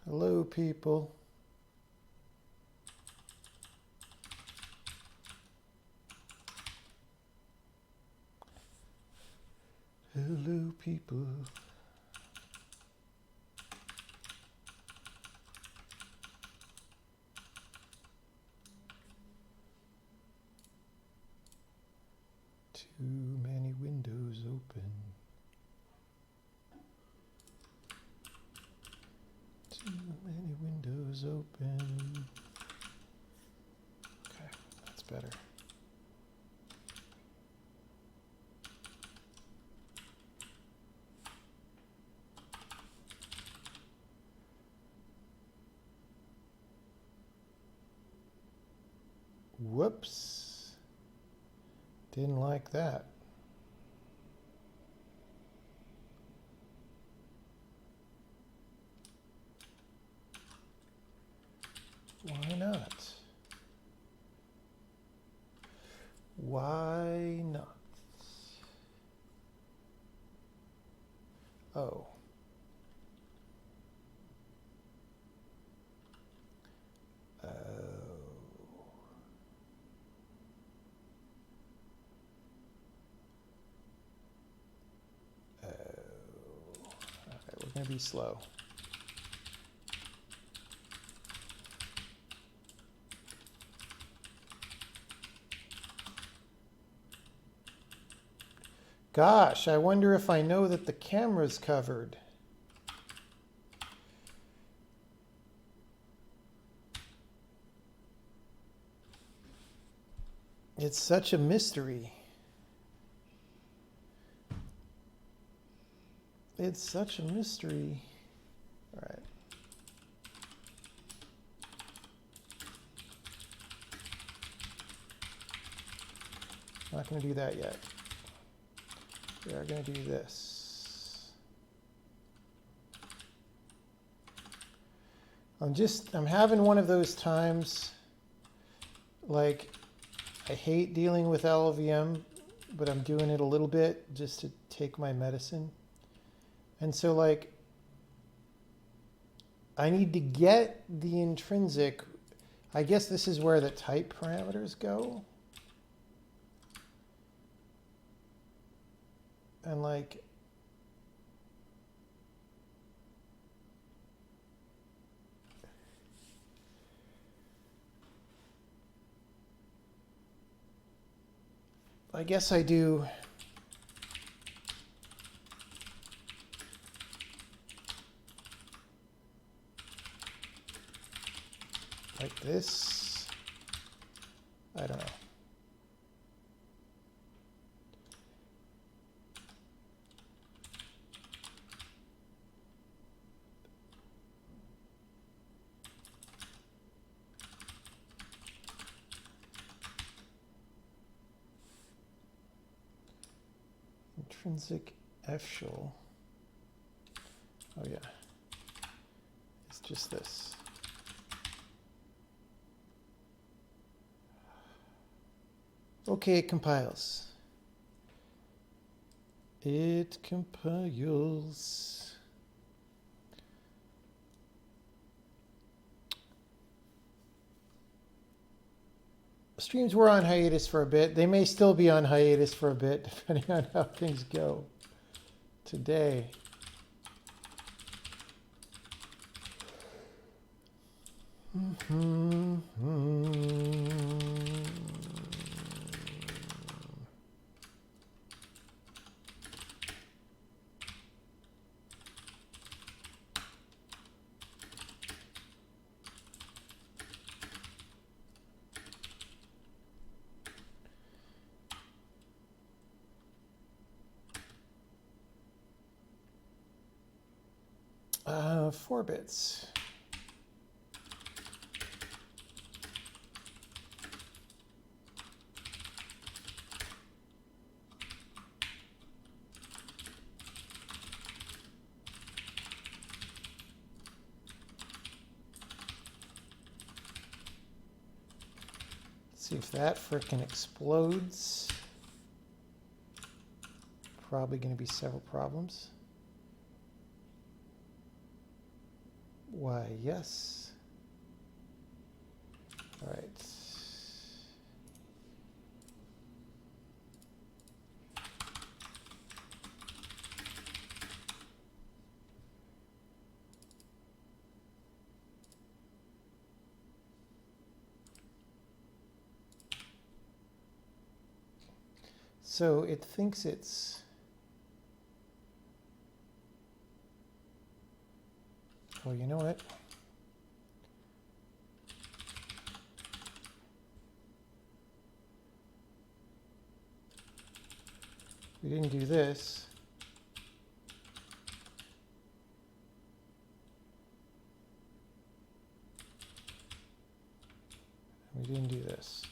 Hello, people. Hello, people. Too many windows open. Too many windows open. Okay, that's better. Whoops. Didn't like that. Why not? Why not? Oh. Oh. Oh. Okay, we're going to be slow. Gosh, I wonder if I know that the camera's covered. It's such a mystery. It's such a mystery. All right. I'm not going to do that yet. We are going to do this. I'm having one of those times, like, I hate dealing with LLVM, but I'm doing it a little bit just to take my medicine. And so, like, I need to get the intrinsic. I guess this is where the type parameters go. And like, I guess I do. Like this. I don't know. Intrinsic F-shell. Oh yeah. It's just this. Okay, it compiles. It compiles. Streams were on hiatus for a bit. They may still be on hiatus for a bit, depending on how things go today. Four bits. See if that frickin' explodes. Probably going to be several problems. Why, yes. All right. So it thinks it's... Oh, you know what? We didn't do this. We didn't do this.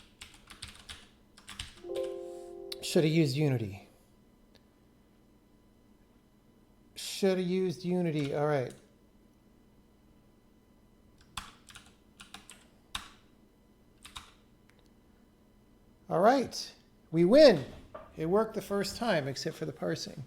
Should have used Unity. Should have used Unity. All right. All right. We win. It worked the first time, except for the parsing.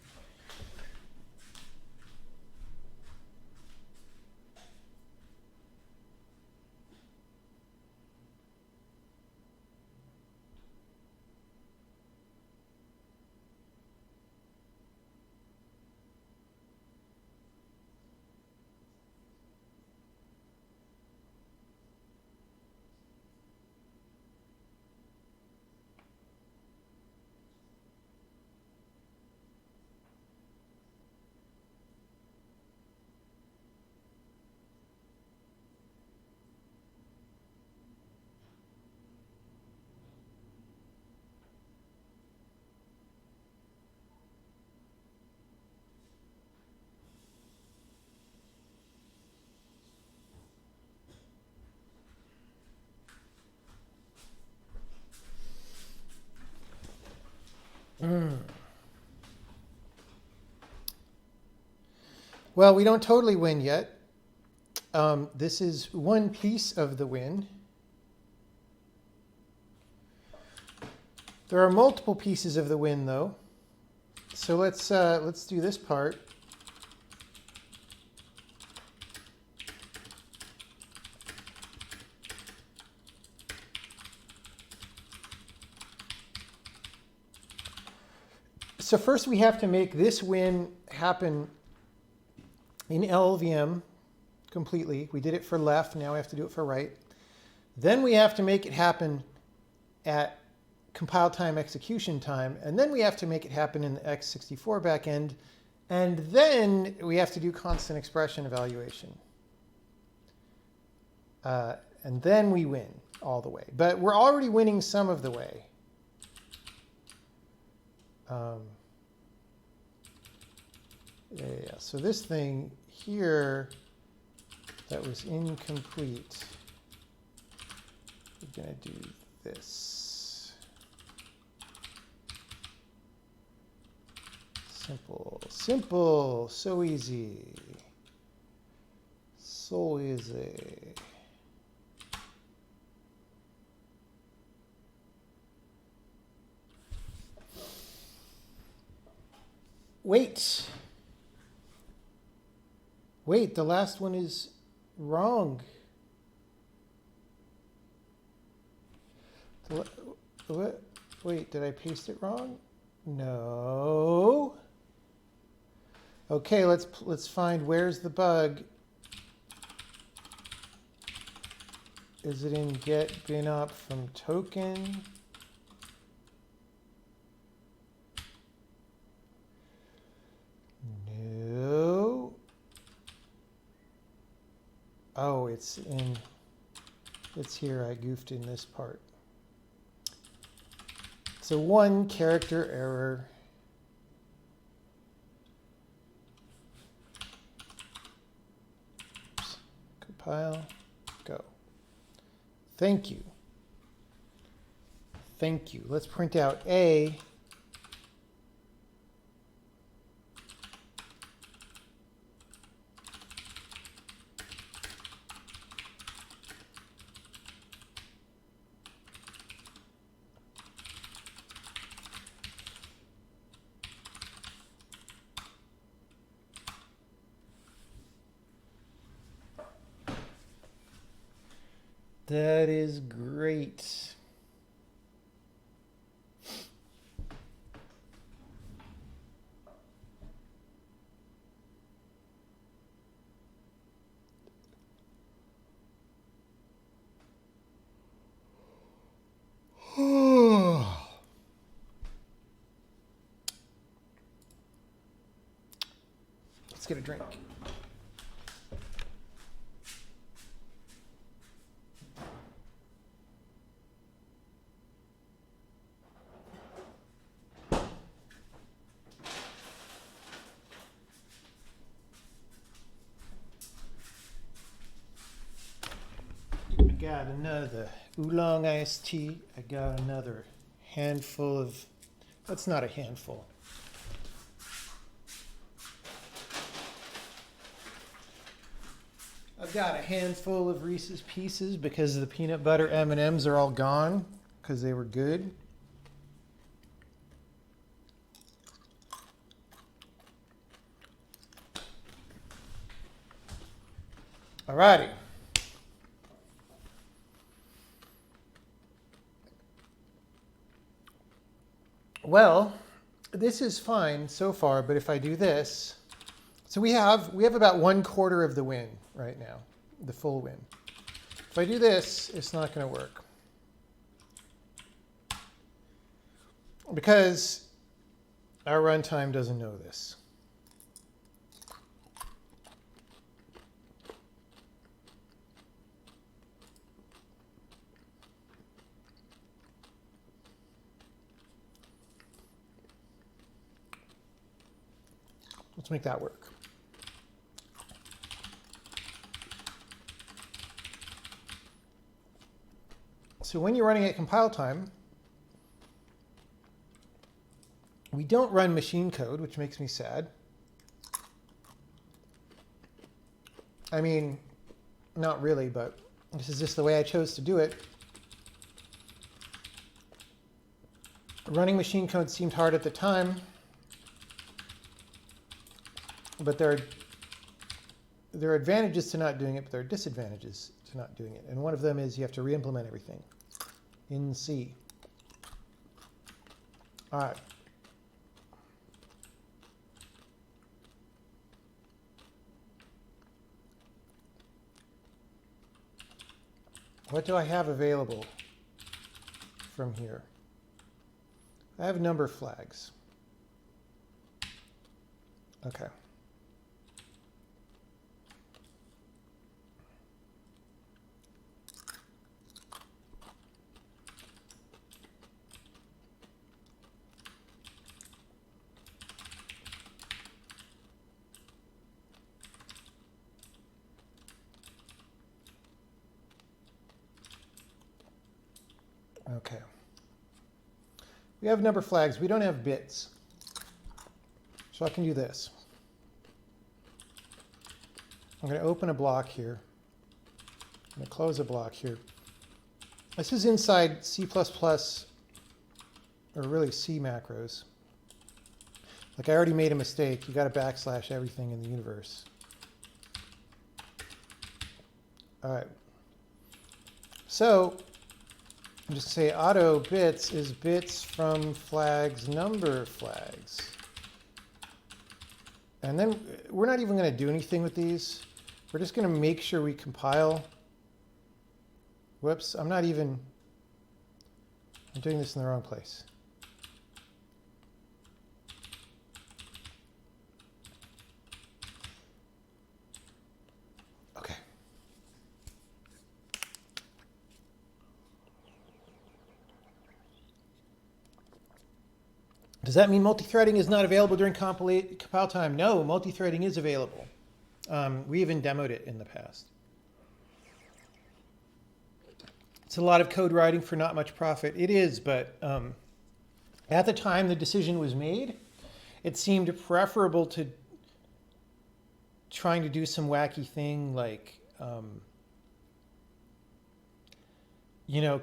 Well, we don't totally win yet. This is one piece of the win. There are multiple pieces of the win, though. So let's do this part. So first we have to make this win happen in LLVM completely. We did it for left, now we have to do it for right. Then we have to make it happen at compile time, execution time, and then we have to make it happen in the x64 backend, and then we have to do constant expression evaluation. And then we win all the way. But we're already winning some of the way. Yeah, so this thing here that was incomplete, we're going to do this. Simple, simple, so easy. So easy. Wait. Wait, the last one is wrong. What? Wait, did I paste it wrong? No. Okay, let's find where's the bug. Is it in get bin op from token? No. Oh, it's here. I goofed in this part. So one character error. Oops. Compile, go. Thank you. Thank you. Let's print out A. That is great. Let's get a drink. Got another oolong iced tea. I got another handful of, that's not a handful. I've got a handful of Reese's Pieces because the peanut butter M&Ms are all gone because they were good. Alrighty. Well, this is fine so far, but if I do this, so we have about 1/4 of the win right now, the full win. If I do this, it's not going to work. Because our runtime doesn't know this. Let's make that work. So when you're running at compile time, we don't run machine code, which makes me sad. I mean, not really, but this is just the way I chose to do it. Running machine code seemed hard at the time, but there are advantages to not doing it, but there are disadvantages to not doing it. And one of them is you have to re-implement everything in C. All right. What do I have available from here? I have number flags. Okay. Okay. We have number flags. We don't have bits. So I can do this. I'm going to open a block here. I'm going to close a block here. This is inside C++, or really C macros. Like I already made a mistake. You got to backslash everything in the universe. All right. So Just say auto bits is bits from flags number flags. And then we're not even going to do anything with these. We're just going to make sure we compile. Whoops, I'm doing this in the wrong place. Okay. Does that mean multi-threading is not available during compile time? No, multi-threading is available. We even demoed it in the past. It's a lot of code writing for not much profit. It is, but at the time the decision was made, it seemed preferable to trying to do some wacky thing like,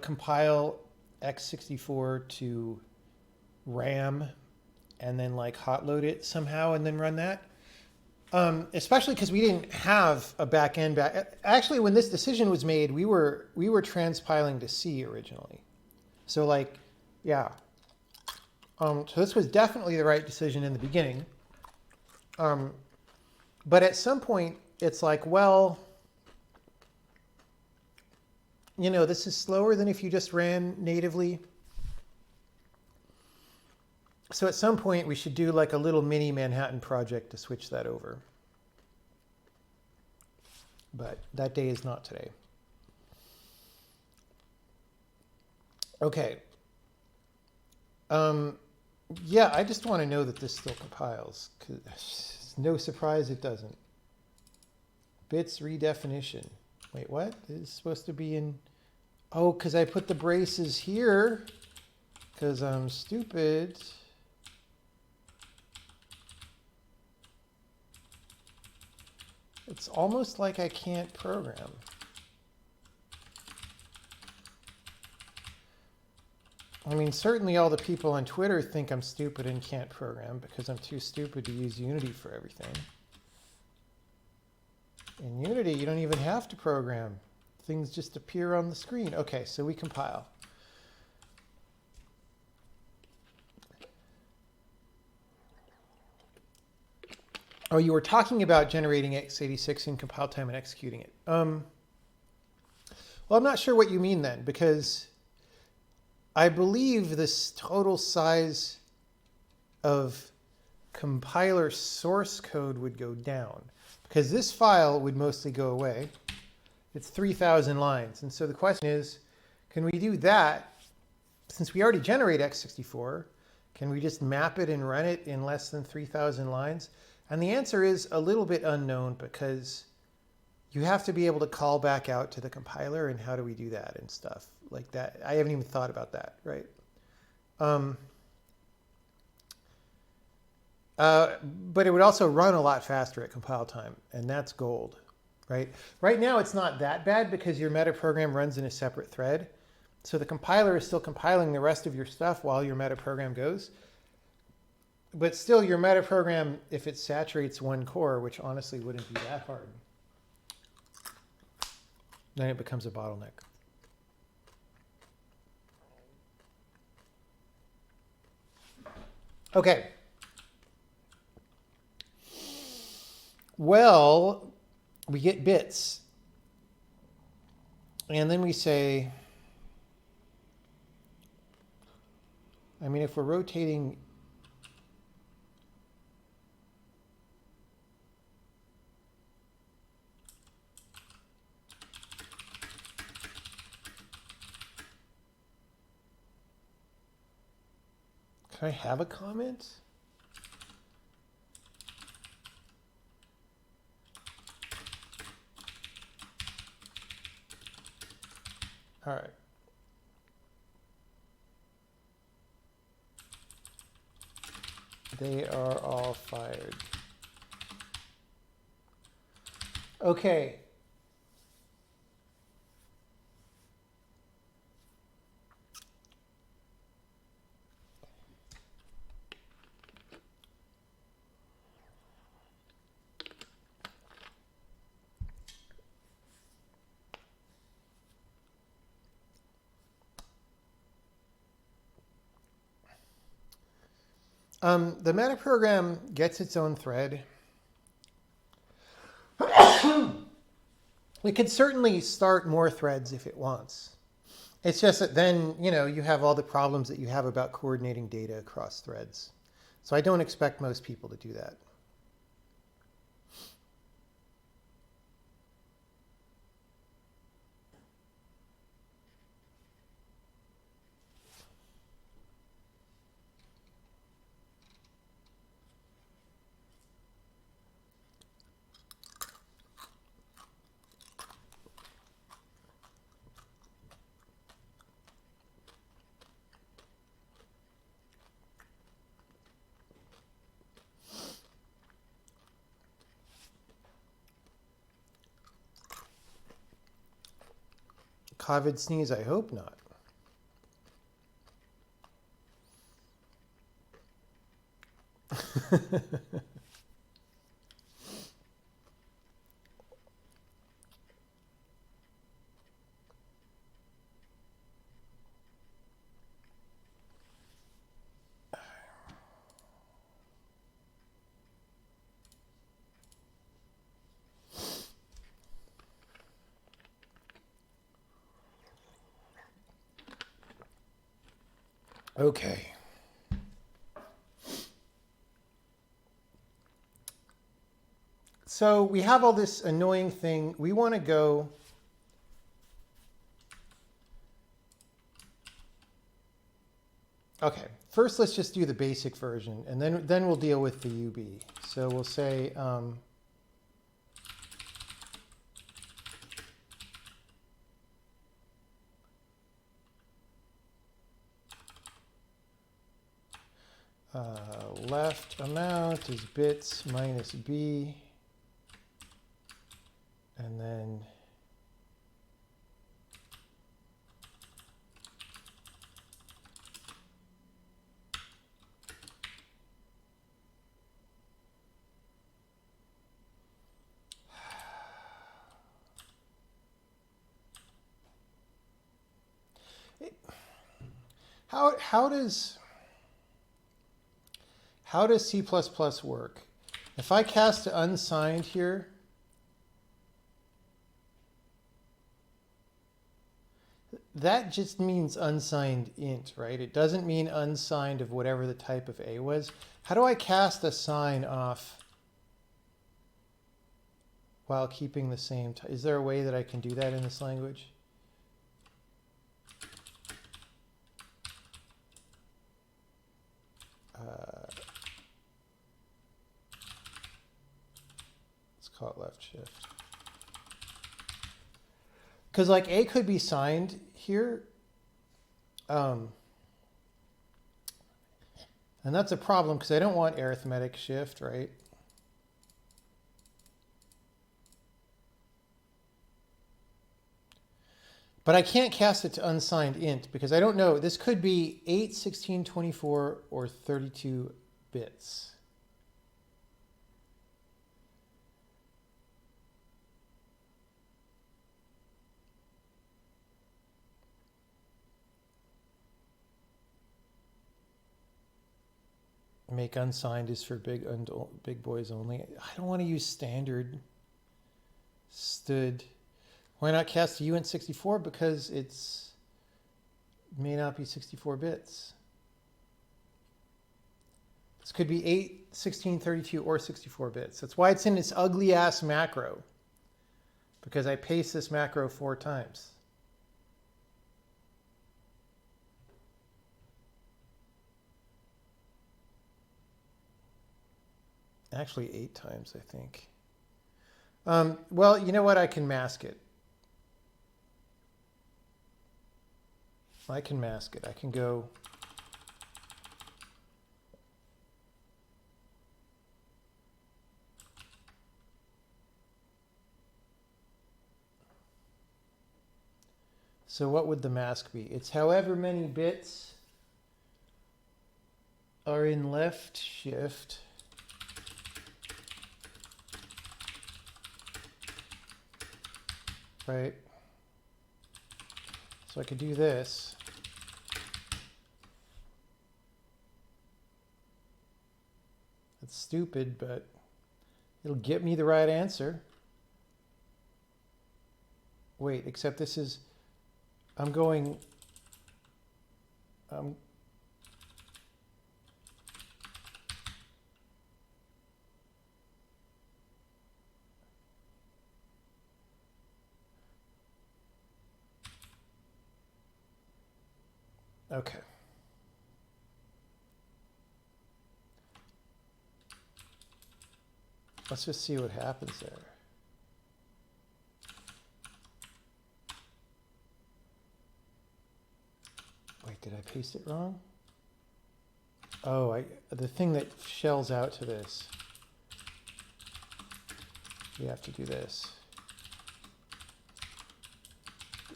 compile x64 to RAM and then like hot load it somehow and then run that. Especially because we didn't have a back end. Actually, when this decision was made, we were transpiling to C originally. So like, yeah. So this was definitely the right decision in the beginning. But at some point, it's like, well, this is slower than if you just ran natively. So at some point, we should do like a little mini Manhattan project to switch that over. But that day is not today. Okay. Yeah, I just want to know that this still compiles. 'Cause it's no surprise it doesn't. Bits redefinition. Wait, what? It's supposed to be in... Oh, because I put the braces here. Because I'm stupid. It's almost like I can't program. I mean, certainly all the people on Twitter think I'm stupid and can't program because I'm too stupid to use Unity for everything. In Unity, you don't even have to program. Things just appear on the screen. Okay, so we compile. Oh, you were talking about generating x86 in compile time and executing it. Well, I'm not sure what you mean then, because I believe this total size of compiler source code would go down, because this file would mostly go away. It's 3,000 lines. And so the question is, can we do that? Since we already generate x64, can we just map it and run it in less than 3,000 lines? And the answer is a little bit unknown, because you have to be able to call back out to the compiler, and how do we do that and stuff like that. I haven't even thought about that, right? But it would also run a lot faster at compile time, and that's gold, right? Right now it's not that bad because your metaprogram runs in a separate thread. So the compiler is still compiling the rest of your stuff while your metaprogram goes. But still, your metaprogram, if it saturates one core, which honestly wouldn't be that hard, then it becomes a bottleneck. Okay. Well, we get bits. And then we say, I mean, if we're rotating... Can I have a comment? All right. They are all fired. Okay. The metaprogram gets its own thread. We could certainly start more threads if it wants. It's just that then, you have all the problems that you have about coordinating data across threads. So I don't expect most people to do that. COVID sneeze, I hope not. Okay. So we have all this annoying thing. We want to go. Okay, first let's just do the basic version, and then we'll deal with the UB. So we'll say left amount is bits minus B, and then how does C++ work? If I cast unsigned here, that just means unsigned int, right? It doesn't mean unsigned of whatever the type of A was. How do I cast a sign off while keeping the same type? Is there a way that I can do that in this language? Let's call it left shift. Because like A could be signed here. And that's a problem because I don't want arithmetic shift, right? But I can't cast it to unsigned int because I don't know. This could be 8, 16, 24, or 32 bits. Make unsigned is for big boys only. I don't want to use standard stood. Why not cast a uint 64? Because it's may not be 64 bits. This could be 8, 16, 32, or 64 bits. That's why it's in this ugly ass macro. Because I paste this macro 4 times. Actually 8 times, I think. Well, you know what? I can mask it. I can mask it. I can go. So what would the mask be? It's however many bits are in left shift. Right? So I could do this. That's stupid, but it'll get me the right answer. Wait, except this is, I'm going, okay. Let's just see what happens there. Wait, did I paste it wrong? Oh, the thing that shells out to this. We have to do this.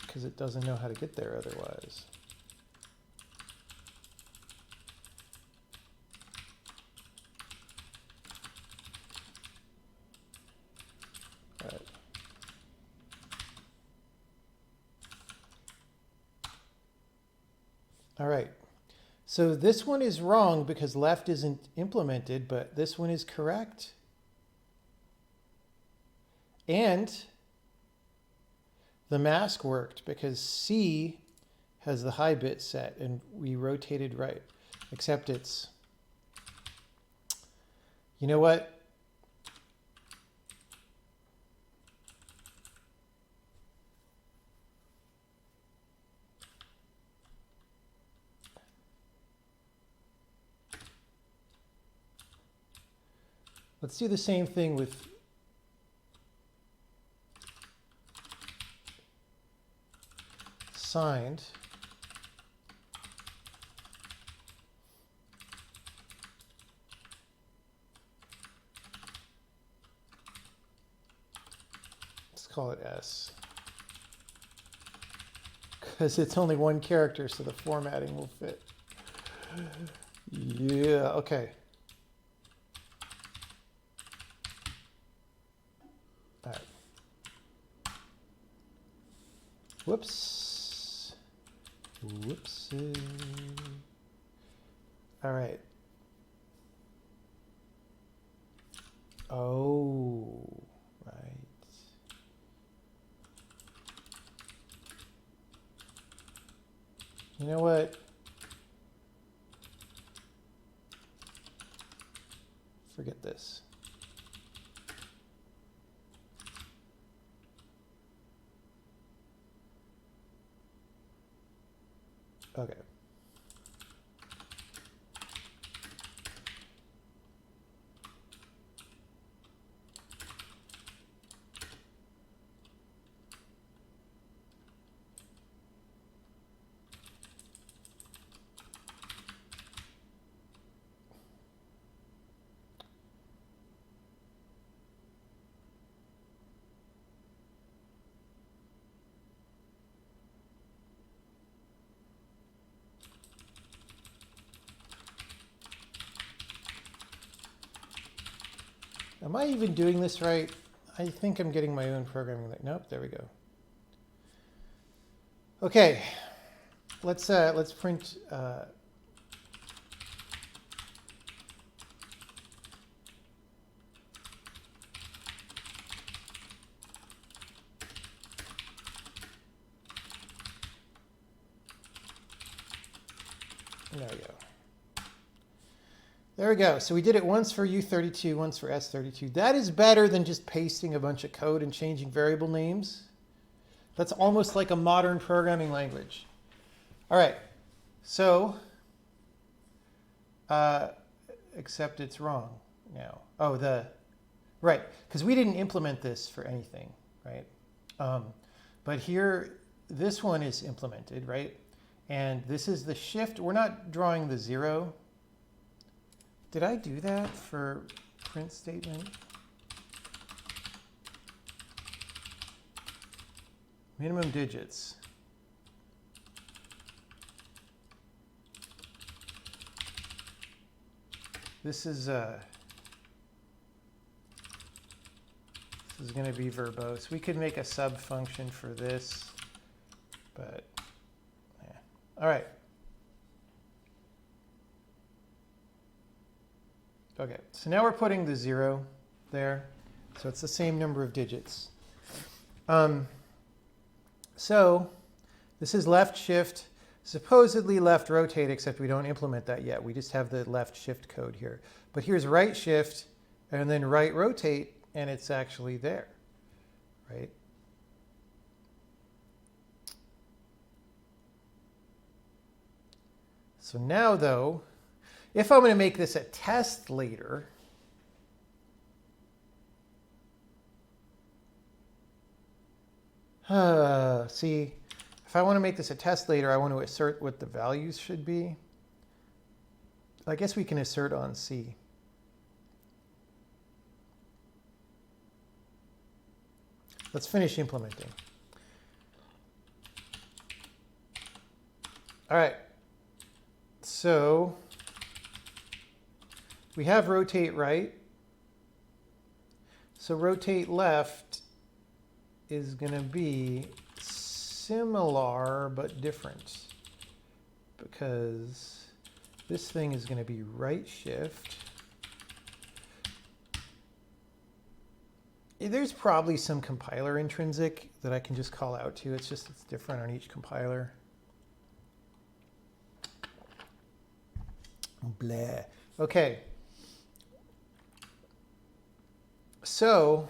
Because it doesn't know how to get there otherwise. All right, so this one is wrong because left isn't implemented, but this one is correct. And the mask worked because C has the high bit set and we rotated right, except it's, you know what? Let's do the same thing with signed. Let's call it S. Because it's only one character, so the formatting will fit. Yeah, okay. All right. Whoops. Whoopsie. All right. Oh, right. You know what? Forget this. Okay. Am I even doing this right? I think I'm getting my own programming. Nope, there we go. Okay, let's print. There we go. There we go. So we did it once for U32, once for S32. That is better than just pasting a bunch of code and changing variable names. That's almost like a modern programming language. All right. So, except it's wrong now. Oh, right. Because we didn't implement this for anything, right? But here, this one is implemented, right? And this is the shift. We're not drawing the 0. Did I do that for print statement? Minimum digits. This is going to be verbose. We could make a sub function for this, but yeah. All right. Okay, so now we're putting the 0 there. So it's the same number of digits. So this is left shift, supposedly left rotate, except we don't implement that yet. We just have the left shift code here. But here's right shift and then right rotate, and it's actually there, right? So now, though, if I'm going to make this a test later, see, if I want to make this a test later, I want to assert what the values should be. I guess we can assert on C. Let's finish implementing. All right. So we have rotate right. So rotate left is going to be similar but different, because this thing is going to be right shift. There's probably some compiler intrinsic that I can just call out to. It's just it's different on each compiler. Blah. Okay. So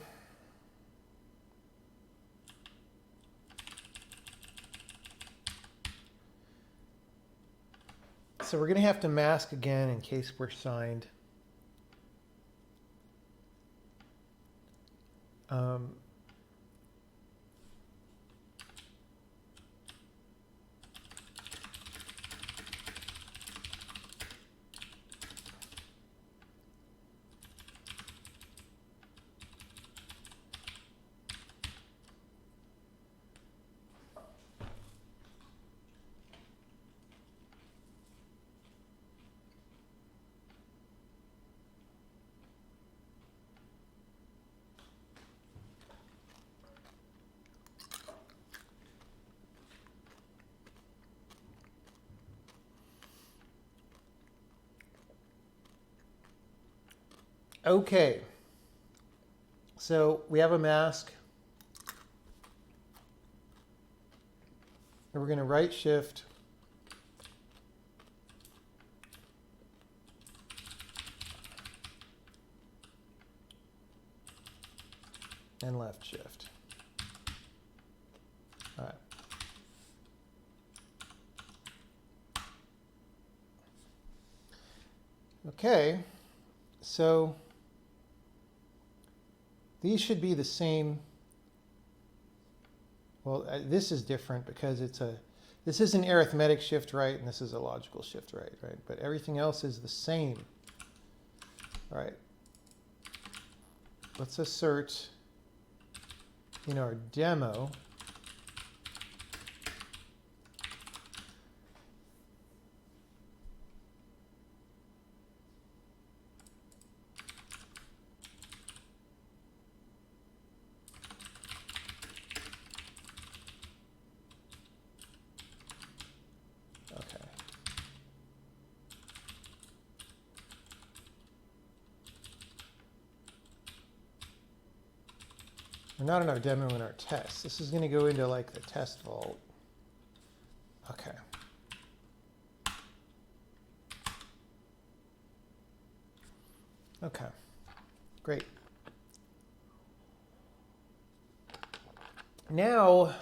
we're going to have to mask again in case we're signed. Okay, so we have a mask. And we're going to right shift. And left shift. All right. Okay, so these should be the same. Well, this is different because this is an arithmetic shift right and this is a logical shift right? But everything else is the same. All right. Let's assert in our demo we're not in our demo, in our test. This is going to go into like the test vault. Okay. Okay, great. Now,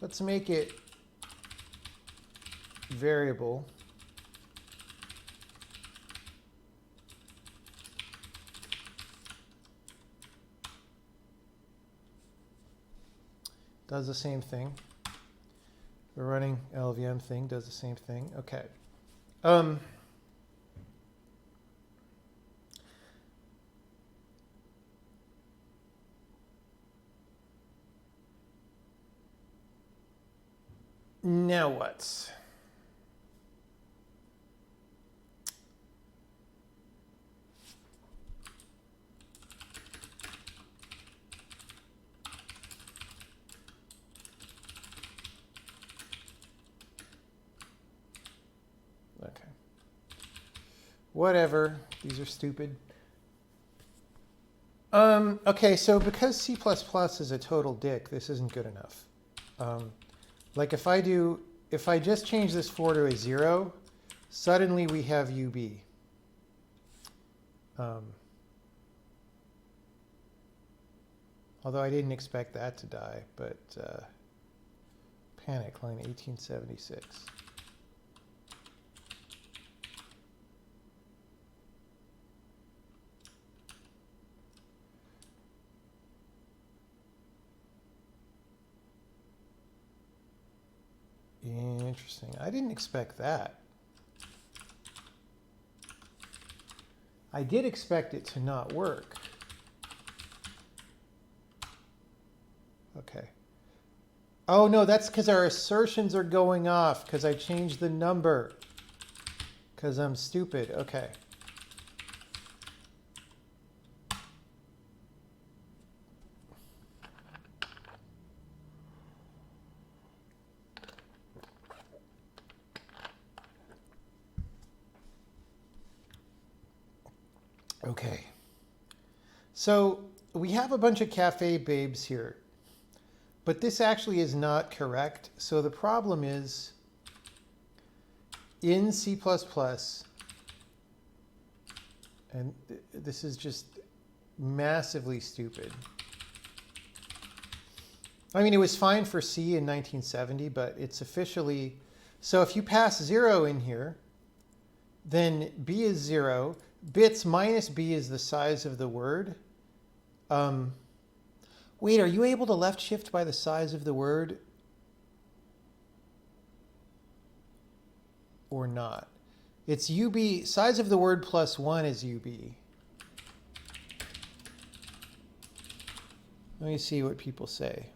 let's make it variable. Does the same thing. We're running LVM thing, does the same thing. Okay. Now what? Whatever. These are stupid. Okay, so because C++ is a total dick, this isn't good enough. Like if I just change this 4 to a 0, suddenly we have UB. Although I didn't expect that to die, but panic, line 1876. Interesting. I didn't expect that. I did expect it to not work. Okay. Oh, no, that's because our assertions are going off because I changed the number. Because I'm stupid. Okay. Okay. So we have a bunch of cafe babes here, but this actually is not correct. So the problem is in C++, and this is just massively stupid. I mean, it was fine for C in 1970, but it's officially, so if you pass 0 in here, then B is 0. Bits minus B is the size of the word. Wait, are you able to left shift by the size of the word? Or not? It's UB, size of the word plus 1 is UB. Let me see what people say.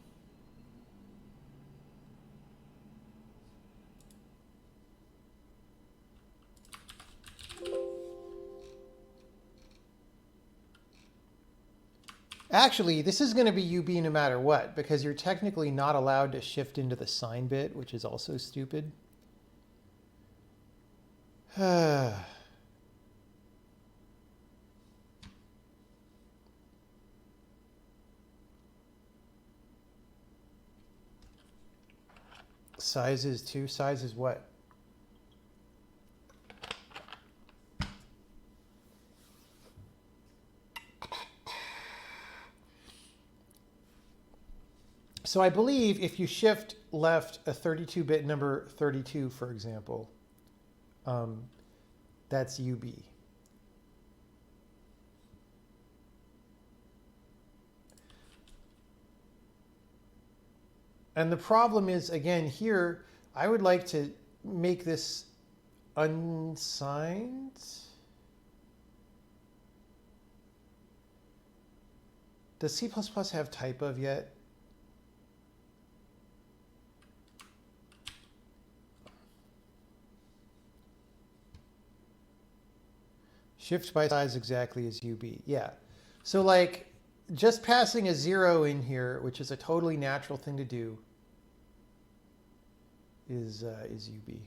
Actually, this is going to be UB no matter what, because you're technically not allowed to shift into the sign bit, which is also stupid. Sizes too? Sizes what? So I believe if you shift left a 32-bit number 32, for example, that's UB. And the problem is, again, here, I would like to make this unsigned. Does C++ have type of yet? Shift by size exactly is UB. Yeah. So like just passing a 0 in here, which is a totally natural thing to do, is UB.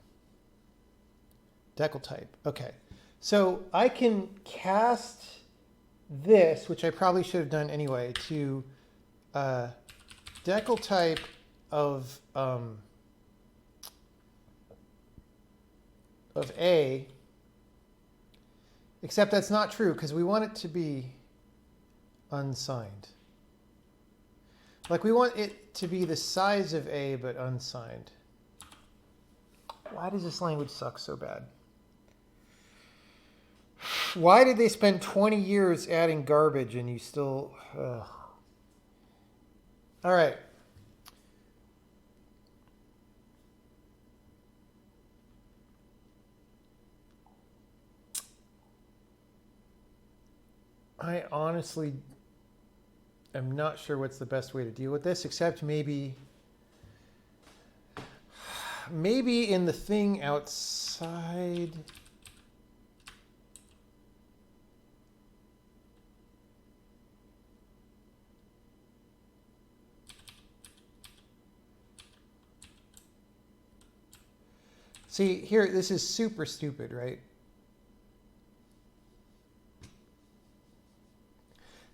Decal type. Okay. So I can cast this, which I probably should have done anyway, to decal type of A. Except that's not true, because we want it to be unsigned. Like we want it to be the size of A, but unsigned. Why does this language suck so bad? Why did they spend 20 years adding garbage and you still... All right. I honestly am not sure what's the best way to deal with this, except maybe in the thing outside. See, here, this is super stupid, right?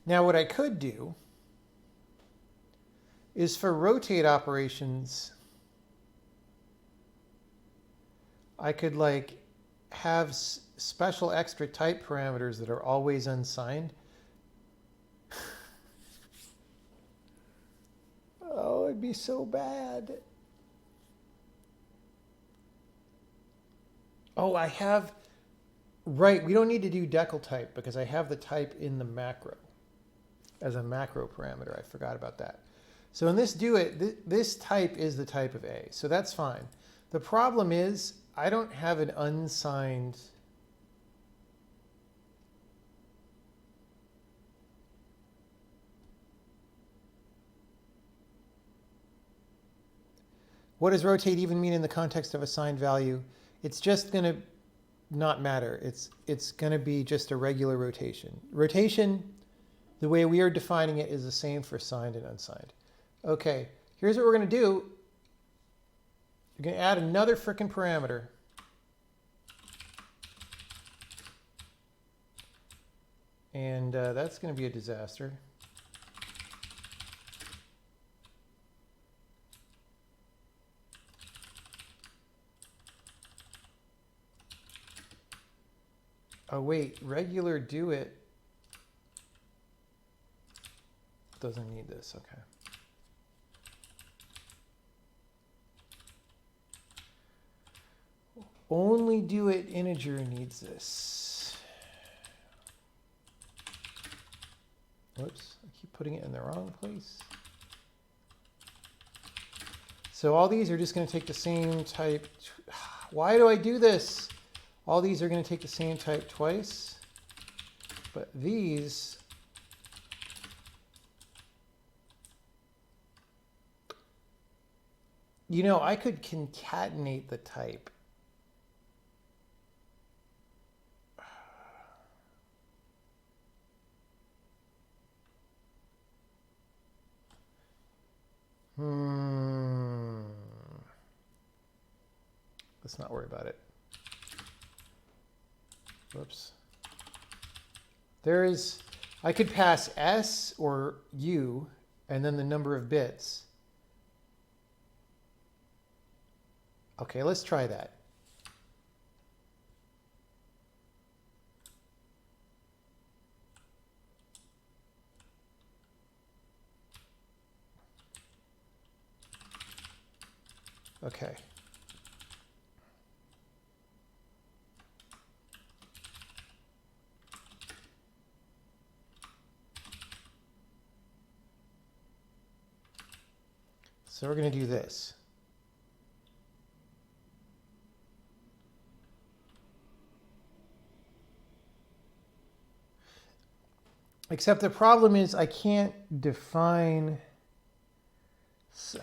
Now what I could do is for rotate operations, I could like have special extra type parameters that are always unsigned. Oh, it'd be so bad. Oh, I have, right, we don't need to do decal type because I have the type in the macro as a macro parameter. I forgot about that. So in this this type is the type of A, so that's fine. The problem is I don't have an unsigned what does rotate even mean in the context of a signed value? It's just going to not matter. It's going to be just a regular rotation. Rotation, the way we are defining it, is the same for signed and unsigned. Okay, here's what we're going to do. You're going to add another frickin' parameter. And that's going to be a disaster. Oh wait, regular do it doesn't need this, okay. Only do it integer needs this. Whoops, I keep putting it in the wrong place. So all these are just going to take the same type. Why do I do this? All these are going to take the same type twice, but these, you know, I could concatenate the type. Let's not worry about it. Whoops. There is, I could pass S or U and then the number of bits. Okay, let's try that. Okay. So we're going to do this. Except the problem is I can't define,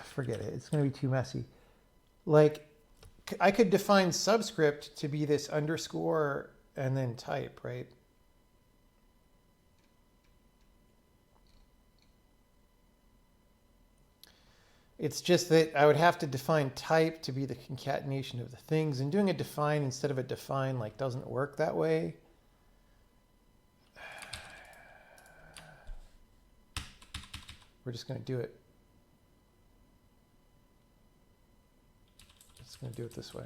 forget it, it's going to be too messy. Like, I could define subscript to be this underscore and then type, right? It's just that I would have to define type to be the concatenation of the things, and doing a define instead of a define like doesn't work that way. We're just going to do it. Just going to do it this way.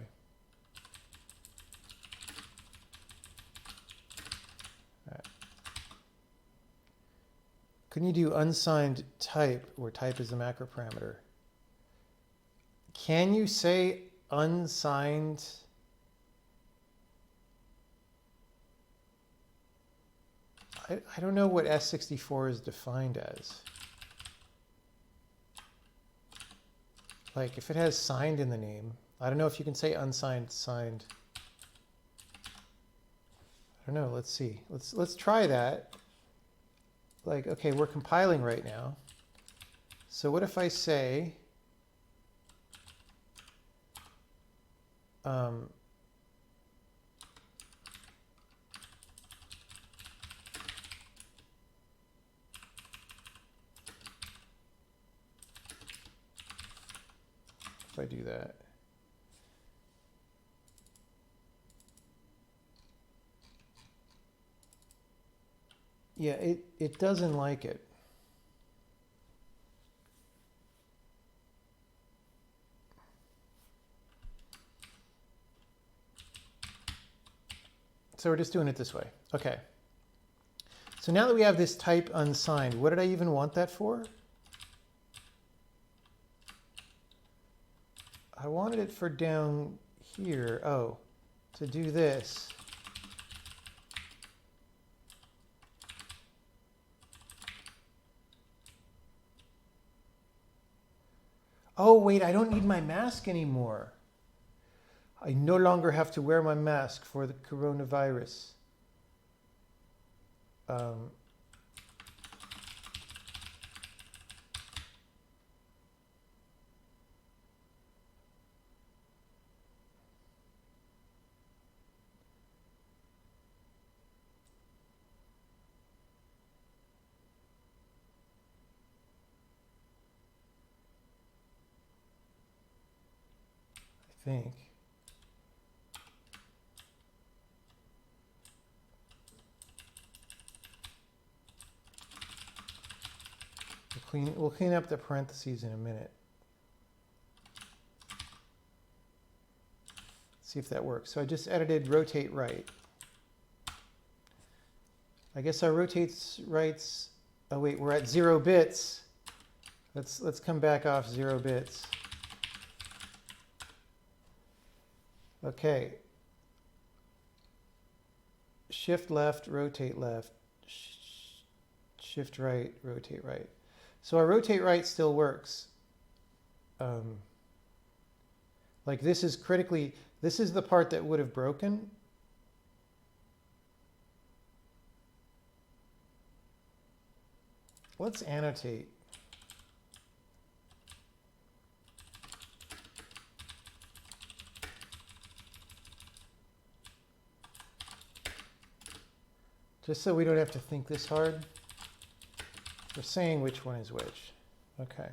All right. Couldn't you do unsigned type, where type is the macro parameter? Can you say unsigned? I don't know what S64 is defined as. Like if it has signed in the name, I don't know if you can say unsigned, signed. I don't know, let's see. Let's try that. Like, okay, we're compiling right now. So what if I say, if I do that. Yeah, it doesn't like it. So we're just doing it this way. Okay. So now that we have this type unsigned, what did I even want that for? I wanted it for down here. Oh, to do this. Oh, wait, I don't need my mask anymore. I no longer have to wear my mask for the coronavirus. I think. We'll clean up the parentheses in a minute. See if that works. So I just edited rotate right. I guess our rotates rights. Oh wait, we're at 0 bits. Let's come back off 0 bits. Okay. Shift left, rotate left. Shift right, rotate right. So our rotate right still works. Like this is critically, this is the part that would have broken. Let's annotate. Just so we don't have to think this hard. We're saying which one is which. Okay.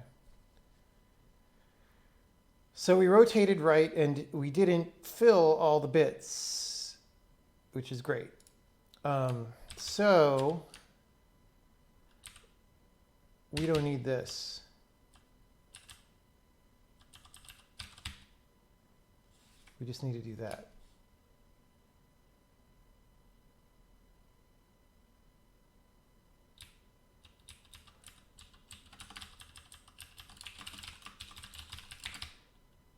So we rotated right and we didn't fill all the bits, which is great. So we don't need this. We just need to do that.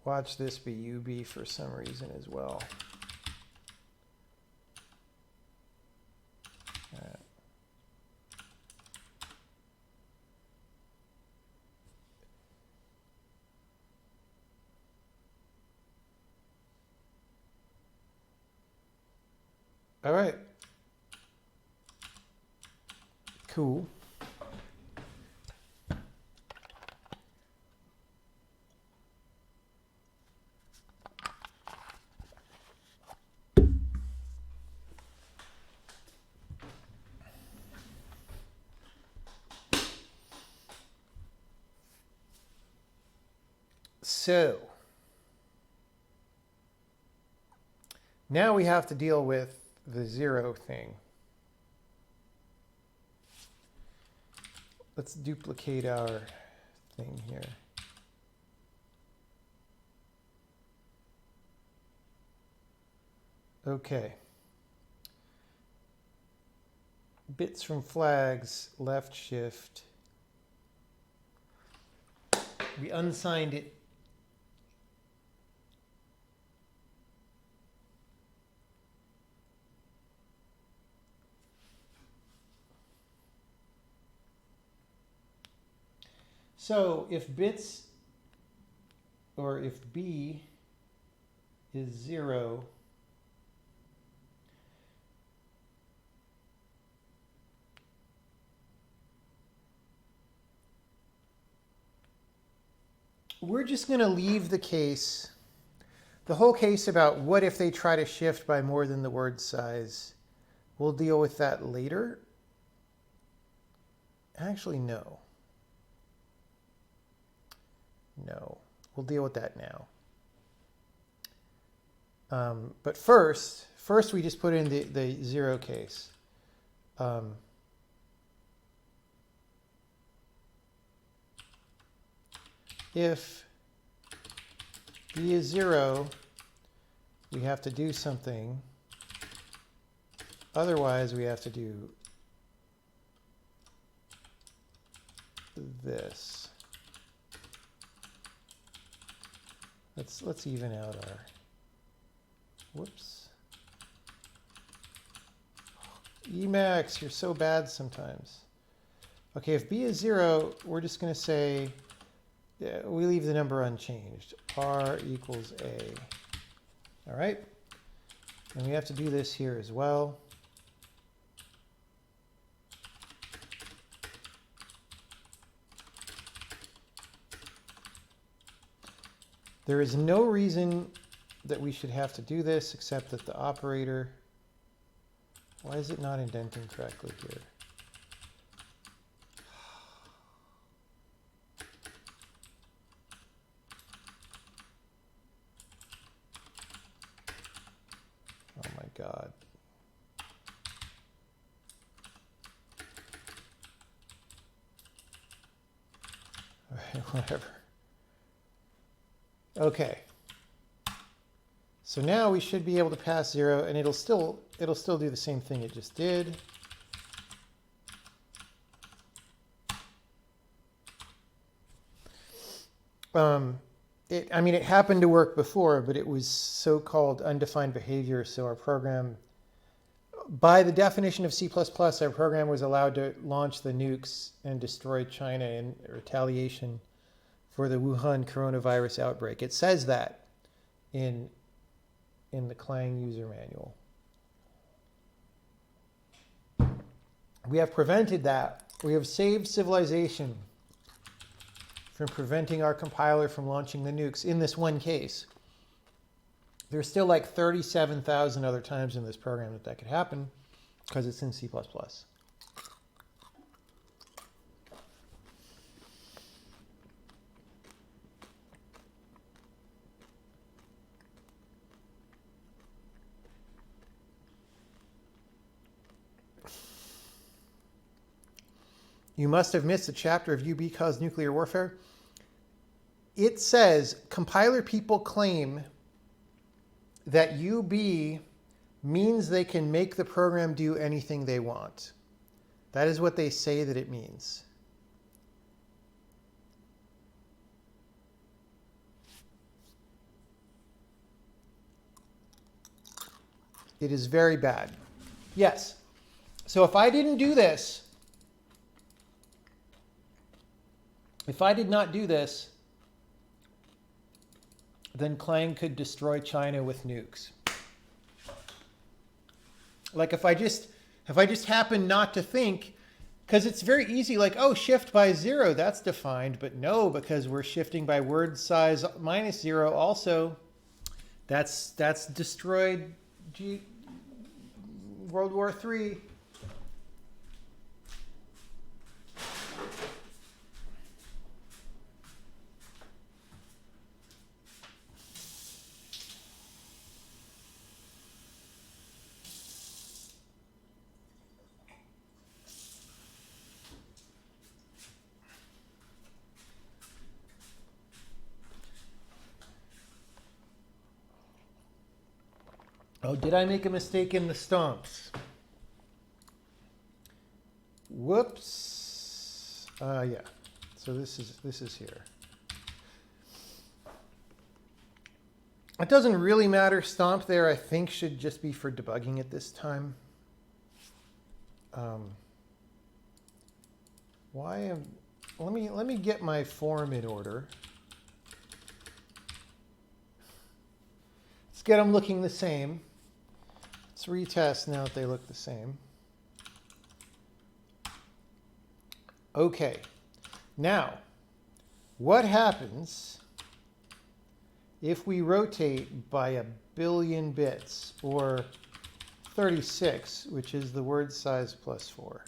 Watch this be UB for some reason as well. All right. Cool. So now we have to deal with the 0 thing. Let's duplicate our thing here. Okay. Bits from flags, left shift. We unsigned it. So if bits, or if B is 0, we're just going to leave the case, the whole case about what if they try to shift by more than the word size. We'll deal with that later. Actually, no. No, we'll deal with that now. But first we just put in the 0 case. if b is 0, we have to do something. Otherwise, we have to do this. Let's even out our, whoops. Emacs, you're so bad sometimes. Okay, if b is 0, we're just going to say, yeah, we leave the number unchanged. R equals A. All right? And we have to do this here as well. There is no reason that we should have to do this except that the operator, why is it not indenting correctly here? Oh my God. All right, whatever. Okay. So now we should be able to pass 0, and it'll still do the same thing it just did. I mean, it happened to work before, but it was so-called undefined behavior. So our program, by the definition of C++, our program was allowed to launch the nukes and destroy China in retaliation for the Wuhan coronavirus outbreak. It says that in the Clang user manual. We have prevented that. We have saved civilization from preventing our compiler from launching the nukes in this one case. There's still like 37,000 other times in this program that could happen because it's in C++. You must have missed a chapter of UB caused nuclear warfare. It says compiler people claim that UB means they can make the program do anything they want. That is what they say that it means. It is very bad. Yes. So if I didn't do this, if I did not do this, then Clang could destroy China with nukes. Like if I just happen not to think, because it's very easy, like, oh, shift by 0, that's defined. But no, because we're shifting by word size minus 0 also. That's destroyed World War III. Oh, did I make a mistake in the stomps? Whoops. Yeah. So this is here. It doesn't really matter. Stomp there, I think, should just be for debugging at this time. Let me get my form in order. Let's get them looking the same. Let's retest now that they look the same. Okay. Now, what happens if we rotate by 1 billion bits, or 36, which is the word size plus 4?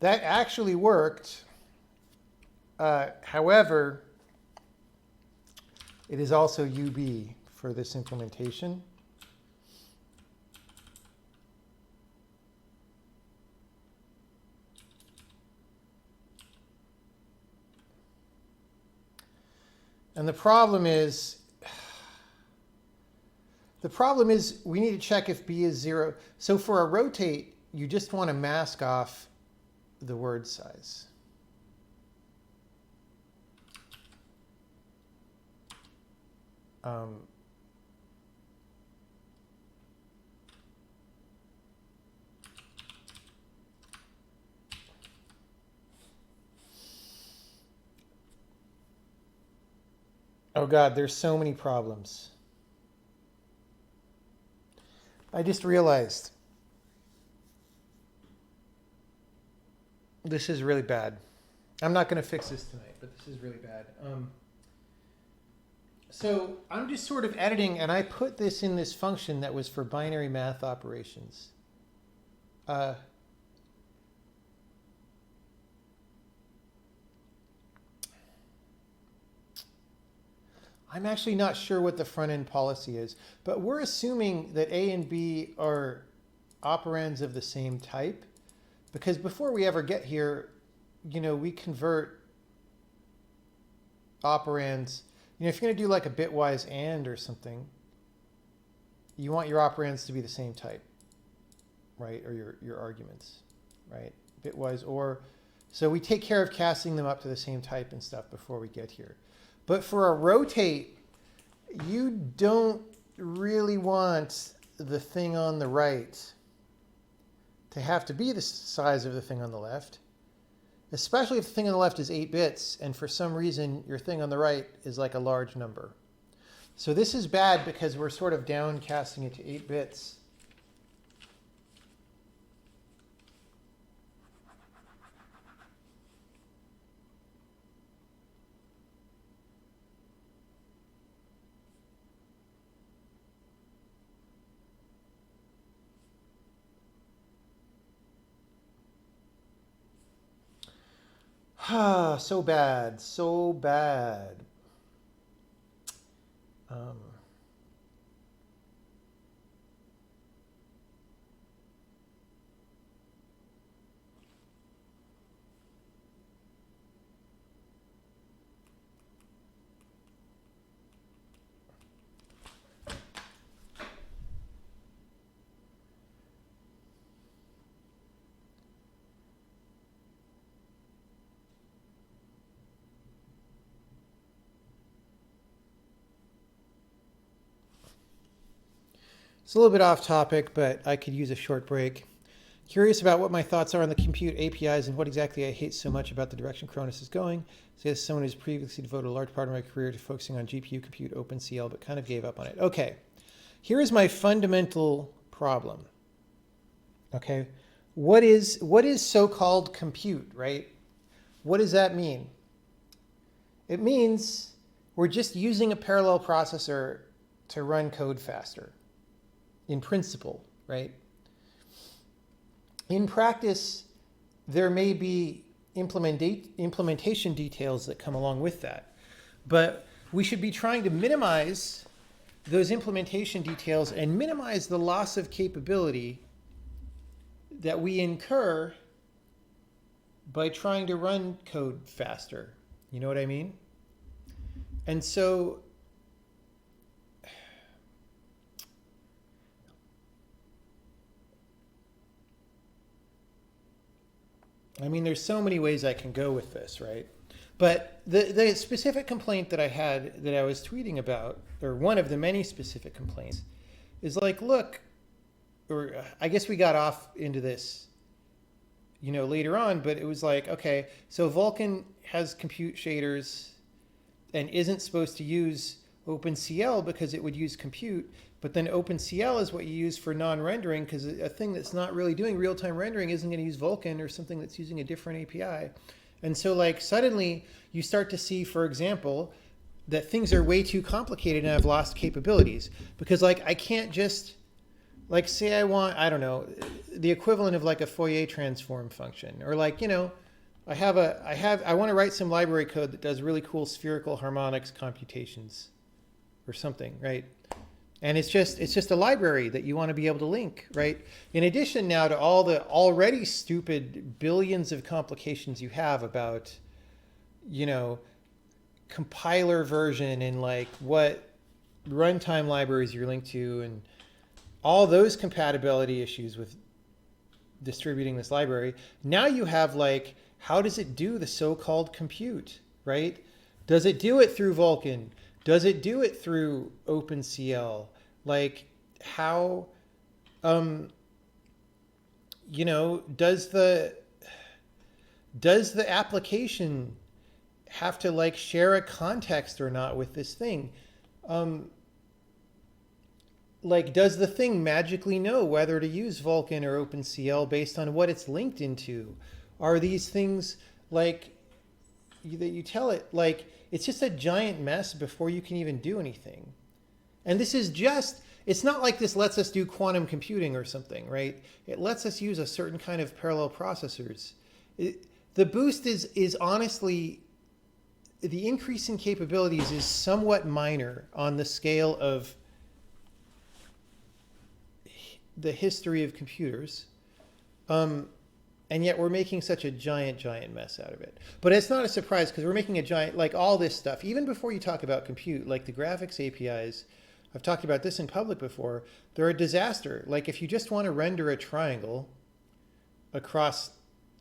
That actually worked. However, it is also UB for this implementation. And the problem is we need to check if b is 0. So for a rotate, you just want to mask off the word size. Oh God, there's so many problems. I just realized this is really bad. I'm not going to fix this tonight, but this is really bad. So I'm just sort of editing, and I put this in this function that was for binary math operations. I'm actually not sure what the front end policy is, but we're assuming that A and B are operands of the same type, because before we ever get here, you know, we convert operands. You know, if you're going to do like a bitwise AND or something, you want your operands to be the same type, right? Or your arguments, right? Bitwise OR. So we take care of casting them up to the same type and stuff before we get here. But for a rotate, you don't really want the thing on the right to have to be the size of the thing on the left, especially if the thing on the left is 8 bits, and for some reason your thing on the right is like a large number. So this is bad because we're sort of downcasting it to 8 bits. So bad, so bad. It's a little bit off topic, but I could use a short break. Curious about what my thoughts are on the compute APIs and what exactly I hate so much about the direction Cronus is going. Say as someone who's previously devoted a large part of my career to focusing on GPU compute OpenCL, but kind of gave up on it. Okay, here is my fundamental problem. Okay, what is so-called compute, right? What does that mean? It means we're just using a parallel processor to run code faster. In principle, right? In practice, there may be implementation details that come along with that, but we should be trying to minimize those implementation details and minimize the loss of capability that we incur by trying to run code faster. You know what I mean? And so I mean, there's so many ways I can go with this, right? But the specific complaint that I had that I was tweeting about, or one of the many specific complaints, is like, look, or I guess we got off into this, you know, later on, but it was like, okay, so Vulkan has compute shaders and isn't supposed to use OpenCL because it would use compute, but then OpenCL is what you use for non-rendering because a thing that's not really doing real-time rendering isn't going to use Vulkan or something that's using a different API. And so like suddenly you start to see, for example, that things are way too complicated and I've lost capabilities because like I can't just like say I want, I don't know, the equivalent of like a Fourier transform function or like, you know, I want to write some library code that does really cool spherical harmonics computations or something, right? And it's just a library that you want to be able to link, right? In addition now to all the already stupid billions of complications you have about, you know, compiler version and like what runtime libraries you're linked to and all those compatibility issues with distributing this library. Now you have like, how does it do the so-called compute, right? Does it do it through Vulkan? Does it do it through OpenCL? Like how, you know, does the application have to like share a context or not with this thing? Like, does the thing magically know whether to use Vulkan or OpenCL based on what it's linked into? Are these things like that you tell it, like, it's just a giant mess before you can even do anything. And this is just, it's not like this lets us do quantum computing or something, right? It lets us use a certain kind of parallel processors. The boost is honestly, the increase in capabilities is somewhat minor on the scale of the history of computers. And yet we're making such a giant mess out of it. But it's not a surprise because we're making a giant, like all this stuff, even before you talk about compute, like the graphics APIs, I've talked about this in public before, they're a disaster. Like if you just want to render a triangle across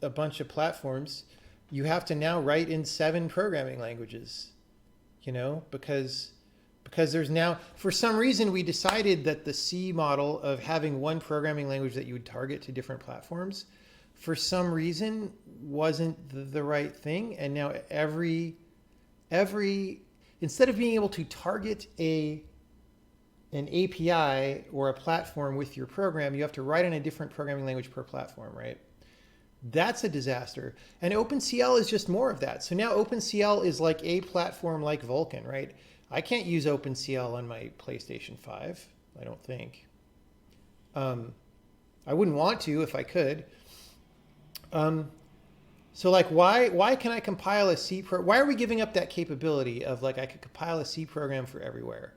a bunch of platforms, you have to now write in 7 programming languages, you know, because there's now, for some reason, we decided that the C model of having one programming language that you would target to different platforms, for some reason, wasn't the right thing. And now every instead of being able to target an API or a platform with your program, you have to write in a different programming language per platform, right? That's a disaster. And OpenCL is just more of that. So now OpenCL is like a platform like Vulkan, right? I can't use OpenCL on my PlayStation 5, I don't think. I wouldn't want to if I could. So like, why can I compile a C program? Why are we giving up that capability of like, I could compile a C program for everywhere?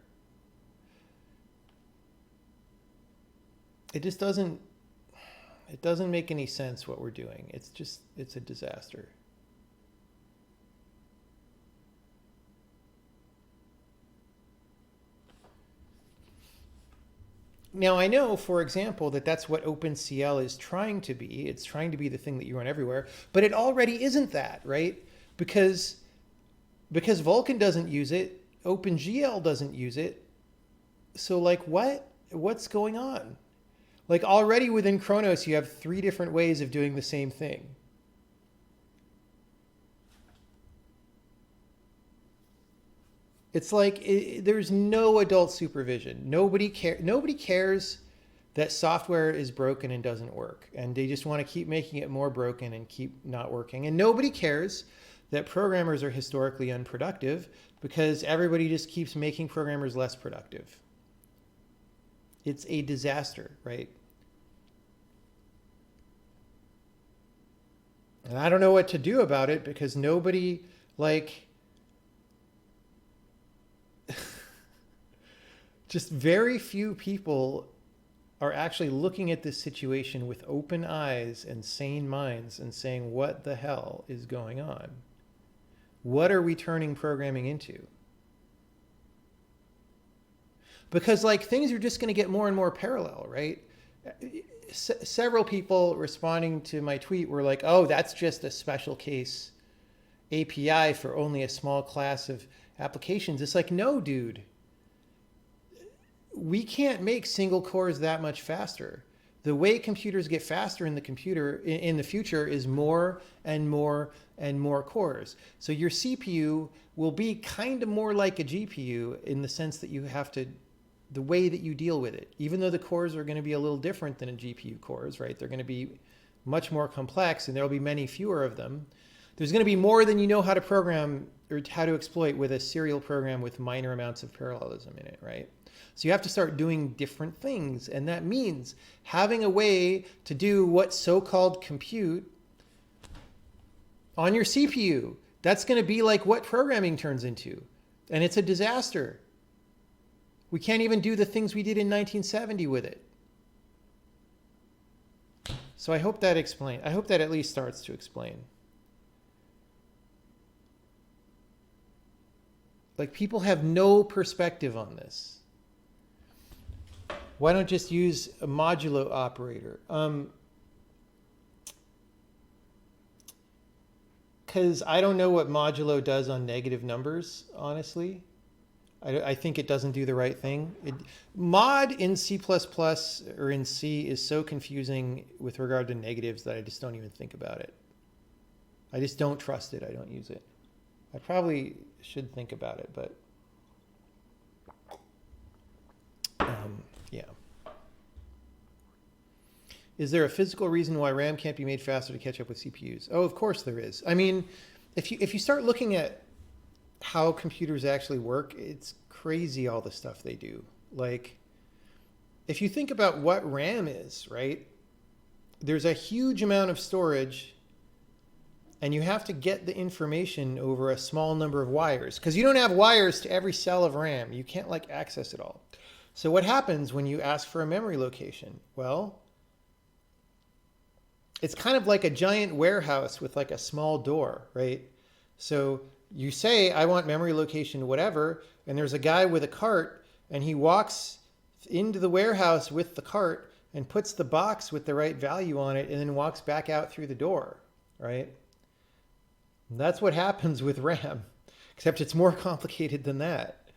It just doesn't make any sense what we're doing. It's a disaster. Now, I know, for example, that that's what OpenCL is trying to be. It's trying to be the thing that you run everywhere, but it already isn't that, right? Because Vulkan doesn't use it, OpenGL doesn't use it. So like what's going on? Like already within Khronos, you have 3 different ways of doing the same thing. It's like there's no adult supervision. Nobody cares that software is broken and doesn't work. And they just want to keep making it more broken and keep not working. And nobody cares that programmers are historically unproductive because everybody just keeps making programmers less productive. It's a disaster, right? And I don't know what to do about it because nobody, like, just very few people are actually looking at this situation with open eyes and sane minds and saying, what the hell is going on? What are we turning programming into? Because like things are just going to get more and more parallel, right? Several people responding to my tweet were like, oh, that's just a special case API for only a small class of applications. It's like, no, dude. We can't make single cores that much faster. The way computers get faster in the future is more and more and more cores. So your CPU will be kind of more like a GPU in the sense that you have to, the way that you deal with it, even though the cores are going to be a little different than a GPU cores, right? They're going to be much more complex and there'll be many fewer of them. There's going to be more than you know how to program or how to exploit with a serial program with minor amounts of parallelism in it, right? So you have to start doing different things. And that means having a way to do what so-called compute on your CPU. That's going to be like what programming turns into. And it's a disaster. We can't even do the things we did in 1970 with it. So I hope that at least starts to explain. Like, people have no perspective on this. Why don't just use a modulo operator? Because I don't know what modulo does on negative numbers, honestly. I think it doesn't do the right thing. Mod in C++ or in C is so confusing with regard to negatives that I just don't even think about it. I just don't trust it. I don't use it. I probably should think about it, but yeah. Is there a physical reason why RAM can't be made faster to catch up with CPUs? Oh, of course there is. I mean, if you start looking at how computers actually work, it's crazy all the stuff they do. Like, if you think about what RAM is, right? There's a huge amount of storage, and you have to get the information over a small number of wires, because you don't have wires to every cell of RAM. You can't like access it all. So what happens when you ask for a memory location? Well, it's kind of like a giant warehouse with like a small door, right? So you say, I want memory location whatever, and there's a guy with a cart, and he walks into the warehouse with the cart and puts the box with the right value on it and then walks back out through the door, right? That's what happens with RAM, except it's more complicated than that.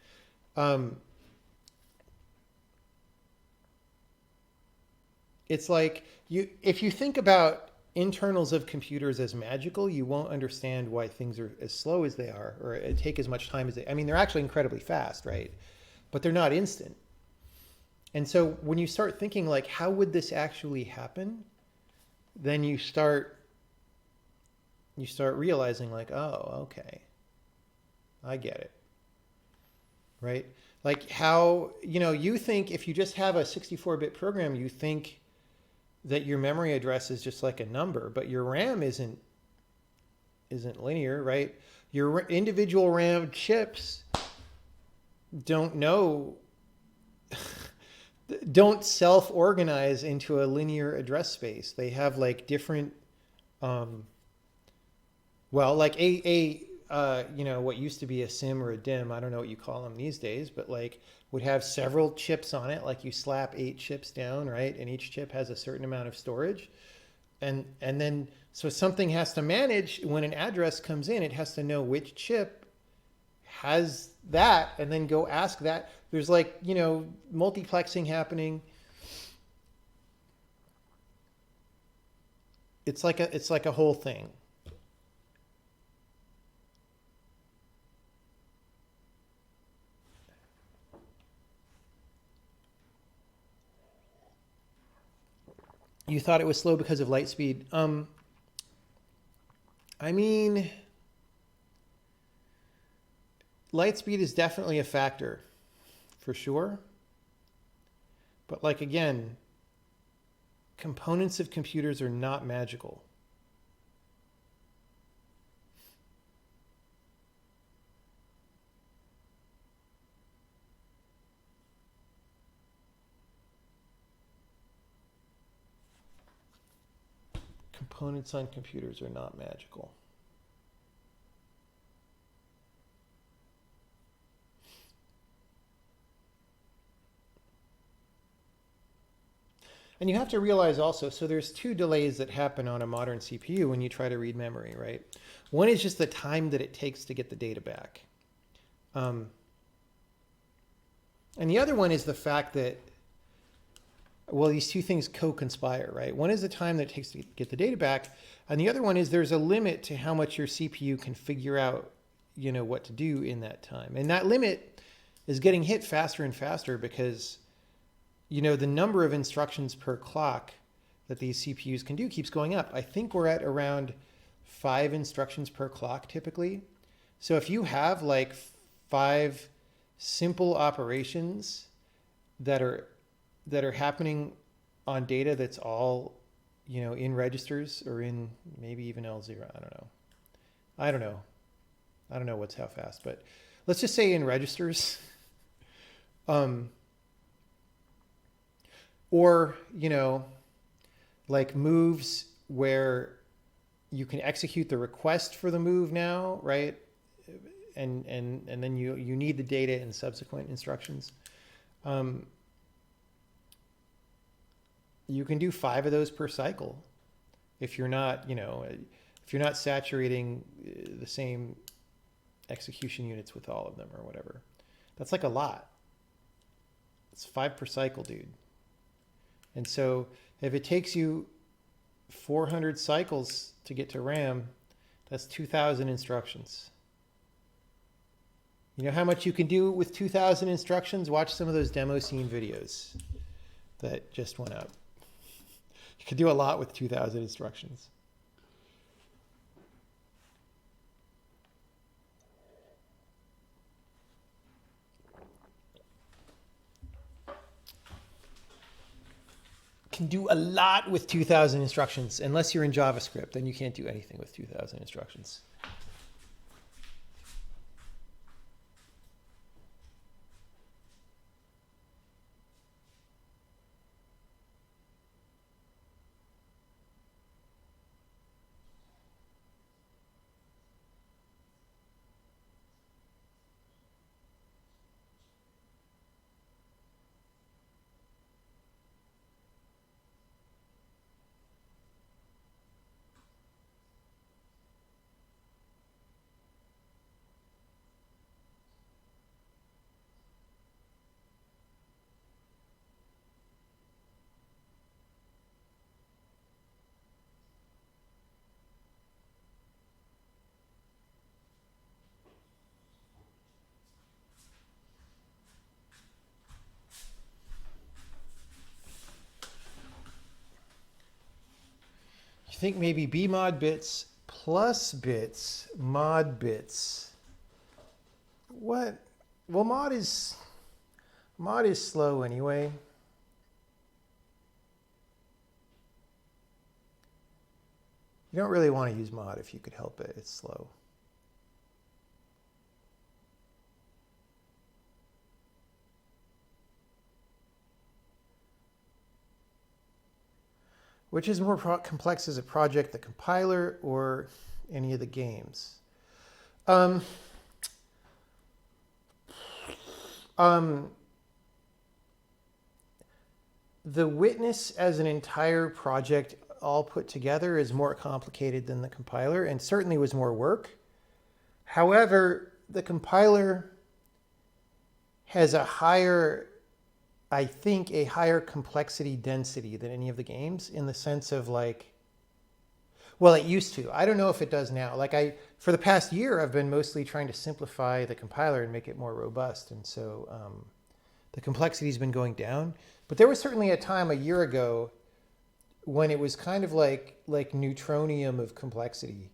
It's like, if you think about internals of computers as magical, you won't understand why things are as slow as they are, or take as much time as they. I mean, they're actually incredibly fast, right? But they're not instant. And so when you start thinking like, how would this actually happen? Then you start realizing like, oh, okay, I get it, right? Like how, you think if you just have a 64-bit program, you think that your memory address is just like a number, but your RAM isn't linear, right? Your individual RAM chips don't self-organize into a linear address space. They have like different, like what used to be a SIM or a DIM, I don't know what you call them these days, but like would have several chips on it. Like you slap 8 chips down, right? And each chip has a certain amount of storage. And then, so something has to manage when an address comes in, it has to know which chip has that and then go ask that. There's like, multiplexing happening. It's like a whole thing. You thought it was slow because of light speed. I mean, light speed is definitely a factor, for sure. But like, again, components of computers are not magical. Components on computers are not magical. And you have to realize also, so there's 2 delays that happen on a modern CPU when you try to read memory, right? One is just the time that it takes to get the data back. And the other one is the fact that, well, these 2 things co-conspire, right? One is the time that it takes to get the data back, and the other one is there's a limit to how much your CPU can figure out, what to do in that time. And that limit is getting hit faster and faster because, the number of instructions per clock that these CPUs can do keeps going up. I think we're at around 5 instructions per clock typically. So if you have like 5 simple operations that are happening on data that's all, in registers or in maybe even L0. I don't know what's how fast, but let's just say in registers. Or, like moves where you can execute the request for the move now, right? and then you need the data in subsequent instructions. You can do 5 of those per cycle if you're not, if you're not saturating the same execution units with all of them or whatever. That's like a lot. It's 5 per cycle, dude. And so if it takes you 400 cycles to get to RAM, that's 2,000 instructions. You know how much you can do with 2,000 instructions? Watch some of those demo scene videos that just went up. You can do a lot with 2,000 instructions. Can do a lot with 2,000 instructions. Unless you're in JavaScript, then you can't do anything with 2,000 instructions. You think maybe bmod bits plus bits, mod bits. What? Well, mod is slow anyway. You don't really want to use mod if you could help it. It's slow. Which is more complex as a project, the compiler or any of the games? The Witness as an entire project all put together is more complicated than the compiler and certainly was more work. However, the compiler has a higher, I think, a higher complexity density than any of the games in the sense of like, well, it used to. I don't know if it does now. Like for the past year, I've been mostly trying to simplify the compiler and make it more robust. And so the complexity has been going down. But there was certainly a time a year ago when it was kind of like neutronium of complexity.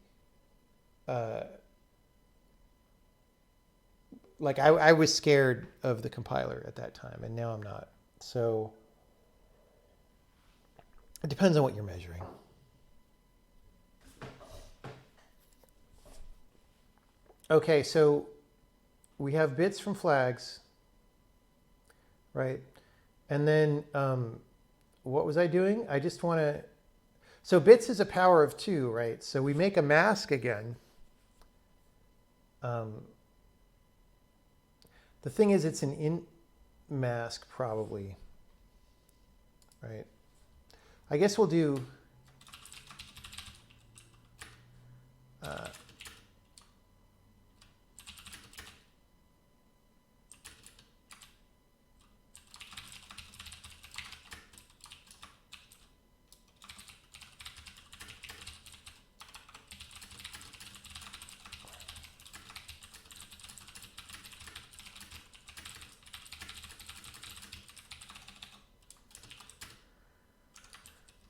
Like I was scared of the compiler at that time, and now I'm not. So it depends on what you're measuring. Okay, so we have bits from flags, right? And then what was I doing? I just want to, so bits is a power of 2, right? So we make a mask again. The thing is, it's an int mask probably, right? I guess we'll do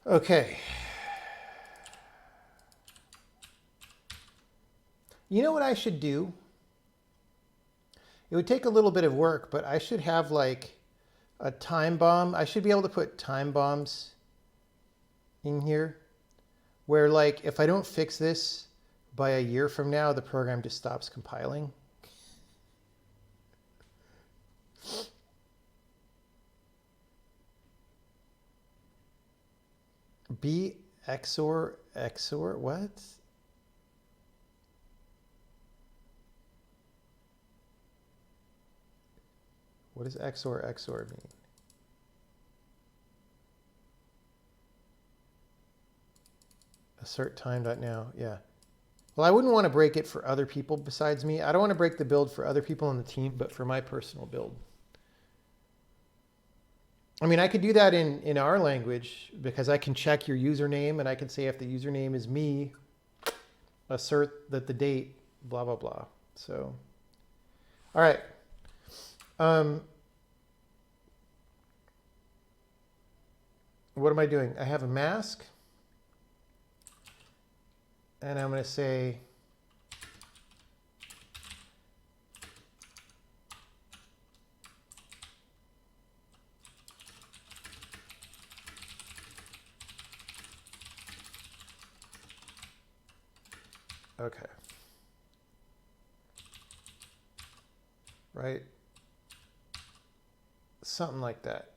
okay. You know what I should do? It would take a little bit of work, but I should have like a time bomb. I should be able to put time bombs in here where like if I don't fix this by a year from now, the program just stops compiling. B XOR, what? What does XOR mean? Assert time.now, yeah. Well, I wouldn't want to break it for other people besides me. I don't want to break the build for other people on the team, but for my personal build. I mean, I could do that in our language because I can check your username and I can say if the username is me, assert that the date, blah, blah, blah. So, all right. What am I doing? I have a mask. And I'm going to say okay. Right? Something like that.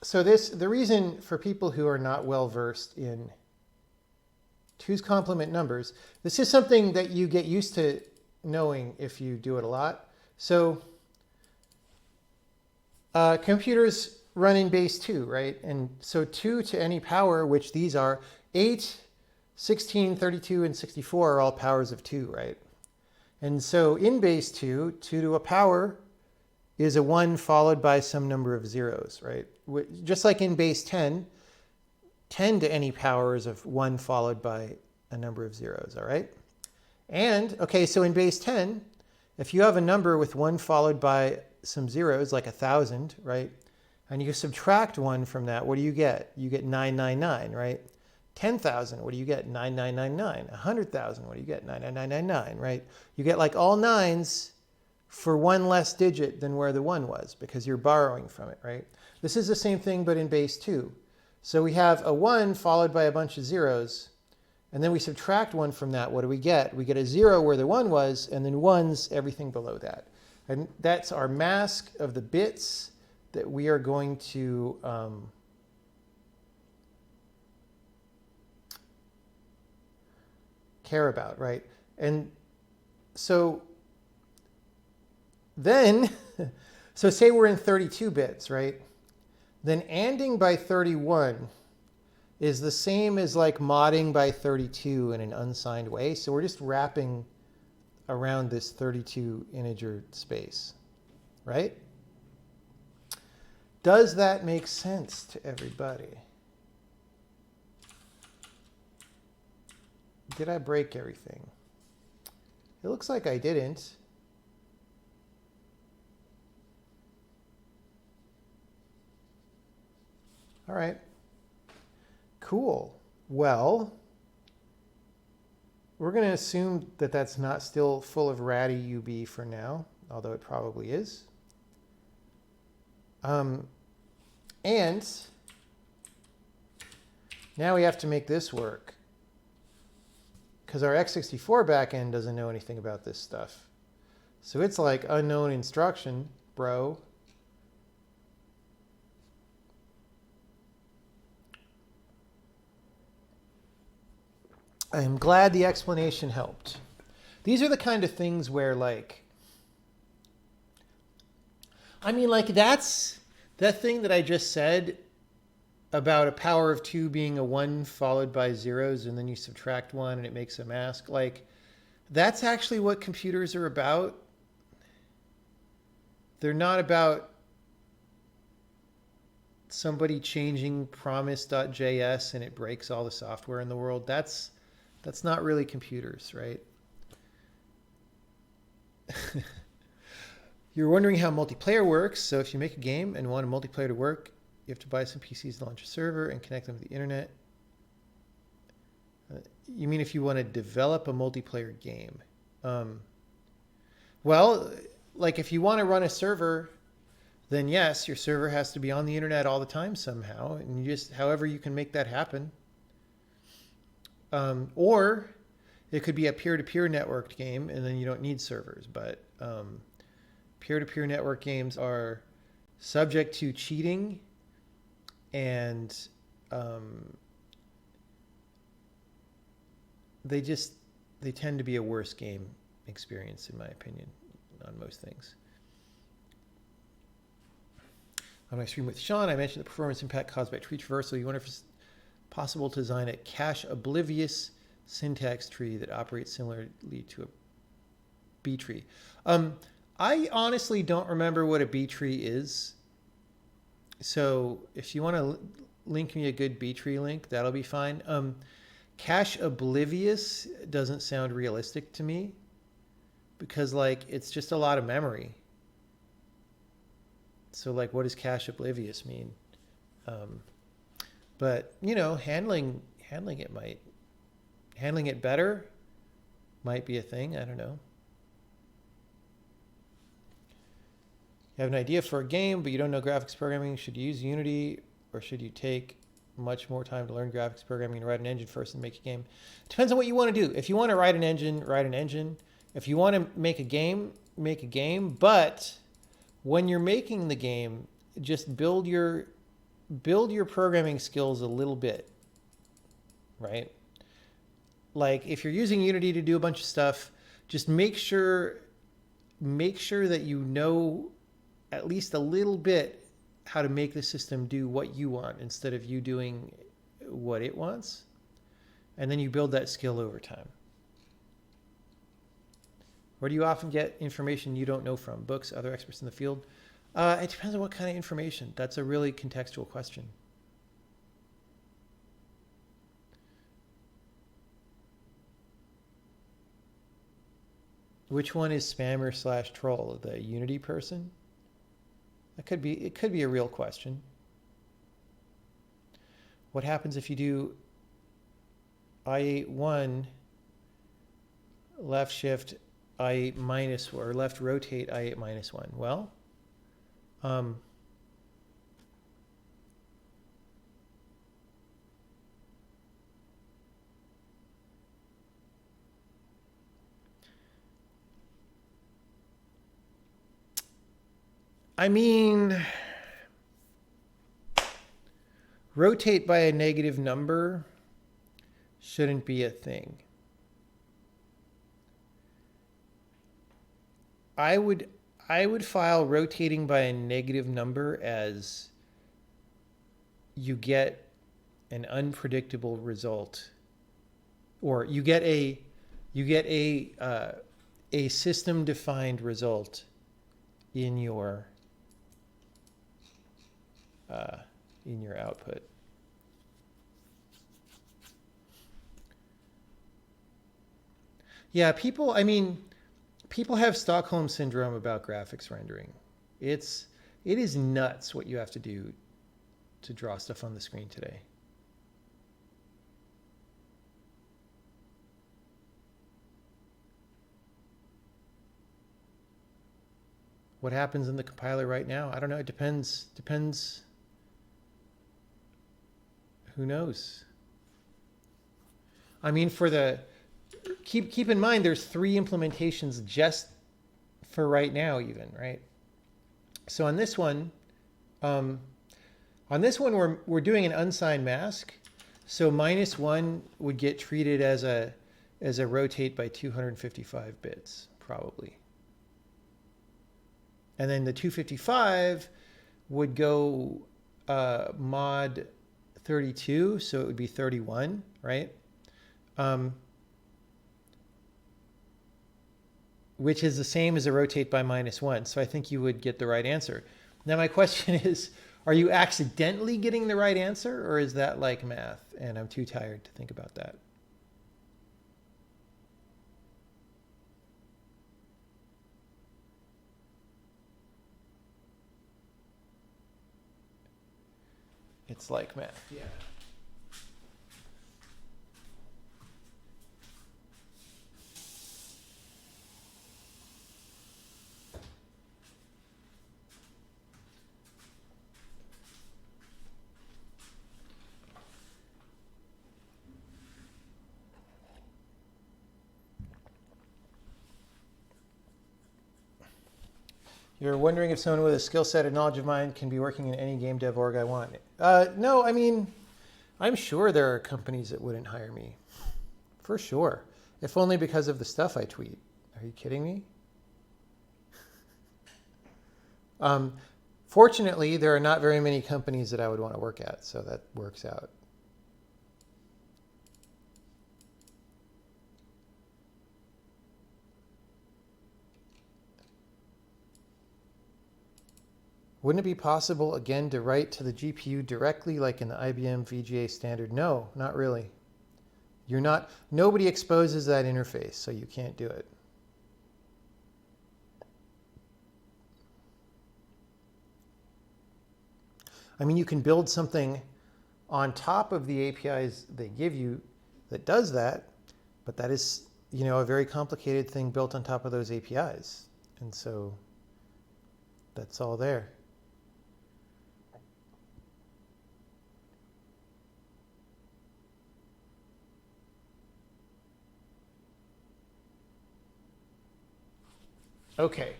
So the reason for people who are not well versed in 2's complement numbers, this is something that you get used to knowing if you do it a lot. So computers run in base 2, right? And so 2 to any power, which these are 8, 16, 32, and 64 are all powers of 2, right? And so in base 2, 2 to a power is a 1 followed by some number of zeros, right? Just like in base 10, 10 to any power is of 1 followed by a number of zeros, all right? And, okay, so in base 10, if you have a number with 1 followed by some zeros, like 1,000, right? And you subtract 1 from that, what do you get? You get 999, right? 10,000, what do you get? 9999. 100,000, what do you get? 99999, right? You get like all nines for 1 less digit than where the 1 was because you're borrowing from it, right? This is the same thing, but in base 2. So we have a 1 followed by a bunch of zeros, and then we subtract 1 from that. What do we get? We get a 0 where the 1 was, and then 1's everything below that. And that's our mask of the bits that we are going to care about, right? And so then, so say we're in 32 bits, right? Then anding by 31 is the same as like modding by 32 in an unsigned way. So we're just wrapping around this 32 integer space, right? Does that make sense to everybody? Did I break everything? It looks like I didn't. All right. Cool. Well, we're going to assume that that's not still full of ratty UB for now, although it probably is. And now we have to make this work because our x64 backend doesn't know anything about this stuff. So it's like unknown instruction, bro. I'm glad the explanation helped. These are the kind of things where like, I mean, like that's that thing that I just said about a power of 2 being a 1 followed by zeros and then you subtract 1 and it makes a mask. Like that's actually what computers are about. They're not about somebody changing promise.js and it breaks all the software in the world. That's not really computers, right? You're wondering how multiplayer works. So if you make a game and want a multiplayer to work, you have to buy some PCs to launch a server and connect them to the internet. You mean if you want to develop a multiplayer game? Well, like if you want to run a server, then yes, your server has to be on the internet all the time somehow. And you just, however you can make that happen. Or it could be a peer-to-peer networked game and then you don't need servers. But peer-to-peer network games are subject to cheating and they tend to be a worse game experience in my opinion. on most things. On my stream with Sean, I mentioned the performance impact caused by tree traversal. You wonder if it's possible to design a cache oblivious syntax tree that operates similarly to a B tree. I honestly don't remember what a B tree is. So if you want to link me a good B tree link, that'll be fine. Cache oblivious doesn't sound realistic to me because like it's just a lot of memory. So like, what does cache oblivious mean? But you know, handling it better might be a thing. I don't know. You have an idea for a game, but you don't know graphics programming. Should you use Unity or should you take much more time to learn graphics programming and write an engine first and make a game? Depends on what you want to do. If you want to write an engine, write an engine. If you want to make a game, make a game. But when you're making the game, just build your programming skills a little bit, right? Like if you're using Unity to do a bunch of stuff, just make sure that you know at least a little bit how to make the system do what you want instead of you doing what it wants. And then you build that skill over time. Where do you often get information you don't know from? Books, other experts in the field? It depends on what kind of information. That's a really contextual question. Which one is spammer / troll? The Unity person? It could be a real question. What happens if you do I8-1 left shift I8 minus or left rotate I8 minus 1? Well, I mean, rotate by a negative number shouldn't be a thing. I would file rotating by a negative number as you get an unpredictable result, or you get a system defined result in your output. Yeah, people have Stockholm syndrome about graphics rendering. It is nuts what you have to do to draw stuff on the screen today. What happens in the compiler right now? I don't know. It depends. Who knows? I mean, for the keep in mind, there's 3 implementations just for right now, even, right? So on this one, we're doing an unsigned mask. So -1 would get treated as a rotate by 255 bits, probably. And then the 255 would go mod 32, so it would be 31, right? Which is the same as a rotate by -1. So I think you would get the right answer. Now my question is, are you accidentally getting the right answer, or is that like math? And I'm too tired to think about that. It's like math, yeah. You're wondering if someone with a skill set and knowledge of mine can be working in any game dev org I want. No, I mean, I'm sure there are companies that wouldn't hire me. For sure. If only because of the stuff I tweet. Are you kidding me? Fortunately, there are not very many companies that I would want to work at, so that works out. Wouldn't it be possible, again, to write to the GPU directly like in the IBM VGA standard? No, not really. Nobody exposes that interface, so you can't do it. I mean, you can build something on top of the APIs they give you that does that, but that is, a very complicated thing built on top of those APIs. And so that's all there. Okay,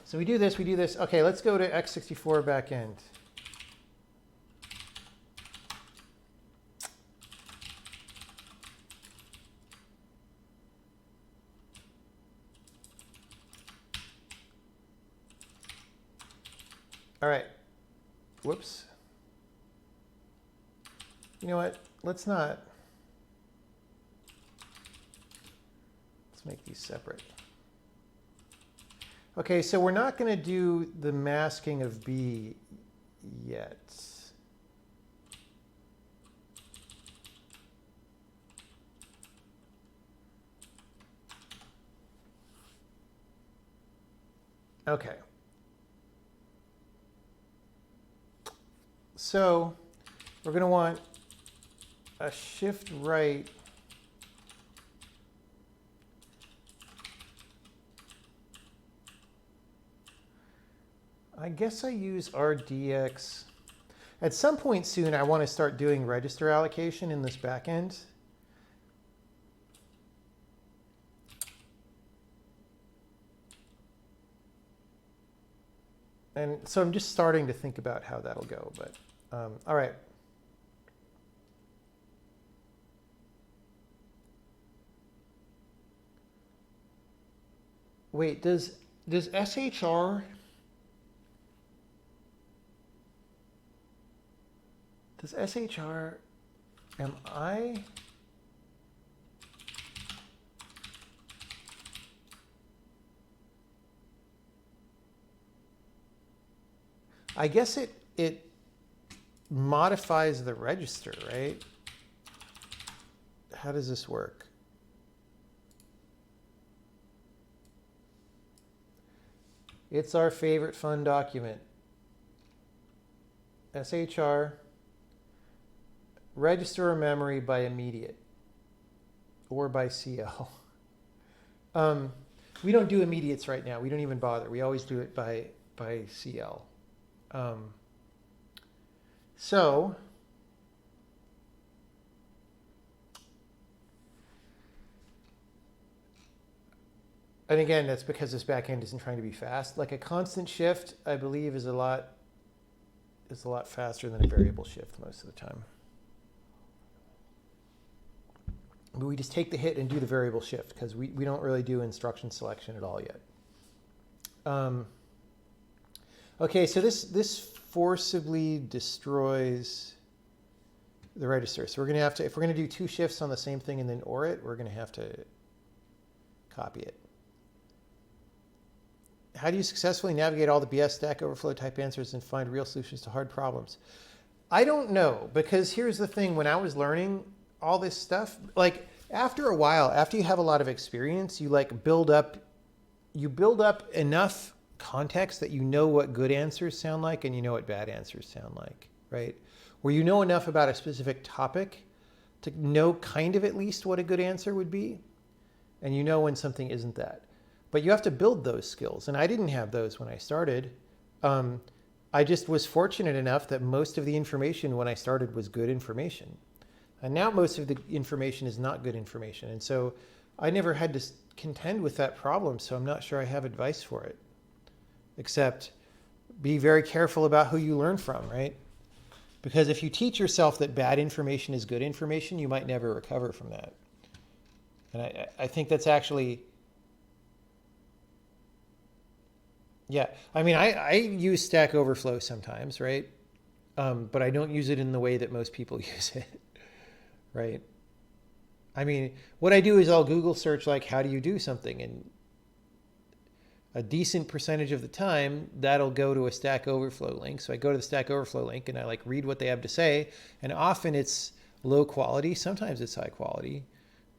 so we do this. Okay, let's go to x64 backend. All right, whoops. You know what, let's make these separate. Okay, so we're not going to do the masking of B yet. Okay. So we're going to want a shift right I guess I use RDX. At some point soon, I want to start doing register allocation in this backend. And so I'm just starting to think about how that'll go, but all right. Wait, does SHR am I guess it modifies the register, right? How does this work? It's our favorite fun document. SHR, register a memory by immediate or by CL. We don't do immediates right now. We don't even bother. We always do it by CL. So and again, that's because this backend isn't trying to be fast. Like a constant shift, I believe, is a lot faster than a variable shift most of the time. But we just take the hit and do the variable shift because we don't really do instruction selection at all yet. Okay, so this forcibly destroys the register. So we're going to have to, if we're going to do two shifts on the same thing and then OR it, we're going to have to copy it. How do you successfully navigate all the BS Stack Overflow type answers and find real solutions to hard problems? I don't know, because here's the thing. When I was learning all this stuff, like after a while, after you have a lot of experience, you build up enough context that you know what good answers sound like and you know what bad answers sound like, right? Where you know enough about a specific topic to know kind of at least what a good answer would be, and you know when something isn't that. But you have to build those skills, and I didn't have those when I started. I just was fortunate enough that most of the information when I started was good information. And now most of the information is not good information. And so I never had to contend with that problem, so I'm not sure I have advice for it. Except be very careful about who you learn from, right? Because if you teach yourself that bad information is good information, you might never recover from that. And I think that's actually... Yeah. I mean, I use Stack Overflow sometimes, right? But I don't use it in the way that most people use it, right? I mean, what I do is I'll Google search like, how do you do something? And a decent percentage of the time, that'll go to a Stack Overflow link. So I go to the Stack Overflow link and I like read what they have to say. And often it's low quality. Sometimes it's high quality.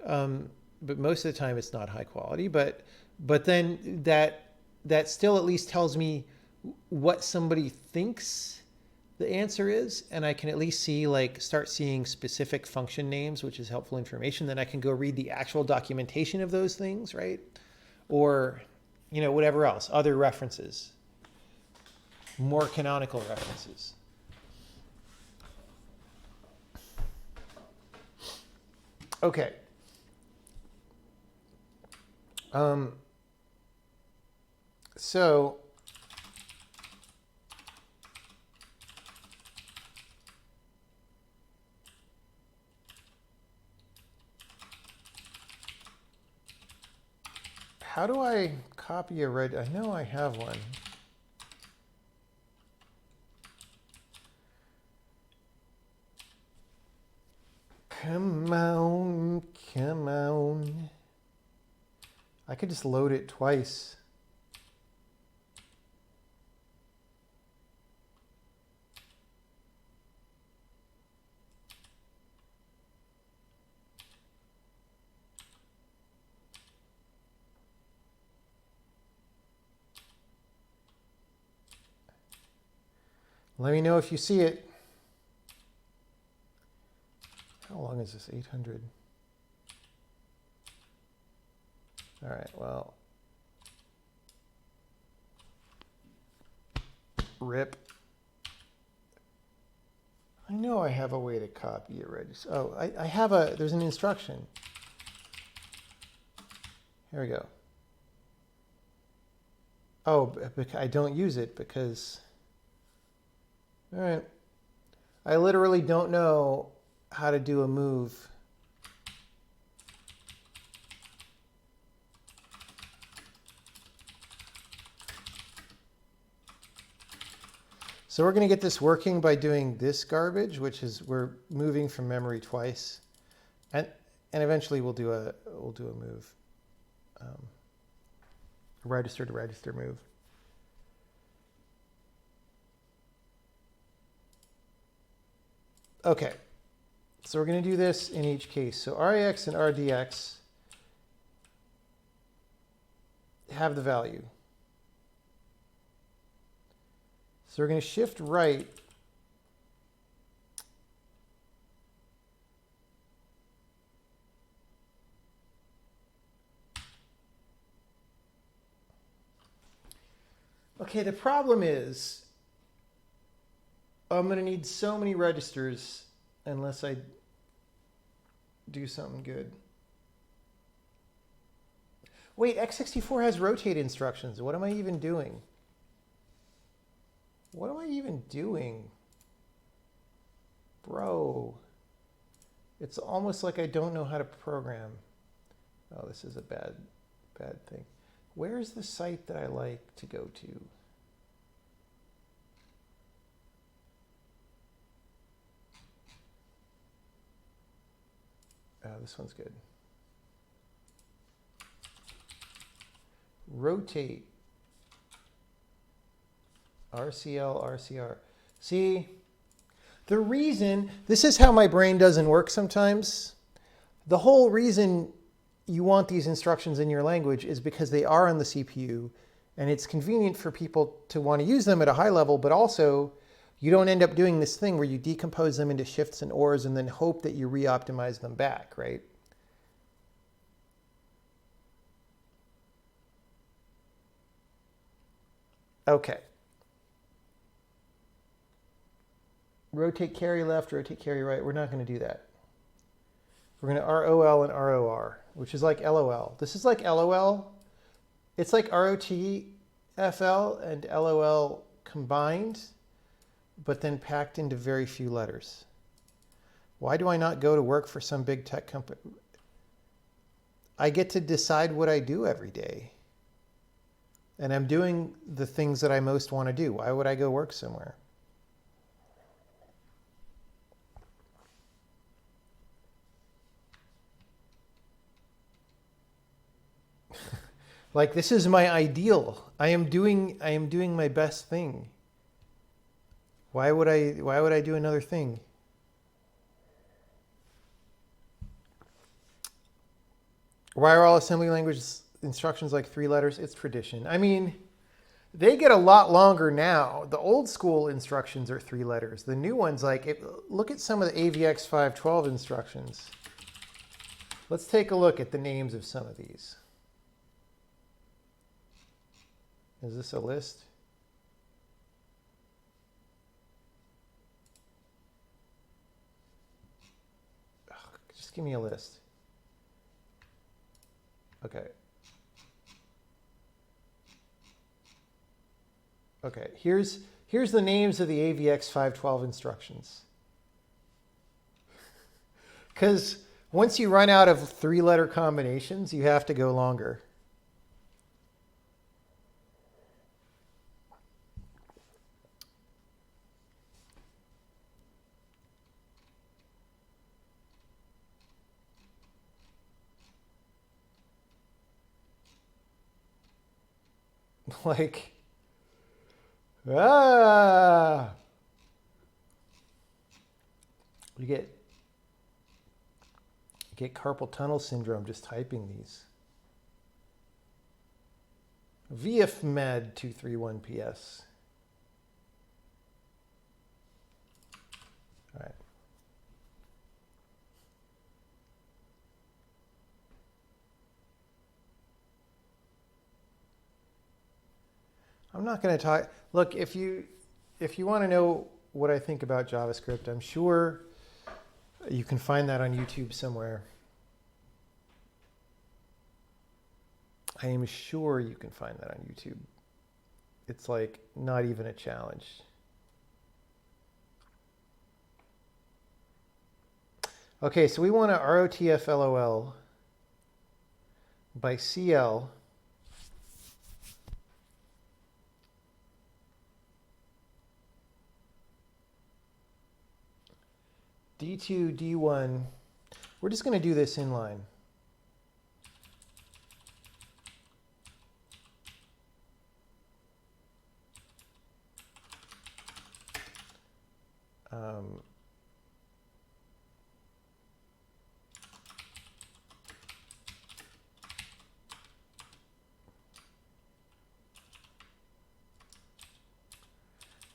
But most of the time it's not high quality. But then that still at least tells me what somebody thinks the answer is, and I can at least see like start seeing specific function names, which is helpful information. Then I can go read the actual documentation of those things, right? Or whatever else, other references, more canonical references. Okay. So how do I copy a red? I know I have one. Come on, come on. I could just load it twice. Let me know if you see it. How long is this? 800. All right, well. Rip. I know I have a way to copy a register. Oh, I have there's an instruction. Here we go. Oh, I don't use it because, all right. I literally don't know how to do a move. So we're going to get this working by doing this garbage, which is we're moving from memory twice, and eventually we'll do a move, register to register move. Okay, so we're going to do this in each case. So RAX and RDX have the value. So we're going to shift right. Okay, the problem is I'm going to need so many registers unless I do something good. Wait, x64 has rotate instructions. What am I even doing? What am I even doing? Bro, it's almost like I don't know how to program. Oh, this is a bad thing. Where's the site that I like to go to? This one's good. Rotate. RCL, RCR. See, the reason, this is how my brain doesn't work sometimes. The whole reason you want these instructions in your language is because they are on the CPU, and it's convenient for people to want to use them at a high level, but also you don't end up doing this thing where you decompose them into shifts and ors and then hope that you re-optimize them back, right? Okay. Rotate carry left, rotate carry right. We're not going to do that. We're going to ROL and ROR, which is like LOL. This is like LOL. It's like ROTFL and LOL combined, but then packed into very few letters. Why do I not go to work for some big tech company? I get to decide what I do every day. And I'm doing the things that I most want to do. Why would I go work somewhere? Like, this is my ideal. I am doing my best thing. Why would I do another thing? Why are all assembly language instructions like 3 letters? It's tradition. I mean, they get a lot longer now. The old school instructions are 3 letters. The new ones, like, look at some of the AVX 512 instructions. Let's take a look at the names of some of these. Is this a list? Just give me a list. Okay. Okay, here's the names of the AVX 512 instructions. Because once you run out of 3-letter combinations, you have to go longer. Like, you get carpal tunnel syndrome just typing these. VFMed 231PS. All right. I'm not going to talk. Look, if you want to know what I think about JavaScript, I'm sure you can find that on YouTube somewhere. I am sure you can find that on YouTube. It's like not even a challenge. Okay, so we want to ROTF LOL by CL. D2, D1, we're just going to do this inline.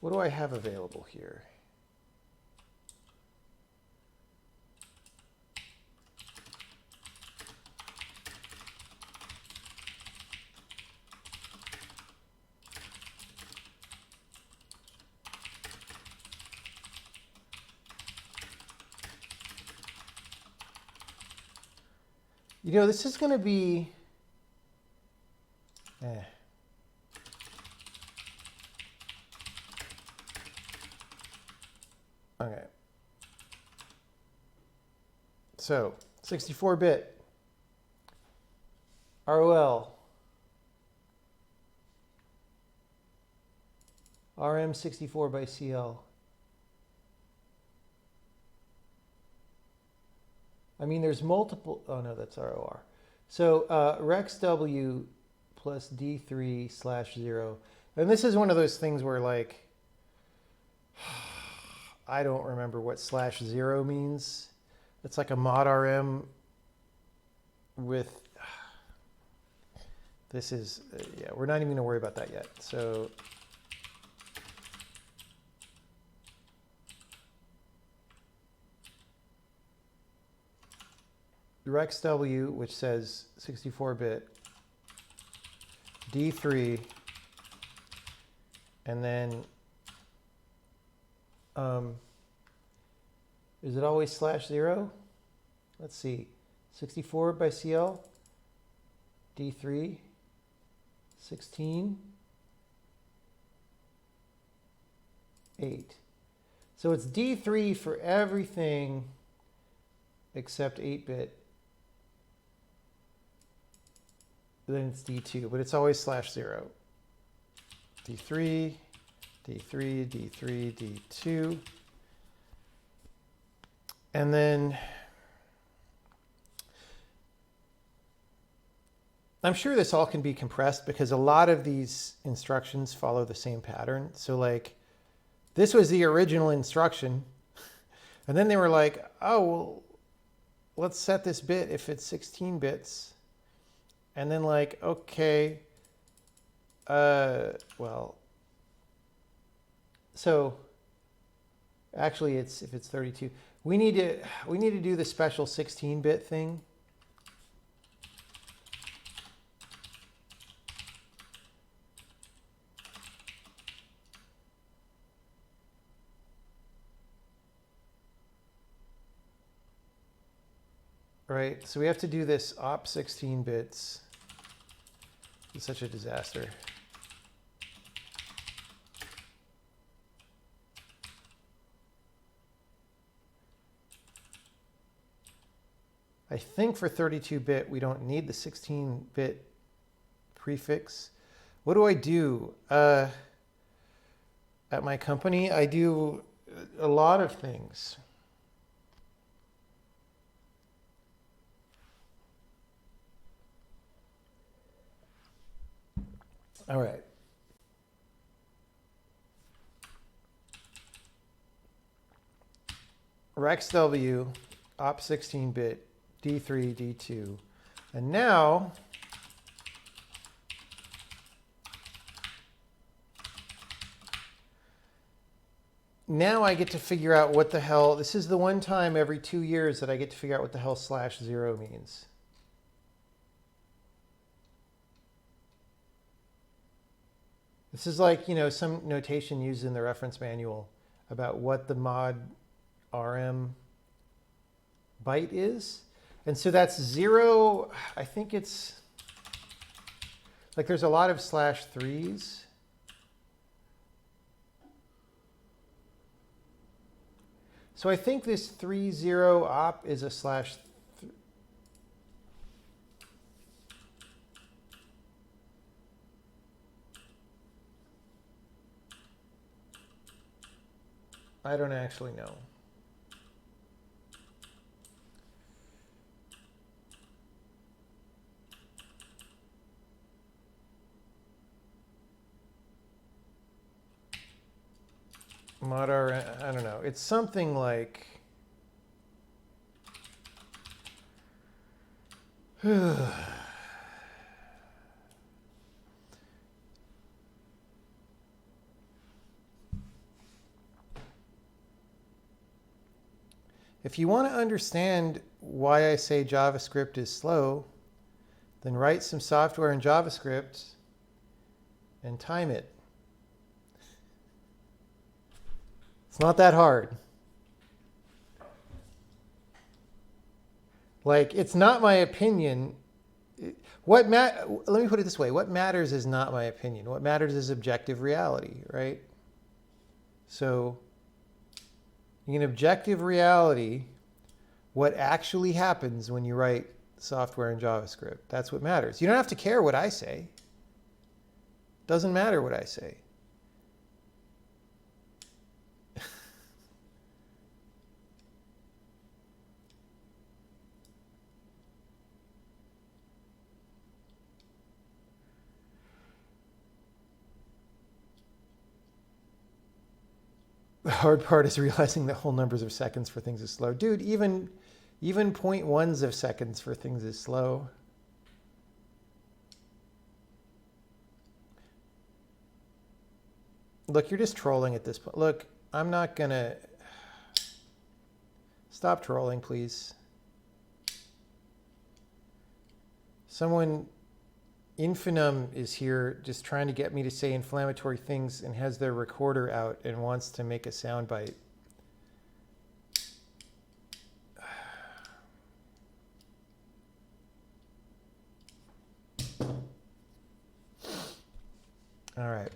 What do I have available here? You know, this is going to be... Okay. So, 64-bit. ROL. RM64 by CL. I mean, there's multiple, oh no, that's ROR. So RexW plus D3/0. And this is one of those things where, like, I don't remember what /0 means. It's like a mod RM with, this is, yeah, we're not even gonna worry about that yet. So RexW, which says 64-bit, D3, and then is it always /0? Let's see, 64 by CL, D3, 16, 8. So it's D3 for everything except 8-bit. Then it's D2, but it's always /0. D3, D3, D3, D2. And then I'm sure this all can be compressed because a lot of these instructions follow the same pattern. So like this was the original instruction. And then they were like, oh, well, let's set this bit if it's 16 bits. And then like, okay, well, so actually it's, if it's 32, we need to do the special 16-bit thing. Right, so we have to do this op 16 bits. It's such a disaster. I think for 32-bit, we don't need the 16-bit prefix. What do I do? At my company, I do a lot of things. All right. RexW, op 16-bit, D3, D2. And now, I get to figure out what the hell, this is the one time every 2 years that I get to figure out what the hell /0 means. This is like, you know, some notation used in the reference manual about what the mod RM byte is. And so that's 0, I think it's, like there's a lot of /3s. So I think this 30 op is a /3. I don't actually know. Mod RM, I don't know. It's something like if you want to understand why I say JavaScript is slow, then write some software in JavaScript and time it. It's not that hard. Like, it's not my opinion. Let me put it this way. What matters is not my opinion. What matters is objective reality, right? So in objective reality, what actually happens when you write software in JavaScript, that's what matters. You don't have to care what I say. It doesn't matter what I say. The hard part is realizing that whole numbers of seconds for things is slow. Dude, even 0.1s of seconds for things is slow. Look, you're just trolling at this point. Look, I'm not gonna... Stop trolling, please. Someone... Infinum is here just trying to get me to say inflammatory things and has their recorder out and wants to make a soundbite. All right.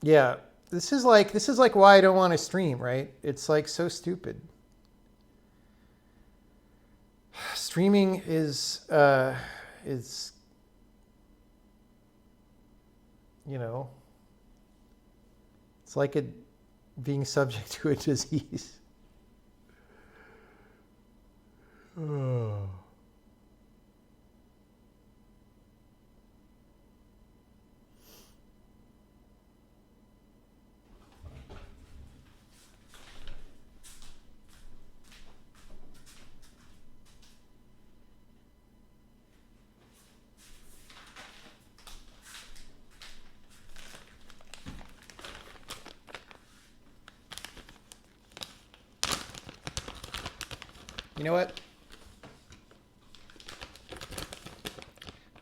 Yeah, This is like why I don't want to stream, right? It's like so stupid. Streaming is you know, it's like being subject to a disease. Oh. You know what?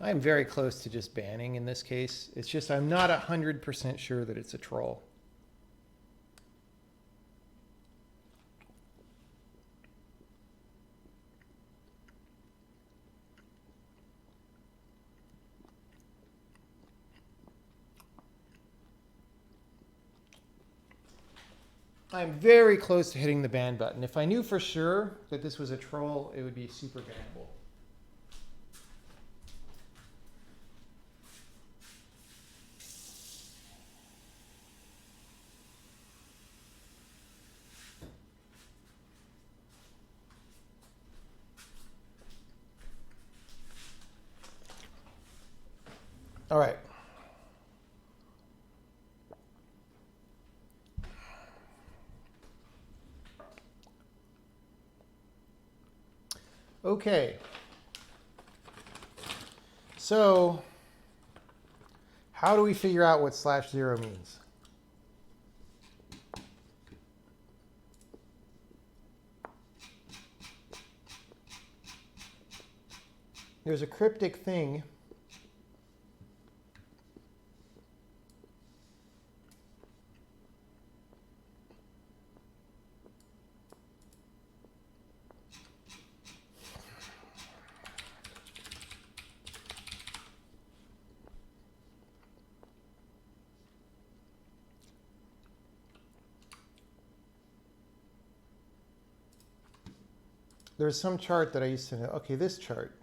I'm very close to just banning in this case. It's just I'm not 100% sure that it's a troll. I'm very close to hitting the ban button. If I knew for sure that this was a troll, it would be super bannable. All right. Okay. So, how do we figure out what /0 means? There's a cryptic thing . There's some chart that I used to know. Okay, this chart.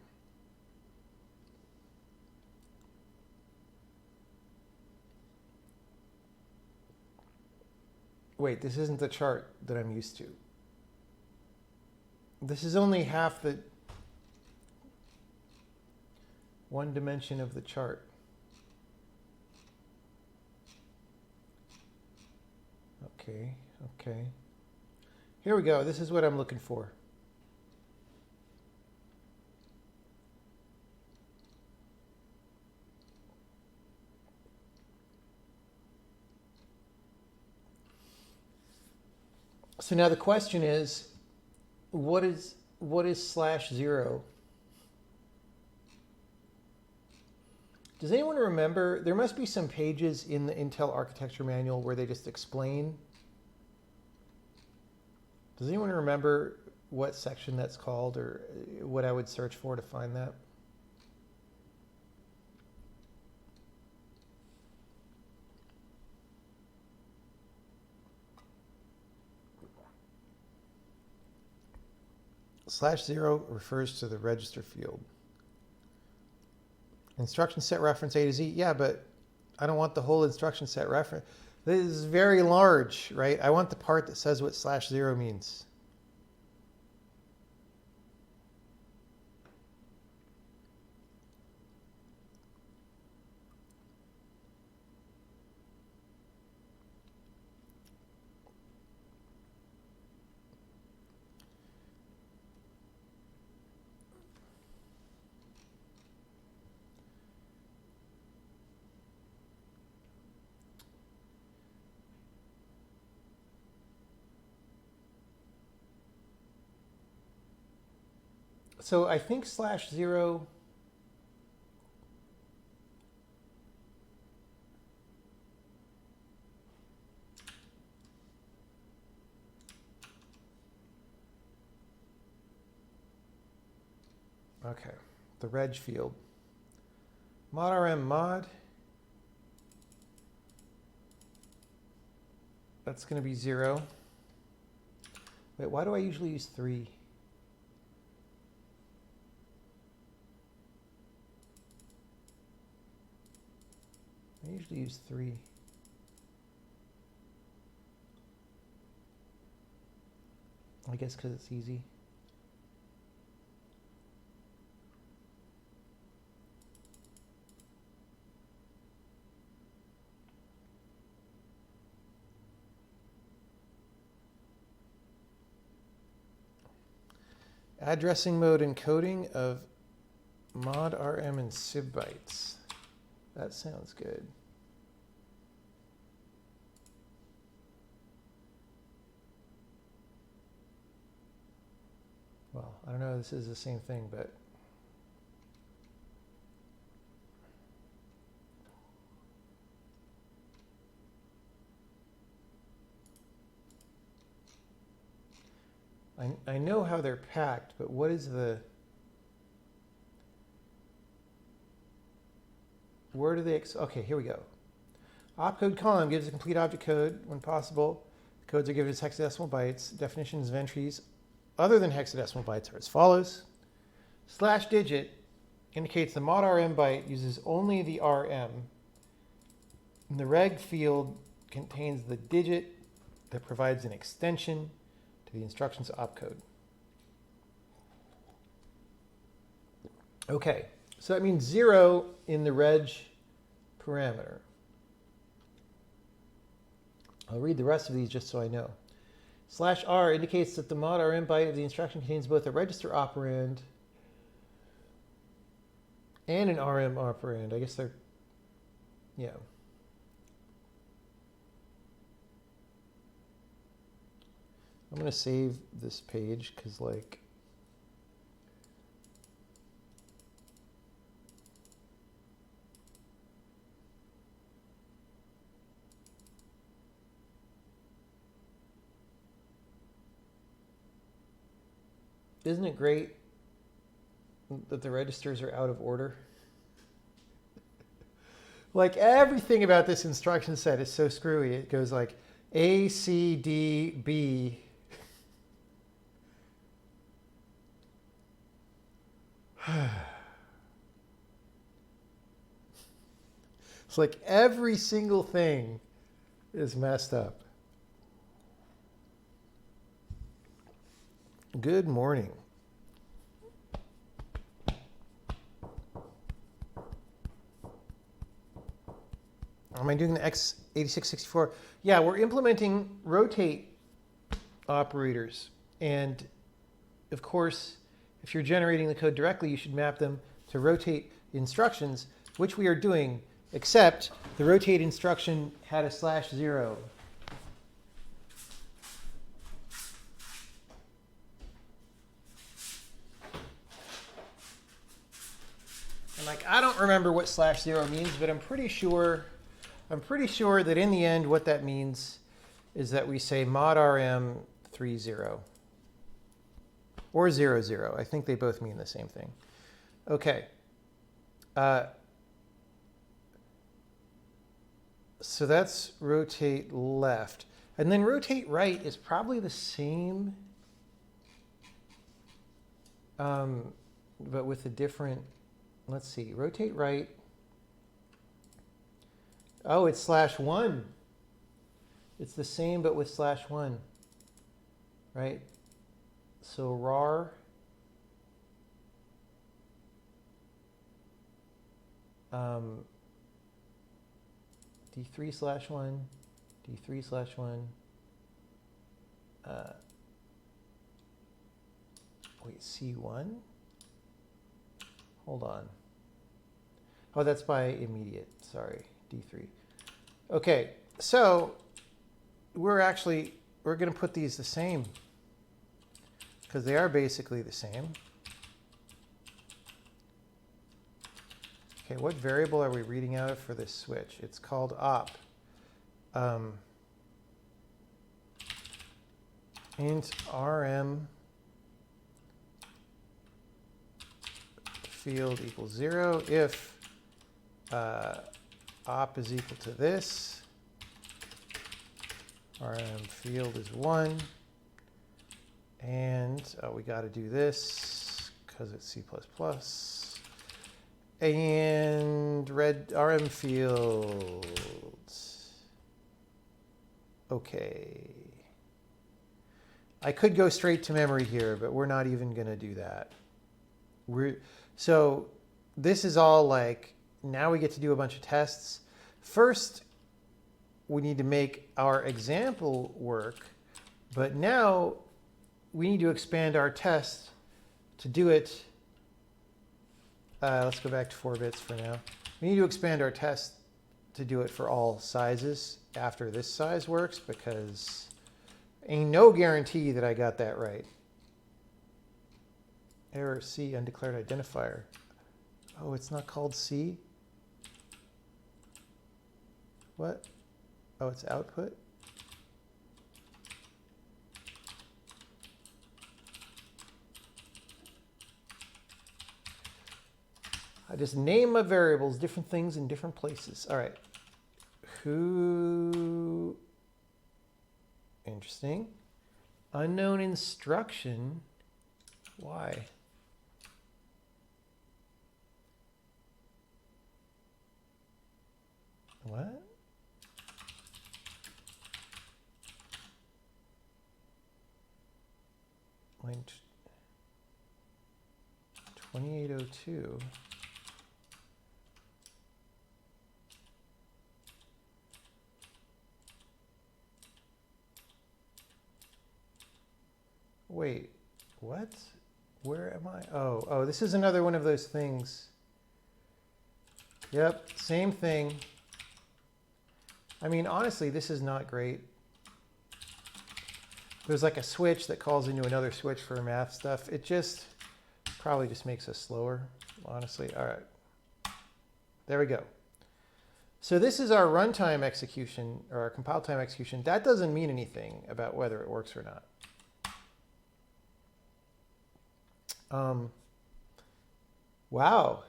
Wait, this isn't the chart that I'm used to. This is only half the one dimension of the chart. Okay, okay. Here we go. This is what I'm looking for. So now the question is, what is /0? Does anyone remember? There must be some pages in the Intel architecture manual where they just explain. Does anyone remember what section that's called or what I would search for to find that? /0 refers to the register field. Instruction set reference A to Z. Yeah, but I don't want the whole instruction set reference. This is very large, right? I want the part that says what /0 means. So I think /0 okay, the reg field. Mod RM mod. That's going to be 0. Wait, why do I usually use 3? I usually use 3. I guess because it's easy. Addressing mode encoding of mod RM and SIB bytes. That sounds good. Well, I don't know if this is the same thing, but I know how they're packed, but what is the... Where do they... Okay, here we go. Opcode column gives a complete object code when possible. The codes are given as hexadecimal bytes. Definitions of entries other than hexadecimal bytes are as follows. Slash digit indicates the mod RM byte uses only the RM. And the reg field contains the digit that provides an extension to the instructions opcode. Okay, so that means 0 in the reg parameter. I'll read the rest of these just so I know. Slash R indicates that the mod RM byte of the instruction contains both a register operand and an RM operand. I guess they're, yeah. I'm going to save this page because, like, isn't it great that the registers are out of order? Like, everything about this instruction set is so screwy. It goes like A, C, D, B. It's like every single thing is messed up. Good morning. Am I doing the x86-64? Yeah, we're implementing rotate operators. And of course, if you're generating the code directly, you should map them to rotate instructions, which we are doing, except the rotate instruction had a /0. And like, I don't remember what /0 means, but I'm pretty sure that in the end, what that means is that we say mod RM 30 or 00. I think they both mean the same thing. Okay. So that's rotate left. And then rotate right is probably the same, but with a different, let's see, rotate right. Oh, it's /1. It's the same, but with /1, right? So rar D3/1, D3/1. Wait, C1? Hold on. Oh, that's by immediate. Sorry, D3. Okay, so we're going to put these the same because they are basically the same. Okay, what variable are we reading out of for this switch? It's called op. Int rm field equals 0 if op is equal to this, RM field is 1. And we got to do this because it's C++. And red RM fields. Okay. I could go straight to memory here, but we're not even going to do that. So this is all like, now we get to do a bunch of tests. First, we need to make our example work, but now we need to expand our test to do it. Let's go back to 4 bits for now. We need to expand our test to do it for all sizes after this size works, because ain't no guarantee that I got that right. Error C, undeclared identifier. Oh, it's not called C? What? Oh, it's output? I just name my variables different things in different places. All right. Who? Interesting. Unknown instruction. Why? What? Line 2802. Wait, what? Where am I? Oh, this is another one of those things. Yep, same thing. I mean, honestly, this is not great. There's like a switch that calls into another switch for math stuff. It just probably just makes us slower, honestly. All right, there we go. So this is our runtime execution, or our compile time execution. That doesn't mean anything about whether it works or not. Wow.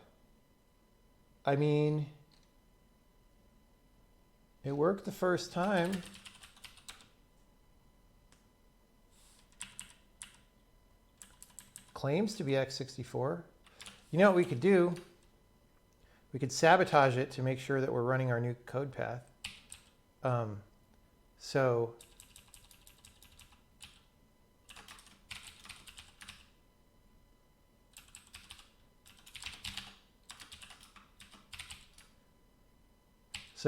I mean, it worked the first time. Claims to be x64. You know what we could do? We could sabotage it to make sure that we're running our new code path. So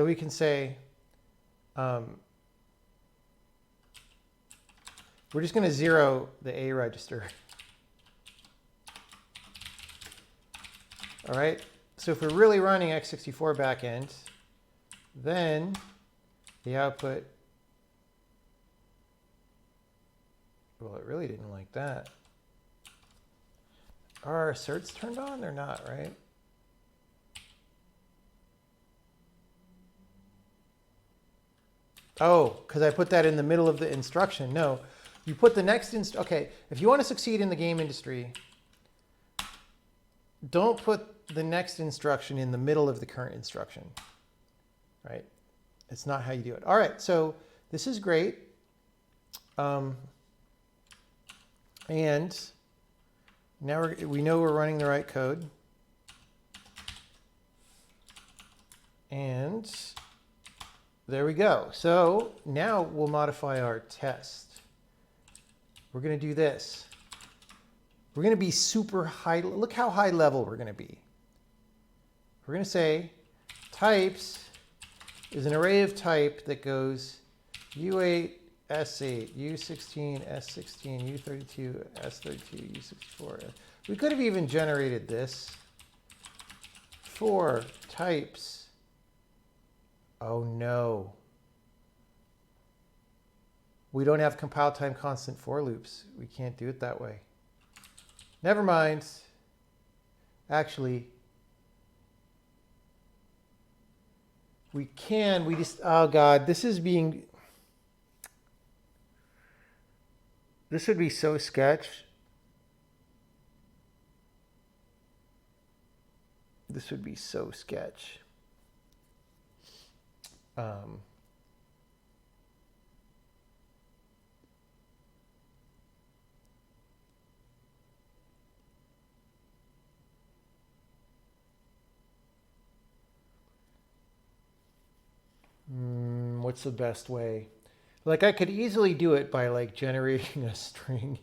we can say, we're just going to zero the A register. All right. So if we're really running x64 backend, then the output, well, it really didn't like that. Are our asserts turned on? They're not, right? Oh, because I put that in the middle of the instruction. No, you put the next okay, if you want to succeed in the game industry, don't put the next instruction in the middle of the current instruction, right? It's not how you do it. All right, so this is great. And now we know we're running the right code. And there we go. So now we'll modify our test. We're going to do this. We're going to be super high. Look how high level we're going to be. We're going to say types is an array of type that goes U8, S8, U16, S16, U32, S32, U64. We could have even generated this for types. Oh no. We don't have compile time constant for loops. We can't do it that way. Never mind. Actually, we can. We just, oh God, this would be so sketch. This would be so sketch. what's the best way? Like I could easily do it by like generating a string.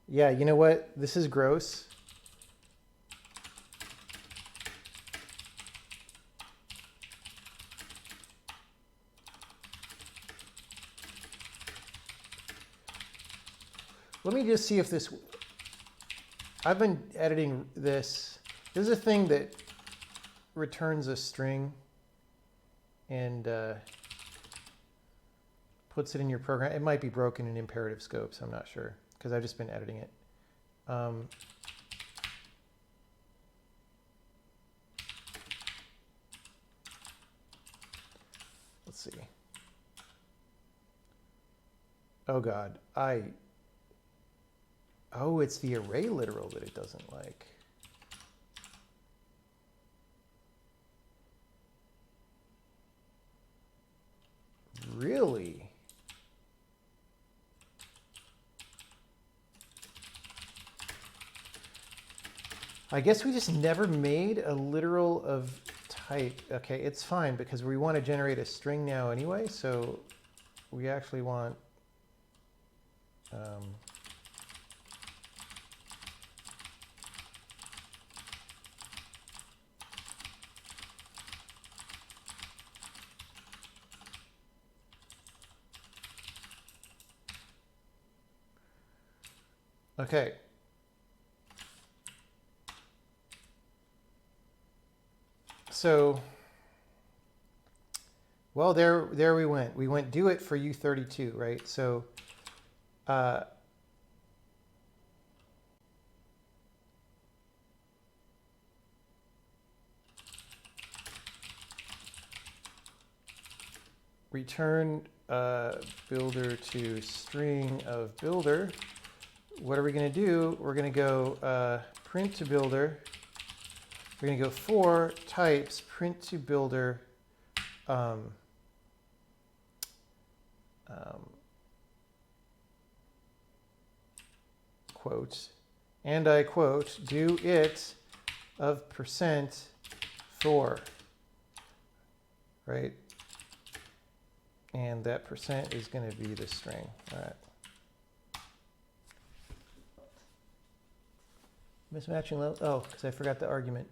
Yeah, you know what? This is gross. Let me just see if this, I've been editing this. There's a thing that returns a string and puts it in your program. It might be broken in imperative scopes, I'm not sure, because I've just been editing it. Let's see. Oh God, oh, it's the array literal that it doesn't like. Really? I guess we just never made a literal of type. Okay, it's fine because we want to generate a string now anyway, so we actually want okay. So, well, there we went. We went do it for U32, right? So, return builder to string of builder. What are we going to do? We're going to go print to builder. We're going to go for types print to builder quote, and I quote, do it of percent for, right? And that percent is going to be the string. All right. Mismatching level. Oh, because I forgot the argument.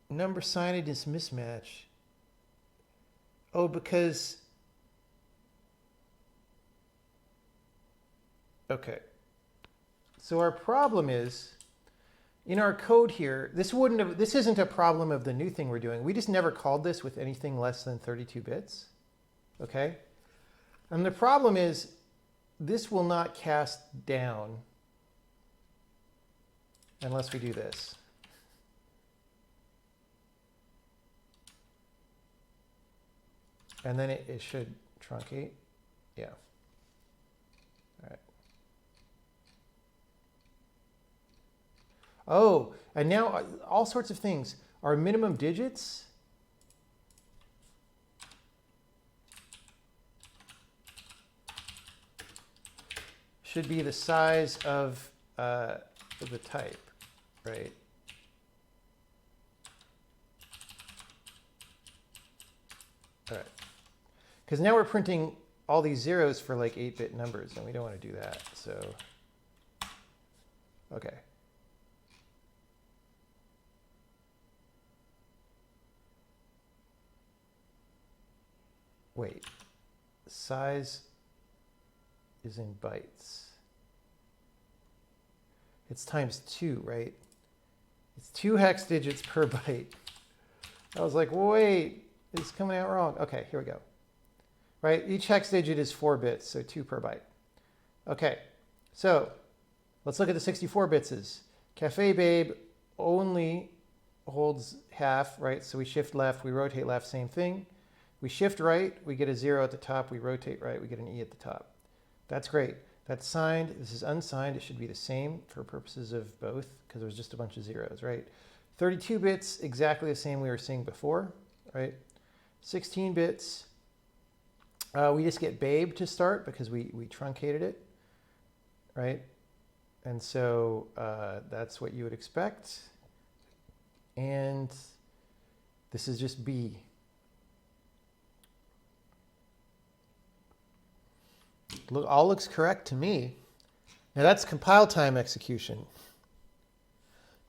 Number signed is mismatch. Oh, because. Okay. So our problem is, in our code here, this isn't a problem of the new thing we're doing. We just never called this with anything less than 32 bits. Okay? And the problem is, this will not cast down unless we do this. And then it should truncate. Yeah. All right. Oh, and now all sorts of things. Our minimum digits should be the size of the type, right? All right. Because now we're printing all these zeros for like 8-bit numbers, and we don't want to do that. So, okay. Wait, size is in bytes. It's times 2, right? It's 2 hex digits per byte. I was like, wait, it's coming out wrong. Okay, here we go. Right, each hex digit is 4 bits, so 2 per byte. Okay, so let's look at the 64 bits. Cafe Babe only holds half, right? So we shift left, we rotate left, same thing. We shift right, we get a 0 at the top. We rotate right, we get an E at the top. That's great. That's signed. This is unsigned. It should be the same for purposes of both because there's just a bunch of zeros, right? 32 bits, exactly the same we were seeing before, right? 16 bits, We just get babe to start because we truncated it, right? And so that's what you would expect. And this is just B. Look, all looks correct to me. Now that's compile time execution.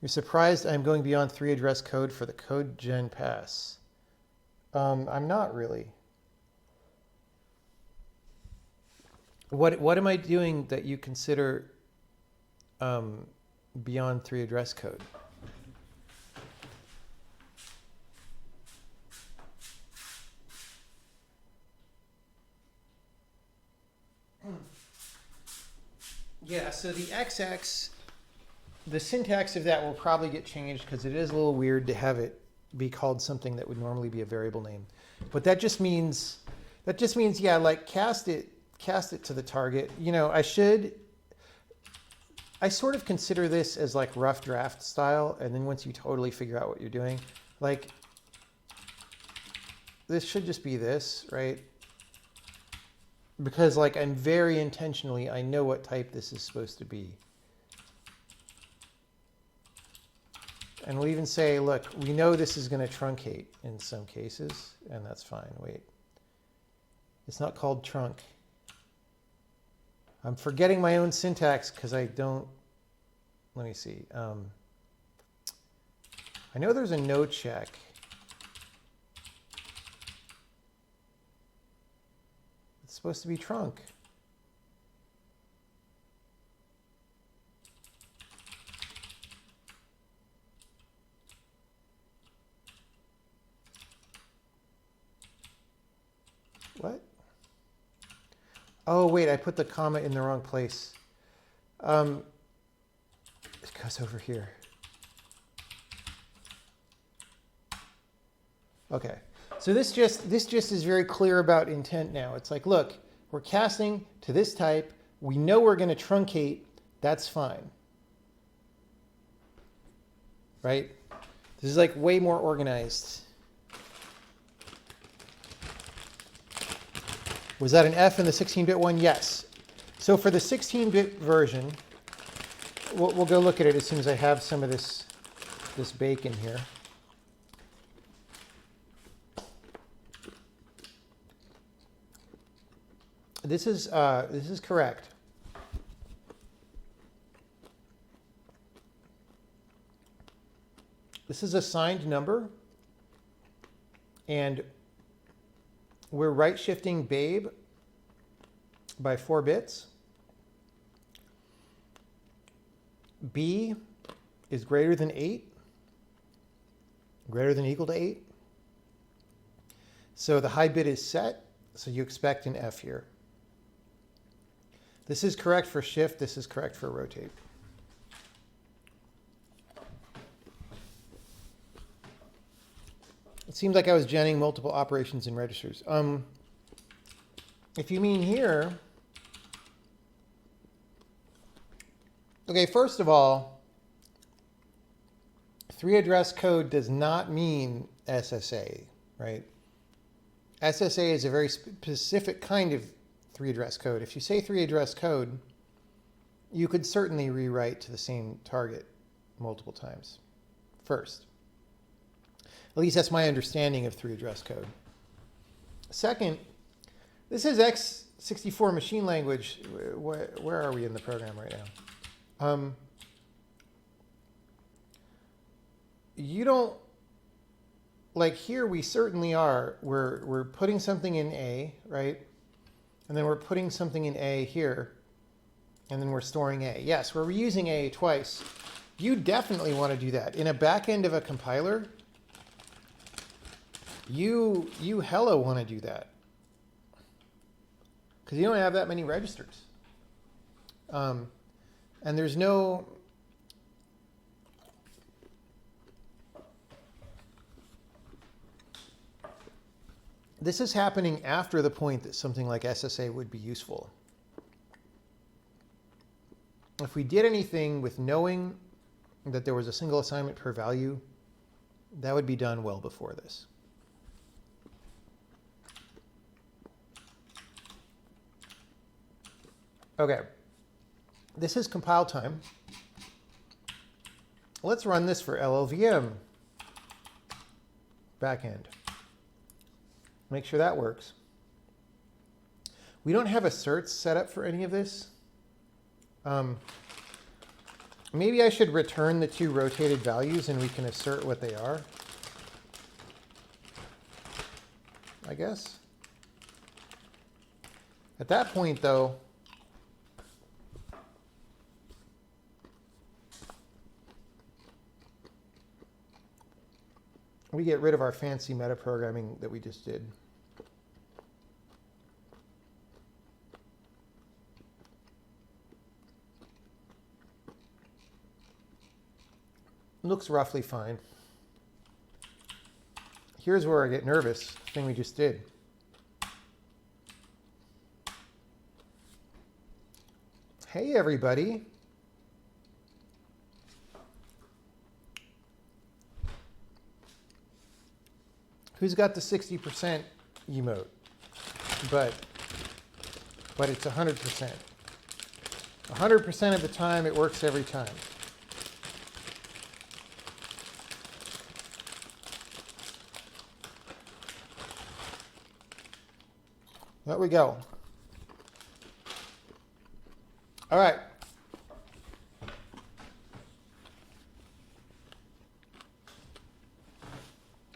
You're surprised I'm going beyond 3 address code for the code gen pass. I'm not really. What am I doing that you consider beyond 3 address code? Yeah, so the XX, the syntax of that will probably get changed because it is a little weird to have it be called something that would normally be a variable name. But that just means, yeah, like cast it to the target. You know, I sort of consider this as like rough draft style. And then once you totally figure out what you're doing, like this should just be this, right? Because like I'm very intentionally, I know what type this is supposed to be. And we'll even say, look, we know this is going to truncate in some cases, and that's fine. Wait, it's not called trunk. I'm forgetting my own syntax because I don't, let me see. I know there's a no check. It's supposed to be trunk. What? Oh, wait, I put the comma in the wrong place. It goes over here. Okay. So this just is very clear about intent now. It's like, look, we're casting to this type. We know we're going to truncate. That's fine. Right? This is like way more organized. Was that an F in the 16-bit one? Yes. So for the 16-bit version, we'll go look at it as soon as I have some of this bacon here. This is correct. This is a signed number, and we're right shifting babe by 4 bits. B is greater than 8, greater than or equal to 8. So the high bit is set, so you expect an F here. This is correct for shift, this is correct for rotate. It seems like I was genning multiple operations in registers. If you mean here, okay, first of all, 3 address code does not mean SSA, right? SSA is a very specific kind of 3 address code. If you say 3 address code, you could certainly rewrite to the same target multiple times first. At least that's my understanding of 3 address code. Second, this is x64 machine language. Where are we in the program right now? You don't, like here we certainly are. We're putting something in A, right? And then we're putting something in A here. And then we're storing A. Yes, we're reusing A twice. You definitely want to do that. In a back end of a compiler, you hella want to do that. Because you don't have that many registers. And there's no... This is happening after the point that something like SSA would be useful. If we did anything with knowing that there was a single assignment per value, that would be done well before this. Okay, this is compile time. Let's run this for LLVM backend. Make sure that works. We don't have asserts set up for any of this. Maybe I should return the two rotated values and we can assert what they are, I guess. At that point, though, we get rid of our fancy metaprogramming that we just did. Looks roughly fine. Here's where I get nervous, the thing we just did. Hey, everybody. Who's got the 60% emote? But it's 100%. 100% of the time, it works every time. There we go. All right.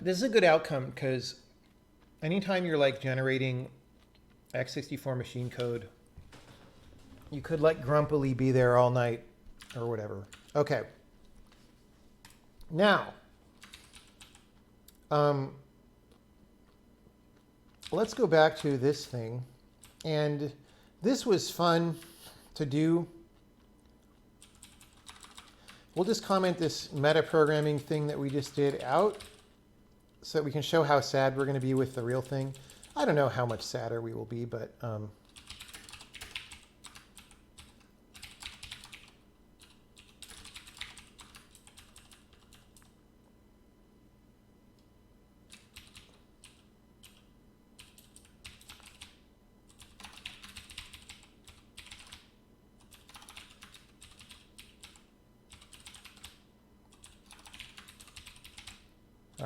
This is a good outcome because anytime you're like generating x64 machine code, you could like grumpily be there all night or whatever. Okay. Now, let's go back to this thing. And this was fun to do. We'll just comment this metaprogramming thing that we just did out so that we can show how sad we're going to be with the real thing. I don't know how much sadder we will be, but all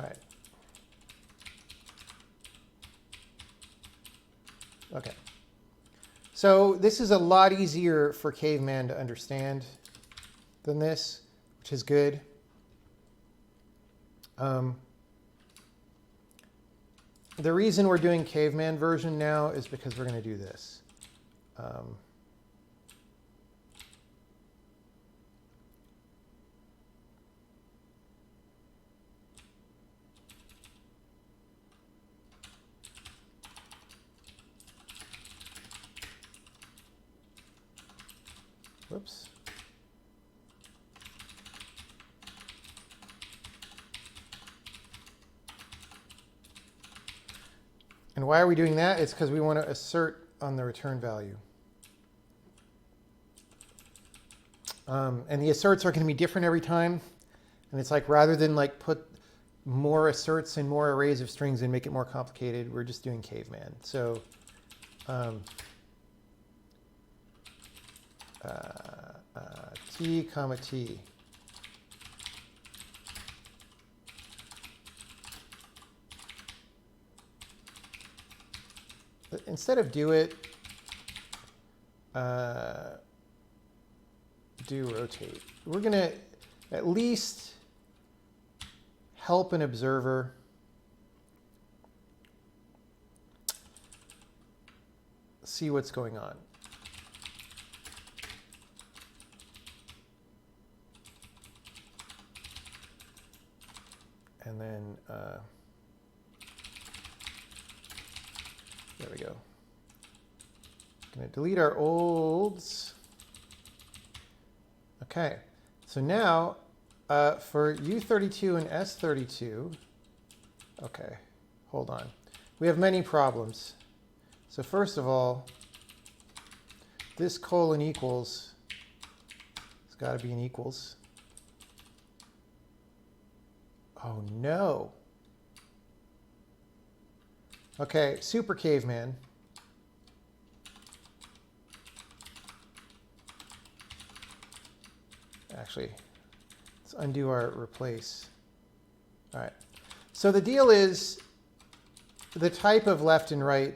right. Okay. So this is a lot easier for Caveman to understand than this, which is good. The reason we're doing Caveman version now is because we're going to do this. Whoops. And why are we doing that? It's because we want to assert on the return value. And the asserts are going to be different every time. And it's like rather than like put more asserts and more arrays of strings and make it more complicated, we're just doing Caveman. So T comma T. But instead of do it, do rotate. We're going to at least help an observer see what's going on. And then there we go. Going to delete our olds. Okay, so now for U32 and S32, okay, hold on. We have many problems. So first of all, this colon equals, it's got to be an equals. Oh no. Okay, Super Caveman. Actually, let's undo our replace. All right. So the deal is the type of left and right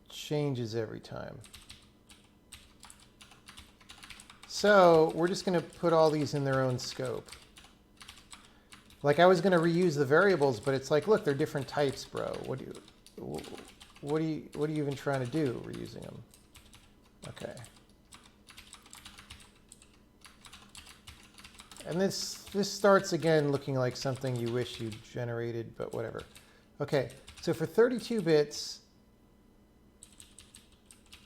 changes every time. So we're just going to put all these in their own scope. Like I was going to reuse the variables, but it's like, look, they're different types, bro. What are you even trying to do reusing them? Okay. And this starts again looking like something you wish you generated, but whatever. Okay, so for 32 bits,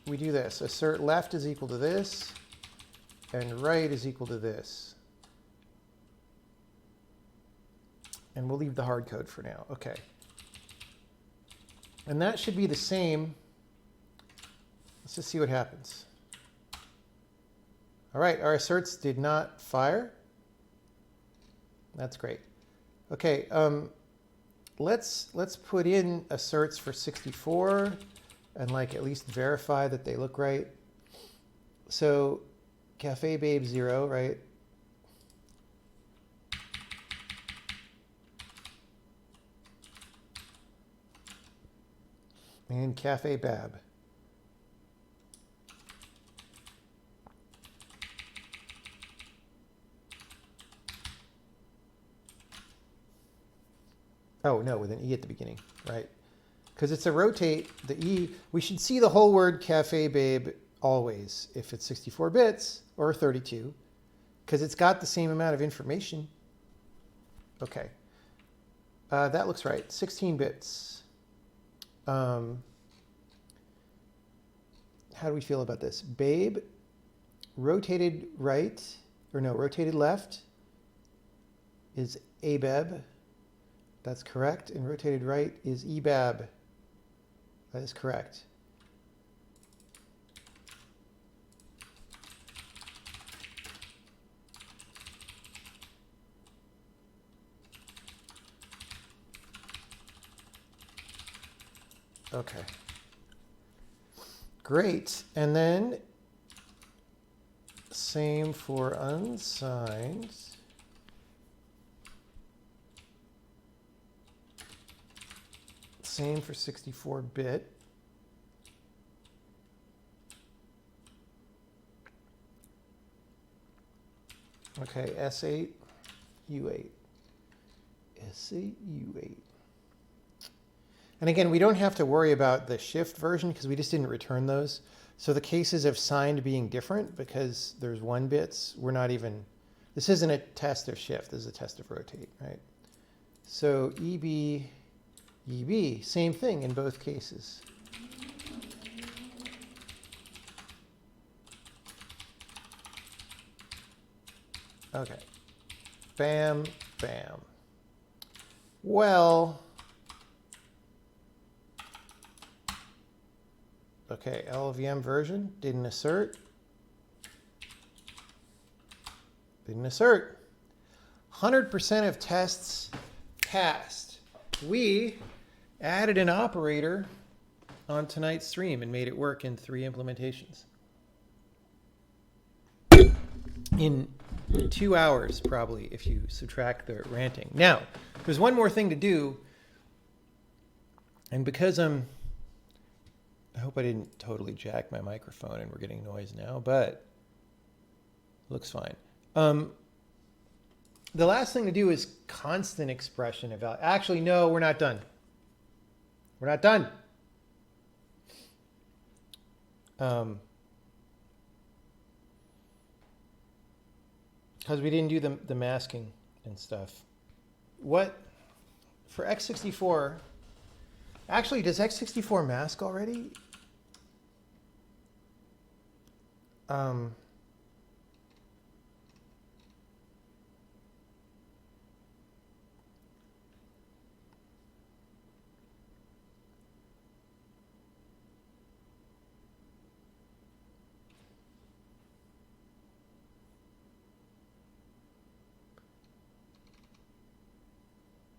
we do this. Assert left is equal to this, and right is equal to this. And we'll leave the hard code for now. Okay. And that should be the same. Let's just see what happens. All right, our asserts did not fire. That's great. Okay, let's put in asserts for 64 and like at least verify that they look right. So Cafe Babe 0, right? And Cafe Bab. Oh, no, with an E at the beginning, right? Because it's a rotate, the E, we should see the whole word Cafe Babe always, if it's 64 bits or 32, because it's got the same amount of information. Okay. That looks right, 16 bits. How do we feel about this? Babe, rotated right, or no, rotated left is ABAB. That's correct. And rotated right is EBAB. That is correct. Okay. Great. And then same for unsigned. Same for 64-bit. Okay, S8, U8. S8, U8. And again, we don't have to worry about the shift version because we just didn't return those. So the cases of signed being different because there's 1 bits, we're not even, this isn't a test of shift, this is a test of rotate, right? So EB, EB, same thing in both cases. Okay. Bam, bam. Well, okay, LLVM version, didn't assert. Didn't assert. 100% of tests passed. We added an operator on tonight's stream and made it work in 3 implementations. In 2 hours, probably, if you subtract the ranting. Now, there's one more thing to do. And because I hope I didn't totally jack my microphone and we're getting noise now, but looks fine. The last thing to do is constant expression of value. Actually, no, we're not done. We're not done. Because we didn't do the masking and stuff. What, for x64, actually, does x64 mask already?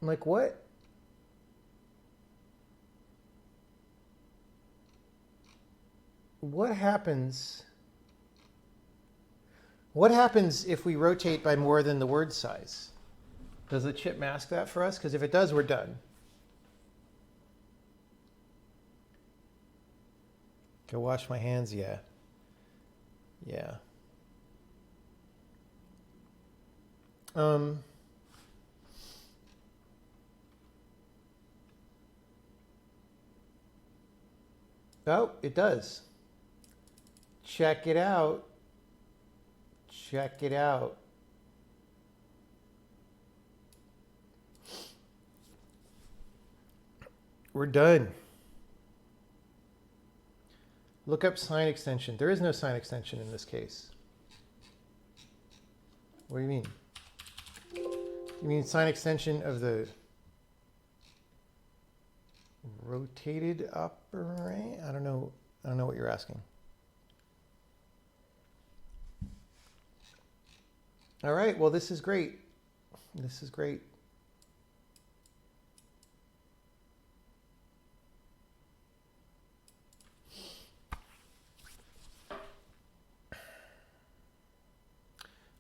Like what? What happens What happens if we rotate by more than the word size? Does the chip mask that for us? Because if it does, we're done. Go wash my hands, yeah. Yeah. Oh, it does. Check it out. Check it out. We're done. Look up sign extension. There is no sign extension in this case. What do you mean? You mean sign extension of the rotated operand? I don't know what you're asking. All right, well, this is great. This is great.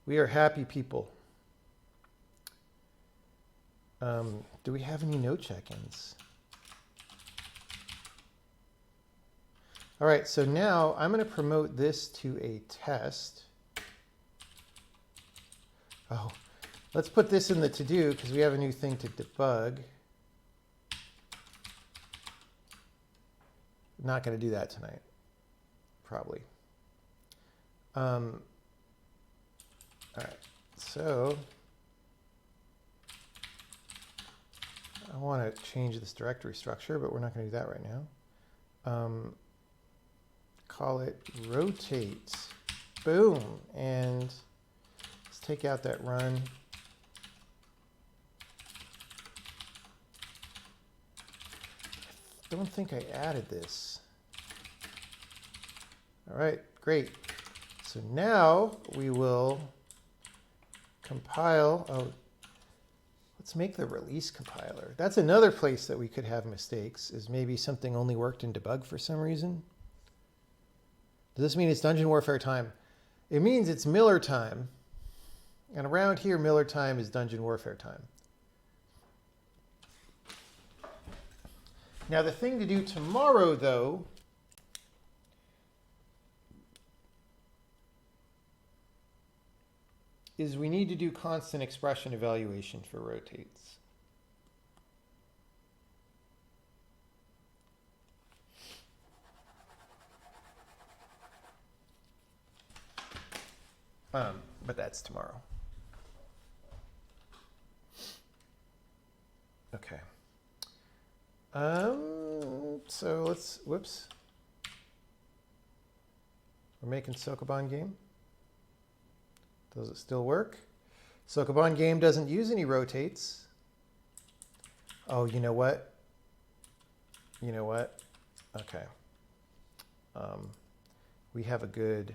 We are happy people. Do we have any no check-ins? All right, so now I'm going to promote this to a test. Oh, let's put this in the to-do because we have a new thing to debug. Not going to do that tonight, probably. All right, so I want to change this directory structure, but we're not going to do that right now. Call it rotate. Boom. And let's take out that run. I don't think I added this. All right, great. So now we will compile. Oh, let's make the release compiler. That's another place that we could have mistakes, is maybe something only worked in debug for some reason. Does this mean it's Dungeon Warfare time? It means it's Miller time. And around here, Miller time is Dungeon Warfare time. Now, the thing to do tomorrow, though, is we need to do constant expression evaluation for rotates. But that's tomorrow. Okay. So let's, whoops. We're making Sokoban game. Does it still work? Sokoban game doesn't use any rotates. Oh, you know what? You know what? Okay. We have a good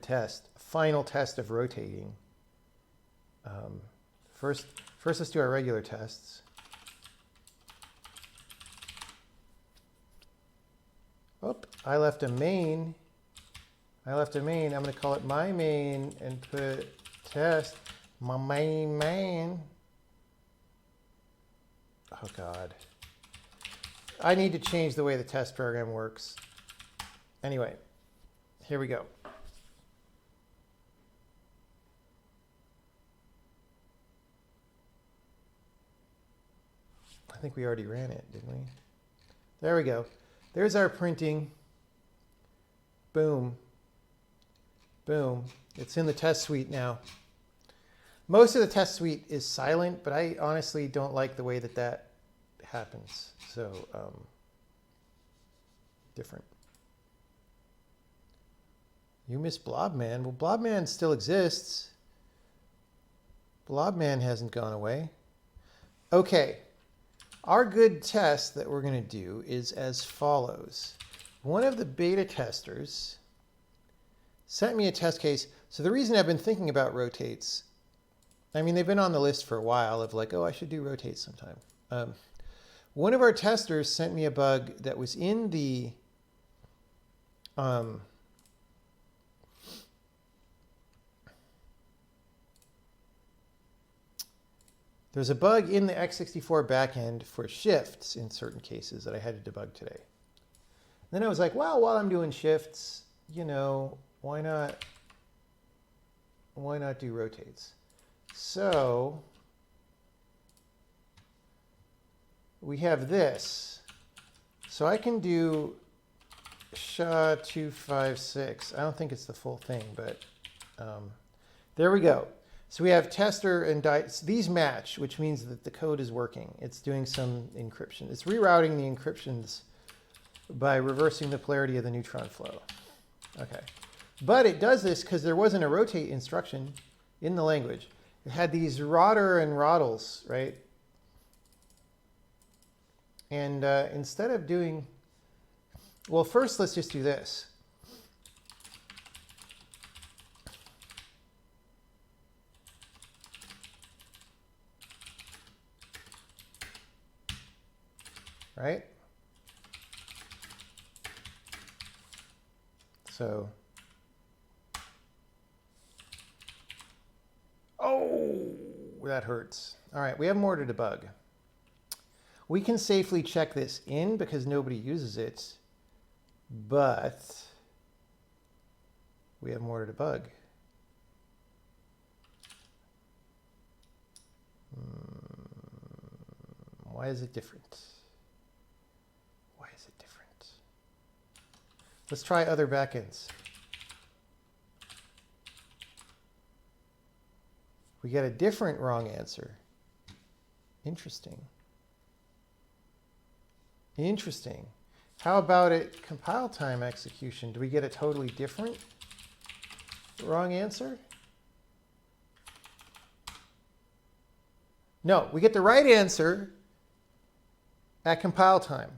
test. Final test of rotating. First let's do our regular tests. Oh, I left a main. I'm going to call it my main and put test my main. Oh, God. I need to change the way the test program works. Anyway, here we go. I think we already ran it, didn't we? There we go. There's our printing. Boom. Boom. It's in the test suite now. Most of the test suite is silent, but I honestly don't like the way that that happens. So, different. You miss Blobman. Well, Blobman still exists. Blobman hasn't gone away. Okay. Our good test that we're going to do is as follows. One of the beta testers sent me a test case. So the reason I've been thinking about rotates, I mean, they've been on the list for a while of like, oh, I should do rotates sometime. One of our testers sent me a bug that was in the There's a bug in the x64 backend for shifts in certain cases that I had to debug today. Then I was like, well, while I'm doing shifts, you know, why not do rotates? So we have this. So I can do SHA-256. I don't think it's the full thing, but there we go. So we have tester and these match, which means that the code is working. It's doing some encryption. It's rerouting the encryptions by reversing the polarity of the neutron flow. Okay. But it does this because there wasn't a rotate instruction in the language. It had these rotter and rottles, right? And instead of doing, well, first let's just do this. Right? So, oh, that hurts. All right, we have more to debug. We can safely check this in because nobody uses it, but we have more to debug. Why is it different? Why is it different? Let's try other backends. We get a different wrong answer. Interesting. Interesting. How about at compile time execution? Do we get a totally different wrong answer? No, we get the right answer at compile time.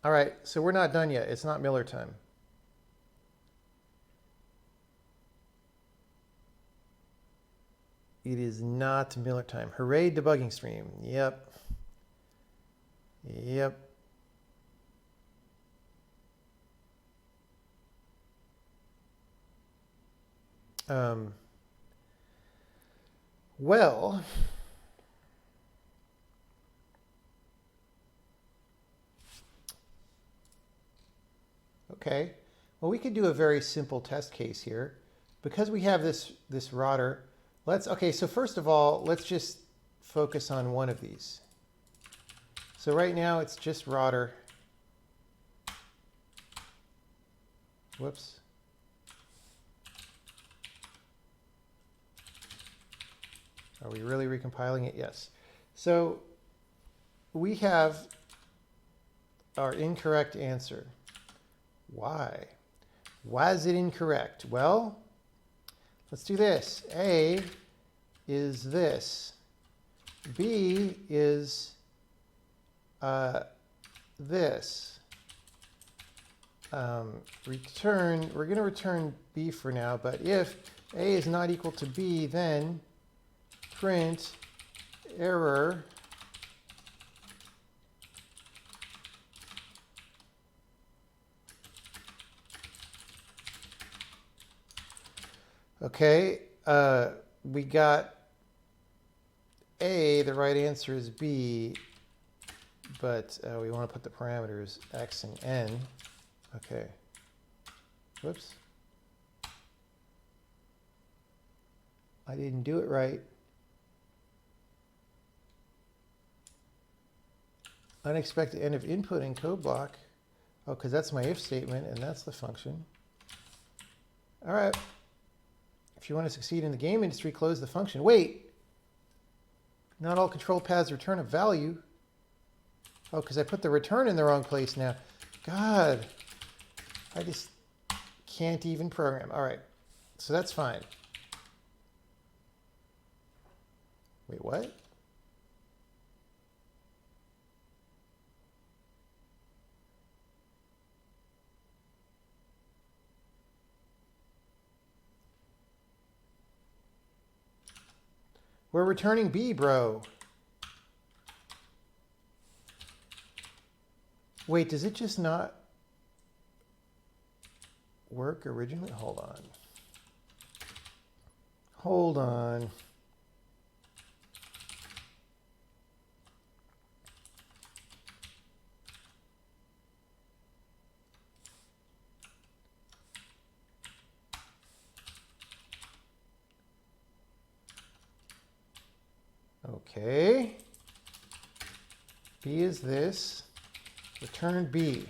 All right, so we're not done yet. It's not Miller time. It is not Miller time. Hooray, debugging stream. Yep. Yep. Well, okay. Well, we could do a very simple test case here. Because we have this rotter, okay, so first of all, let's just focus on one of these. So right now it's just rotter. Whoops. Are we really recompiling it? Yes. So we have our incorrect answer. Why? Why is it incorrect? Well, let's do this. A is this. B is this. Return, we're going to return B for now, but if A is not equal to B, then print error okay, we got A, the right answer is B, but we want to put the parameters X and N. Okay. Whoops. I didn't do it right. Unexpected end of input in code block. Oh, because that's my if statement, and that's the function. All right. If you want to succeed in the game industry, close the function. Wait. Not all control paths return a value. Oh, because I put the return in the wrong place now. God. I just can't even program. All right. So that's fine. Wait, what? We're returning B, bro. Wait, does it just not work originally? Hold on. Hold on. Okay. B is this. Return B.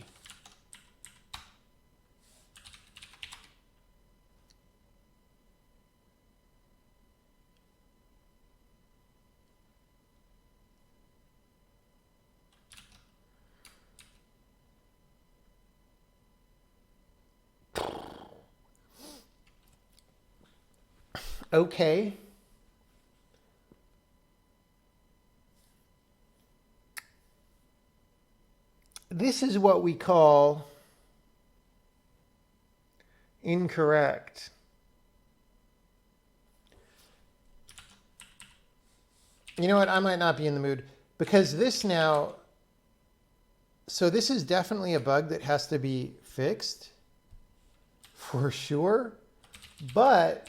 Okay. This is what we call incorrect. You know what? I might not be in the mood because this now, so this is definitely a bug that has to be fixed for sure, but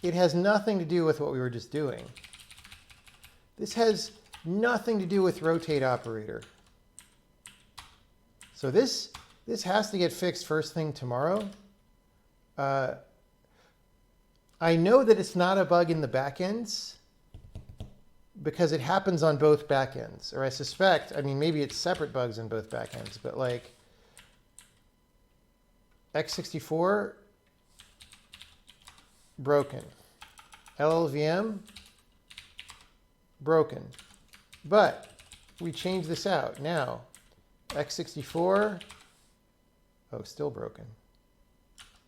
it has nothing to do with what we were just doing. This has nothing to do with rotate operator. So this has to get fixed first thing tomorrow. I know that it's not a bug in the backends because it happens on both backends, or I suspect, I mean, maybe it's separate bugs in both backends, but like x64 broken, LLVM broken, but we change this out now. x64, oh, still broken.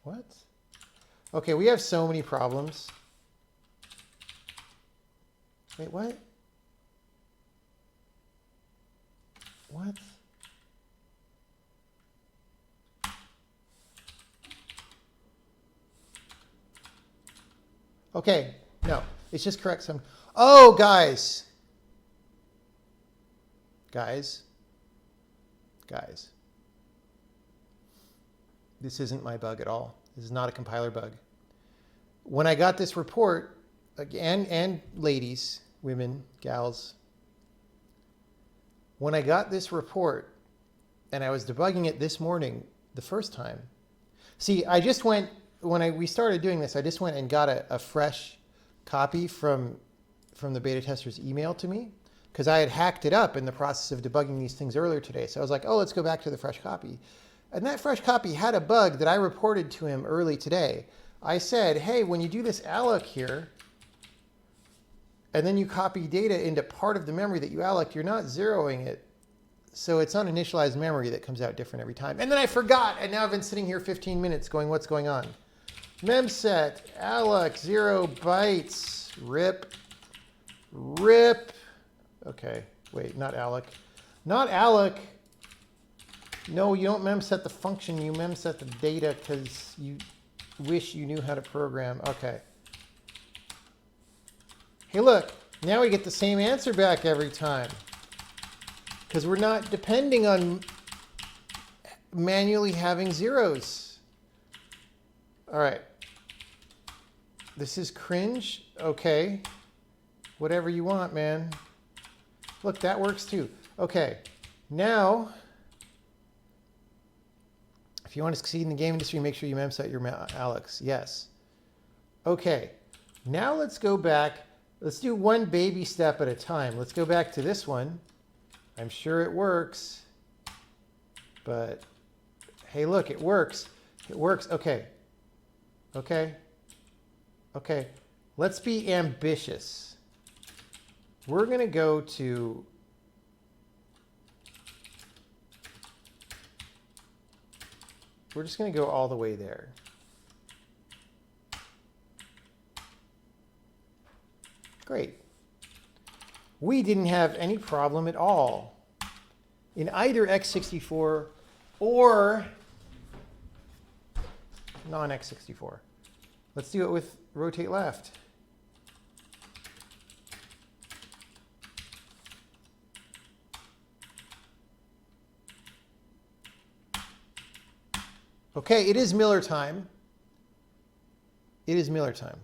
What? Okay, we have so many problems. Wait, what? What? Okay, no, it's just correct some. Oh, guys. Guys. This isn't my bug at all. This is not a compiler bug. When I got this report, again, and ladies, women, gals, when I got this report and I was debugging it this morning, the first time, see, I just went, when we started doing this, I just went and got a fresh copy from the beta tester's email to me, because I had hacked it up in the process of debugging these things earlier today. So I was like, oh, let's go back to the fresh copy. And that fresh copy had a bug that I reported to him early today. I said, hey, when you do this alloc here, and then you copy data into part of the memory that you alloc, you're not zeroing it. So it's uninitialized memory that comes out different every time. And then I forgot, and now I've been sitting here 15 minutes going, what's going on? Memset, alloc, 0 bytes, rip. Okay, wait, not alloc. Not alloc. No, you don't memset the function, you memset the data because you wish you knew how to program. Okay. Hey, look, now we get the same answer back every time because we're not depending on manually having zeros. All right. This is cringe. Okay. Whatever you want, man. Look, that works too. Okay. Now, if you want to succeed in the game industry, make sure you memset your allocs. Yes. Okay. Now let's go back. Let's do one baby step at a time. Let's go back to this one. I'm sure it works. But hey, look, it works. It works. Okay. Okay. Okay. Let's be ambitious. We're going to go to we're just going to go all the way there. Great. We didn't have any problem at all in either x64 or non-x64. Let's do it with rotate left. Okay, it is Miller time. It is Miller time.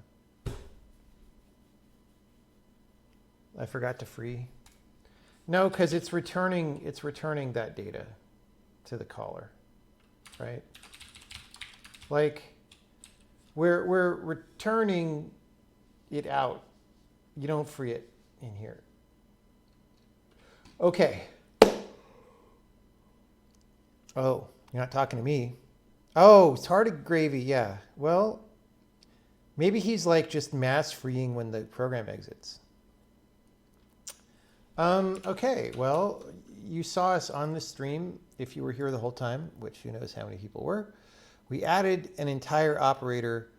I forgot to free. No, because it's returning that data to the caller, right? Like we're returning it out. You don't free it. in here. Okay. Oh, you're not talking to me. Oh, Tardigrade, yeah. Well, maybe he's like just mass freeing when the program exits. Okay, well, you saw us on the stream if you were here the whole time, which who knows how many people were. We added an entire operator,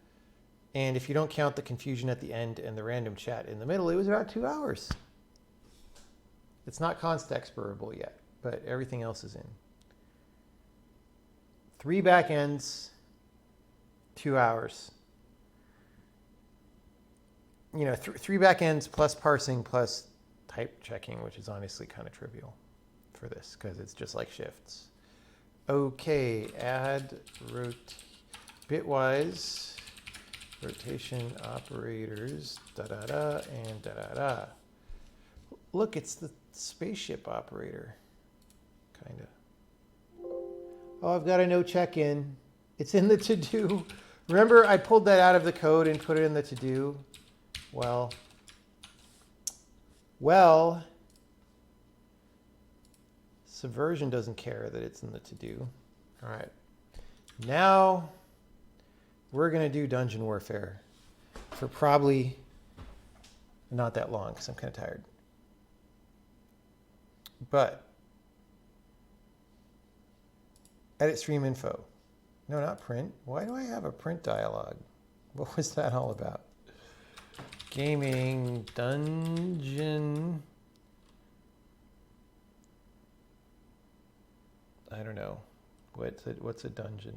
and if you don't count the confusion at the end and the random chat in the middle, it was about 2 hours. It's not const explorable yet, but everything else is in. 3 backends, 2 hours. You know, 3 backends plus parsing plus type checking, which is honestly kind of trivial for this because it's just like shifts. Okay, add bitwise rotation operators, da-da-da, and da-da-da. Look, it's the spaceship operator, kind of. Oh, I've got a no check-in. It's in the to-do. Remember, I pulled that out of the code and put it in the to-do? Well, Subversion doesn't care that it's in the to-do. All right. Now, we're going to do Dungeon Warfare for probably not that long because I'm kind of tired. But edit stream info. No, not print. Why do I have a print dialog? What was that all about? Gaming dungeon. I don't know. What's a dungeon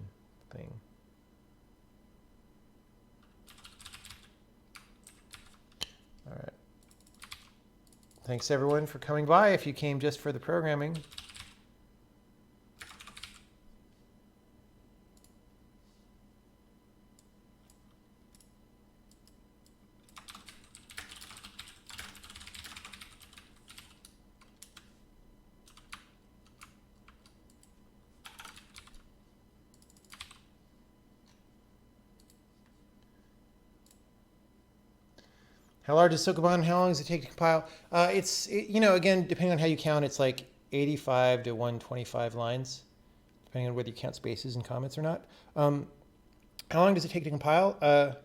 thing? All right. Thanks everyone for coming by if you came just for the programming. How large is Sokoban? How long does it take to compile? You know, again, depending on how you count, it's like 85 to 125 lines, depending on whether you count spaces and comments or not. How long does it take to compile?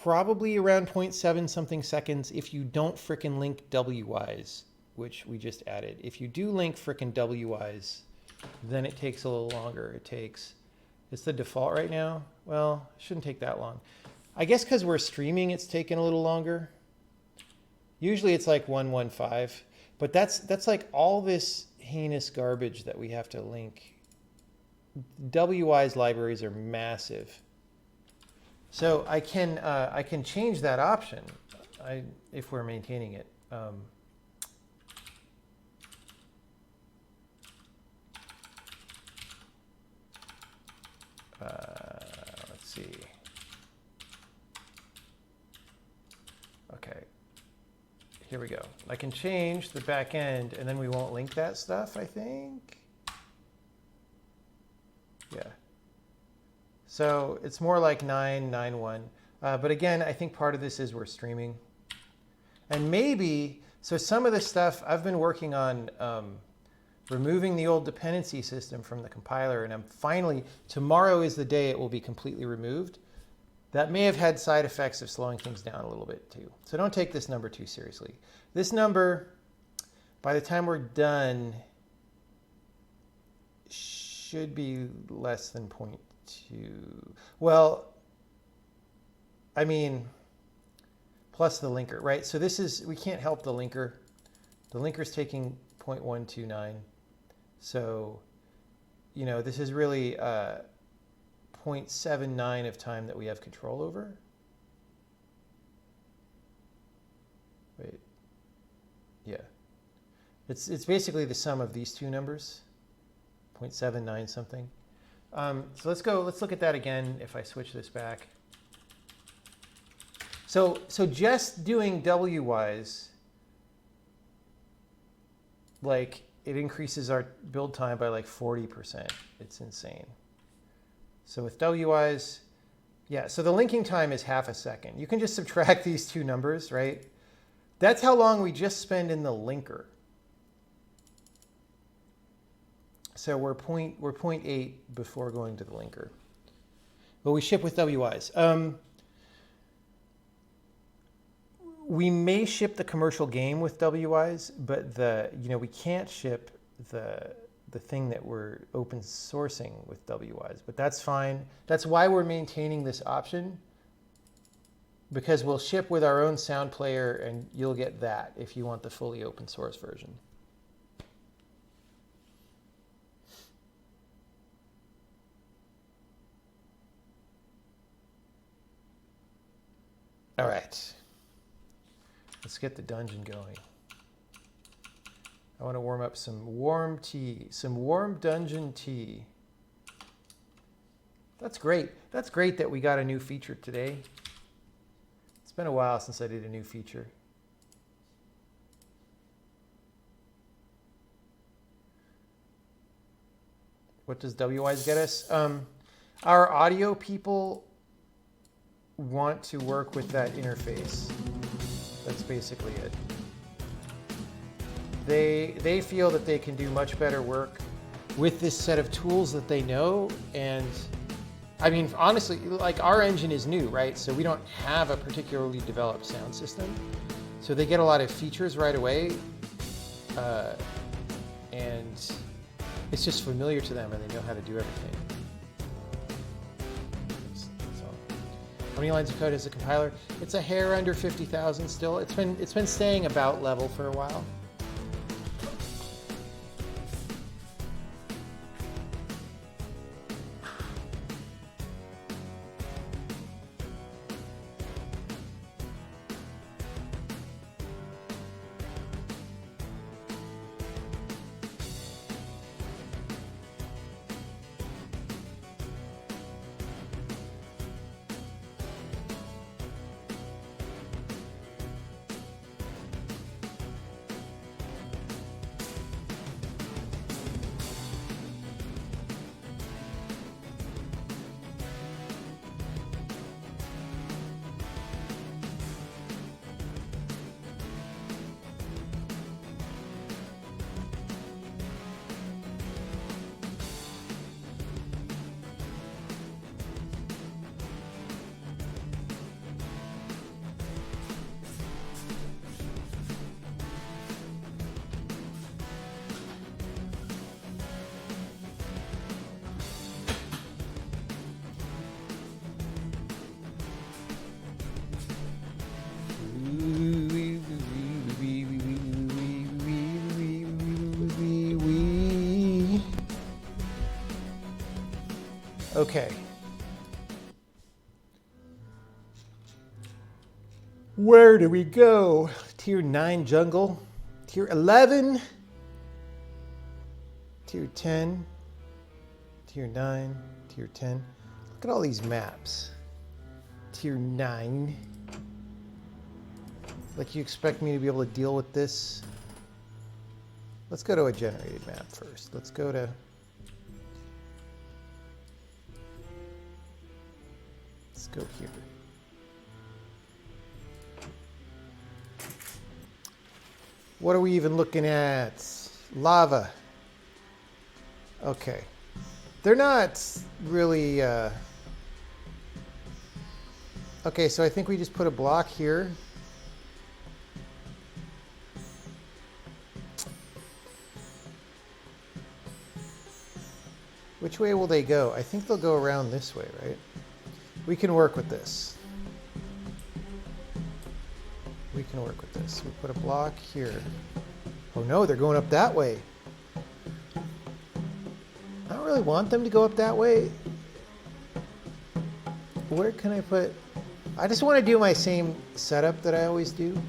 Probably around 0.7 something seconds if you don't frickin' link WWise, which we just added. If you do link frickin' WWise, then it takes a little longer. It's the default right now. Well, it shouldn't take that long. I guess because we're streaming, it's taken a little longer. Usually it's like 115, but that's like all this heinous garbage that we have to link. WWise libraries are massive. So I can change that option if we're maintaining it. Let's see. Okay, here we go. I can change the back end and then we won't link that stuff, I think. Yeah. So it's more like 991. But again, I think part of this is we're streaming. And maybe, so some of the stuff I've been working on removing the old dependency system from the compiler, and I'm finally, tomorrow is the day it will be completely removed. That may have had side effects of slowing things down a little bit too. So don't take this number too seriously. This number, by the time we're done, should be less than 0.2. Well, I mean, plus the linker, right? So this is, we can't help the linker. The linker's taking 0.129. So, you know, this is really 0.79 of time that we have control over. Wait, yeah. It's basically the sum of these two numbers, 0.79 something. So let's look at that again if I switch this back. So just doing WWise, like it increases our build time by like 40%. It's insane. So with WWise, yeah, so the linking time is half a second. You can just subtract these two numbers, right? That's how long we just spend in the linker. So we're 0.8 before going to the linker. But we ship with WIs. We may ship the commercial game with WIs, but we can't ship the thing that we're open sourcing with WIs. But that's fine. That's why we're maintaining this option, because we'll ship with our own sound player, and you'll get that if you want the fully open source version. All right. Let's get the dungeon going. I want to warm up some warm tea, some warm dungeon tea. That's great. That's great that we got a new feature today. It's been a while since I did a new feature. What does WIs get us? Our audio people want to work with that interface. That's basically it. They feel that they can do much better work with this set of tools that they know. And I mean, honestly, like our engine is new, right? So we don't have a particularly developed sound system. So they get a lot of features right away. And it's just familiar to them, and they know how to do everything. How many lines of code has a compiler? It's a hair under 50,000 still. It's been staying about level for a while. Okay. Where do we go? Tier 9 jungle. Tier 11. Tier 10. Tier 9. Tier 10. Look at all these maps. Tier 9. Like you expect me to be able to deal with this? Let's go to a generated map first. Let's go to... Let's go here. What are we even looking at? Lava. Okay. They're not really... Okay, so I think we just put a block here. Which way will they go? I think they'll go around this way, right? We can work with this. We can work with this. We put a block here. Oh no, they're going up that way. I don't really want them to go up that way. Where can I put... I just want to do my same setup that I always do.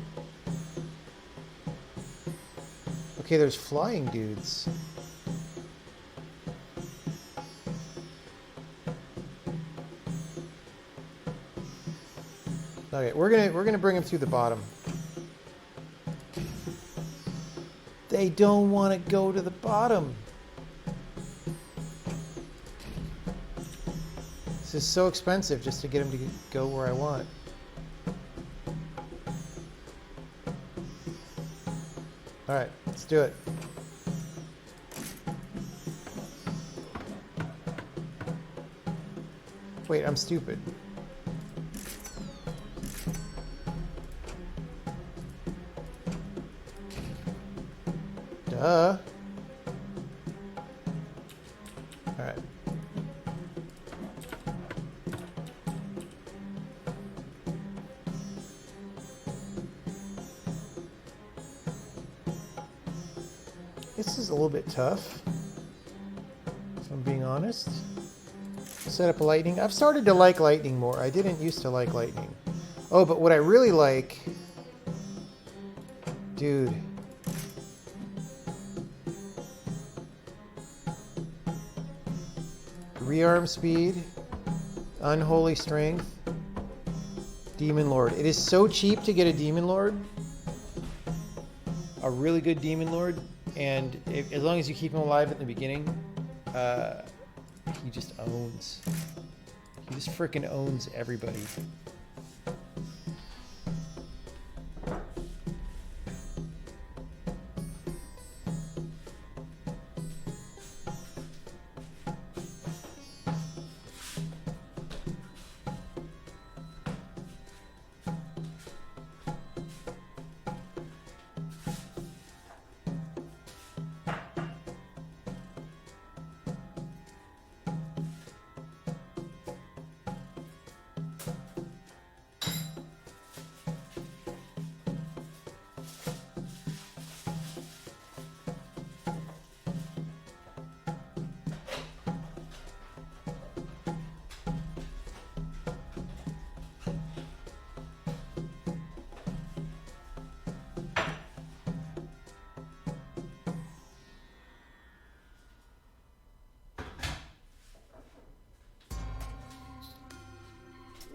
Okay, there's flying dudes. Okay, we're gonna bring them through the bottom. They don't want to go to the bottom. This is so expensive just to get them to go where I want. All right, let's do it. Wait, I'm stupid. Duh. All right. This is a little bit tough, if I'm being honest. Set up lightning. I've started to like lightning more. I didn't used to like lightning. Oh, but what I really like... Dude. Rearm speed. Unholy strength. Demon Lord. It is so cheap to get a Demon Lord. A really good Demon Lord. And as long as you keep him alive at the beginning, he just owns. He just freaking owns everybody.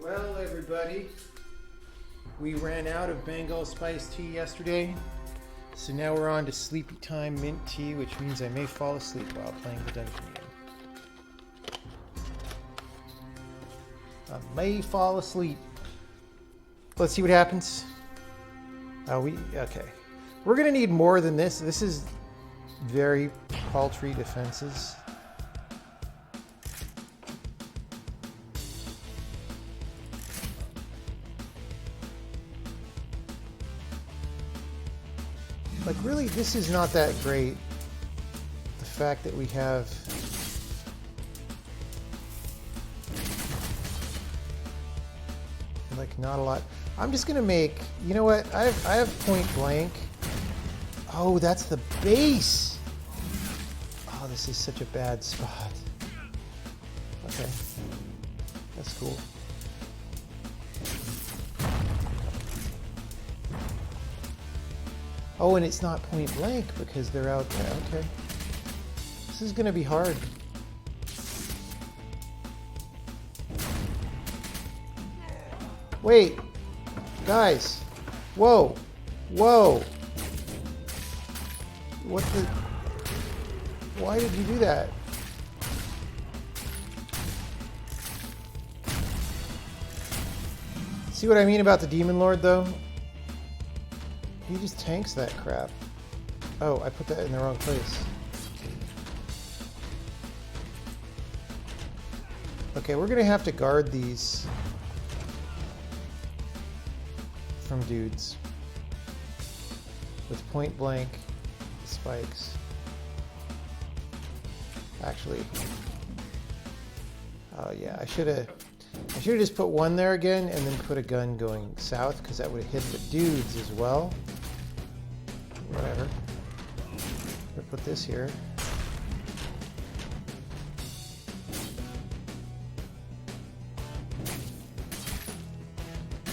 Well, everybody, we ran out of Bengal spice tea yesterday, so now we're on to Sleepy Time mint tea, which means I may fall asleep while playing the dungeon game. I may fall asleep. Let's see what happens. Okay. We're gonna need more than this. This is very paltry defenses. Like, really, this is not that great. The fact that we have... like, not a lot. I'm just gonna make... You know what? I have point blank. Oh, that's the base! Oh, this is such a bad spot. Okay. That's cool. Oh, and it's not point blank because they're out there. Okay. This is gonna be hard. Wait. Guys. Whoa. Whoa. What the... Why did you do that? See what I mean about the Demon Lord, though? He just tanks that crap. Oh, I put that in the wrong place. Okay, we're gonna have to guard these from dudes with point blank spikes. Actually, oh yeah, I should have just put one there again and then put a gun going south because that would have hit the dudes as well. Whatever. We'll put this here.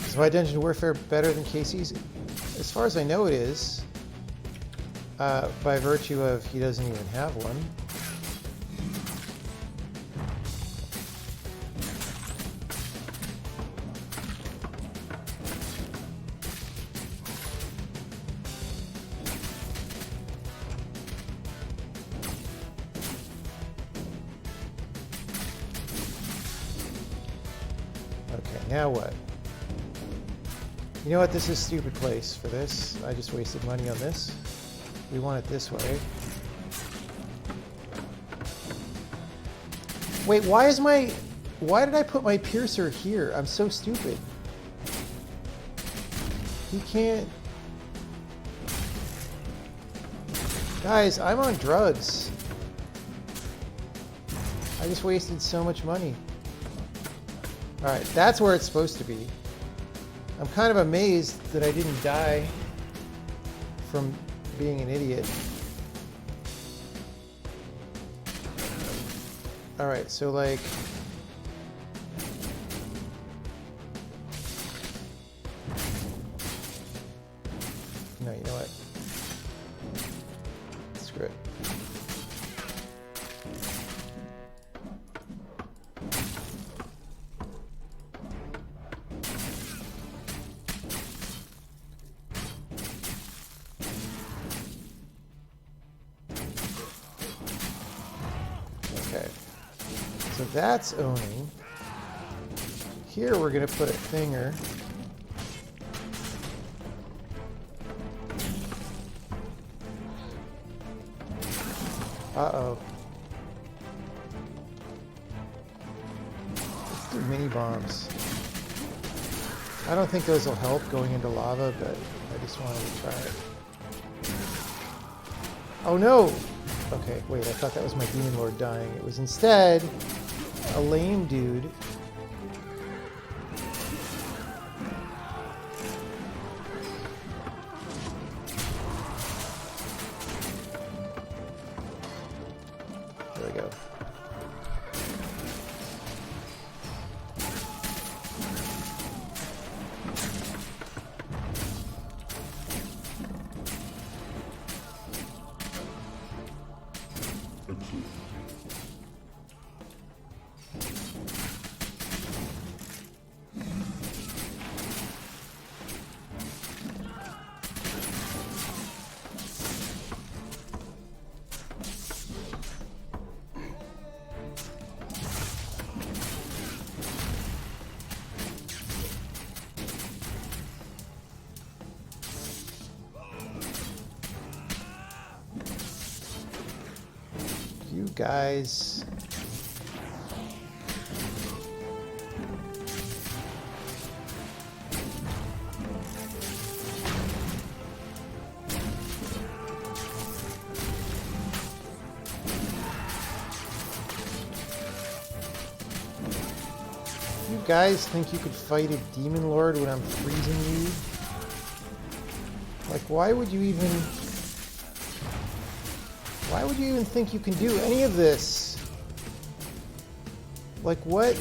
Is my Dungeon Warfare better than Casey's? As far as I know it is. By virtue of he doesn't even have one. Now what? You know what? This is a stupid place for this. I just wasted money on this. We want it this way. Wait, why did I put my piercer here? I'm so stupid. He can't... Guys, I'm on drugs. I just wasted so much money. Alright, that's where it's supposed to be. I'm kind of amazed that I didn't die from being an idiot. Alright, so like... No, you know what? Screw it. Okay. So that's owning. Here we're going to put a finger. Uh-oh. Let's do mini bombs. I don't think those will help going into lava, but I just wanted to try it. Oh no! Okay, wait, I thought that was my Demon Lord dying. It was instead a lame dude. There we go. You guys. You guys think you could fight a Demon Lord when I'm freezing you? Like, why would you even think you can do any of this? Like, what?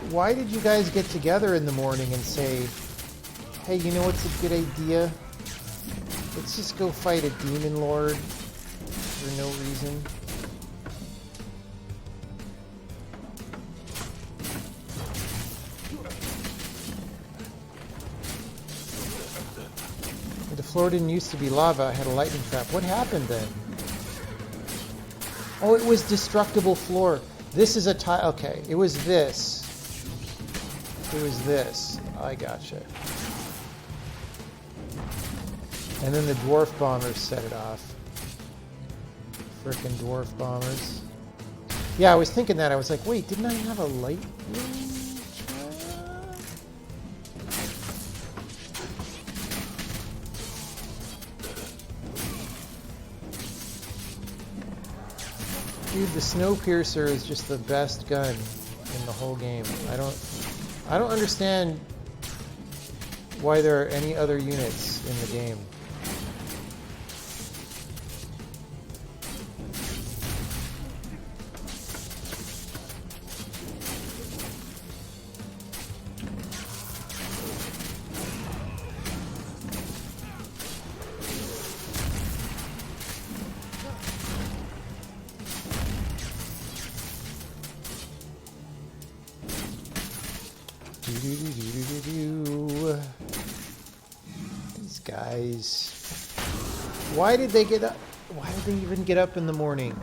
Why did you guys get together in the morning and say, hey, you know what's a good idea? Let's just go fight a Demon Lord for no reason. The floor didn't used to be lava. I had a lightning trap. What happened then? Oh, it was destructible floor. This is a tile. Okay, it was this. It was this. I gotcha. And then the dwarf bombers set it off. Frickin' dwarf bombers. Yeah, I was thinking that. I was like, wait, didn't I have a lightning trap? Dude, the Snowpiercer is just the best gun in the whole game. I don't understand why there are any other units in the game. These guys. Why did they get up? Why did they even get up in the morning?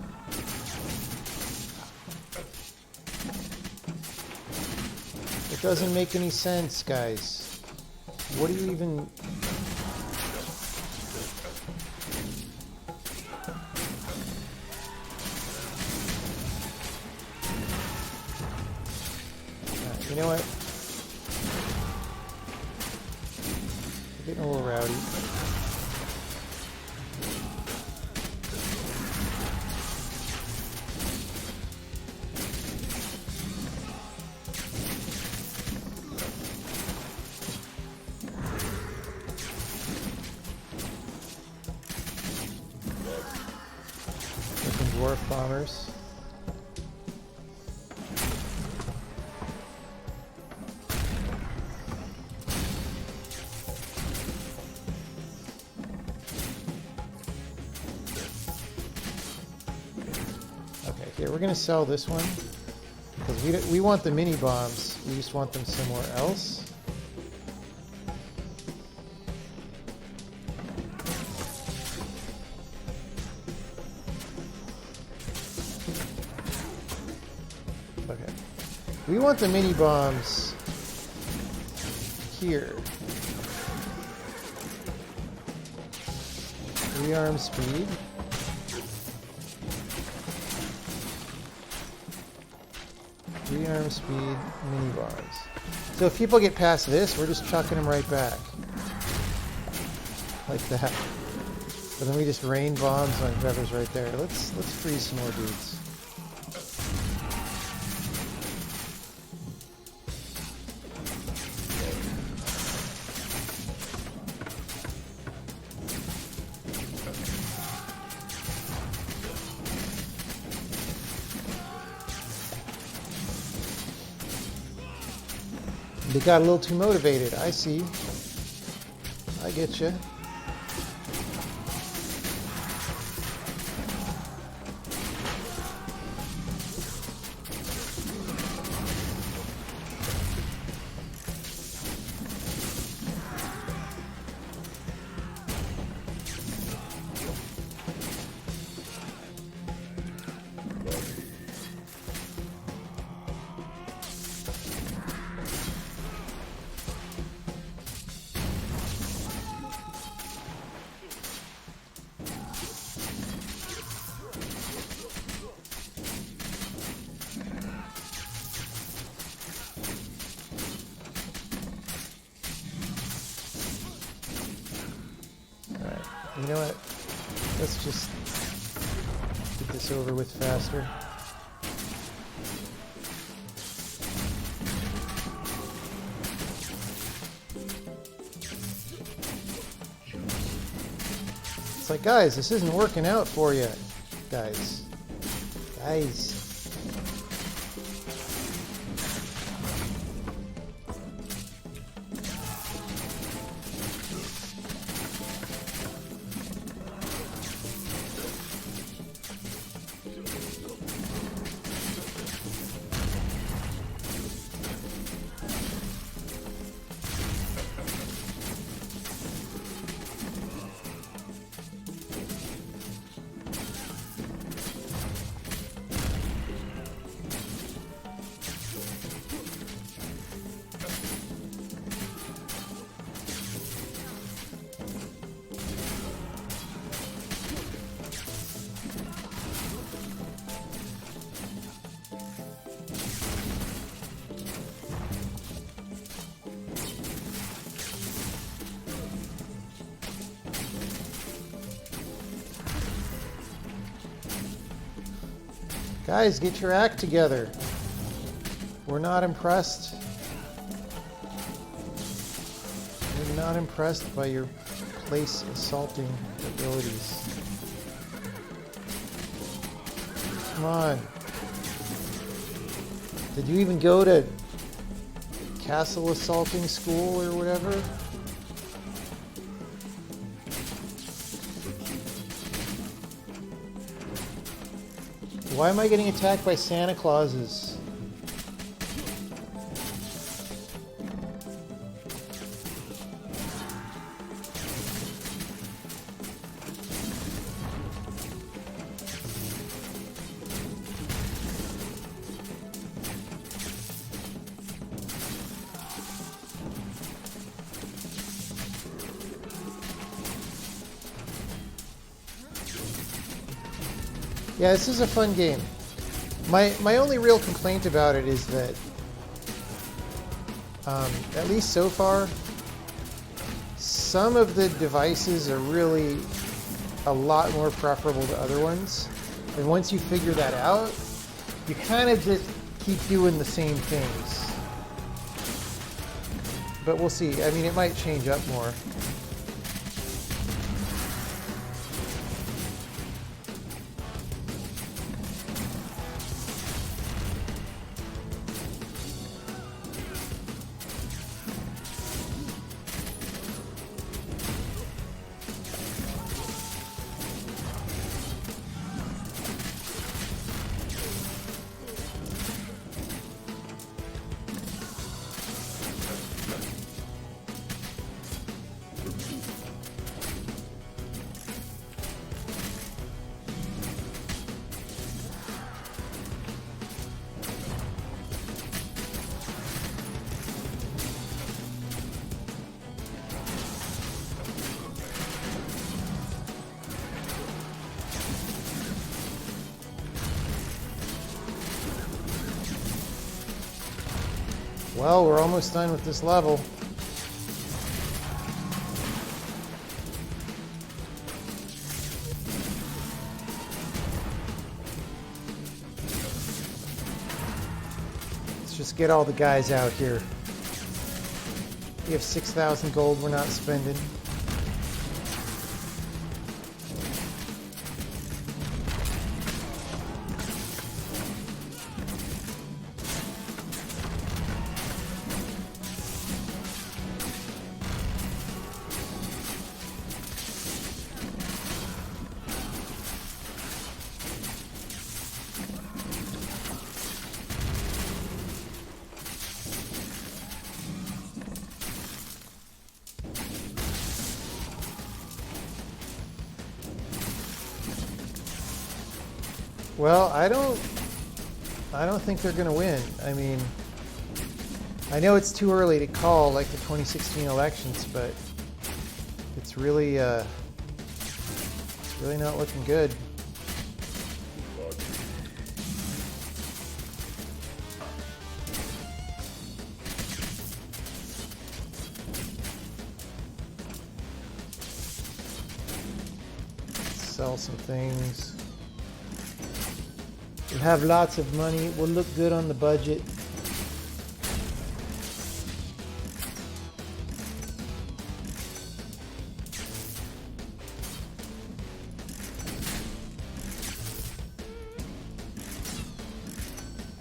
It doesn't make any sense, guys. What do you even... know what? I'm getting a little rowdy. Dwarf bombers. Okay, here we're going to sell this one because we want the mini bombs. We just want them somewhere else. Okay. We want the mini bombs here. Rearm speed. Rearm speed, mini bombs. So if people get past this, we're just chucking them right back. Like that. But then we just rain bombs on whoever's right there. Let's freeze some more dudes. They got a little too motivated. I see. I get you. You know what? Let's just get this over with faster. It's like, guys, this isn't working out for you. Guys. Guys, get your act together. We're not impressed. We're not impressed by your place assaulting abilities. Come on. Did you even go to castle assaulting school or whatever? Why am I getting attacked by Santa Clauses? Yeah, this is a fun game. My only real complaint about it is that At least so far, some of the devices are really a lot more preferable to other ones. And once you figure that out, you kind of just keep doing the same things. But we'll see. I mean, it might change up more. Well, we're almost done with this level. Let's just get all the guys out here. We have 6,000 gold we're not spending. Well, I don't think they're going to win. I mean, I know it's too early to call like the 2016 elections, but it's really not looking good. Sell some things. We'll have lots of money. We'll look good on the budget.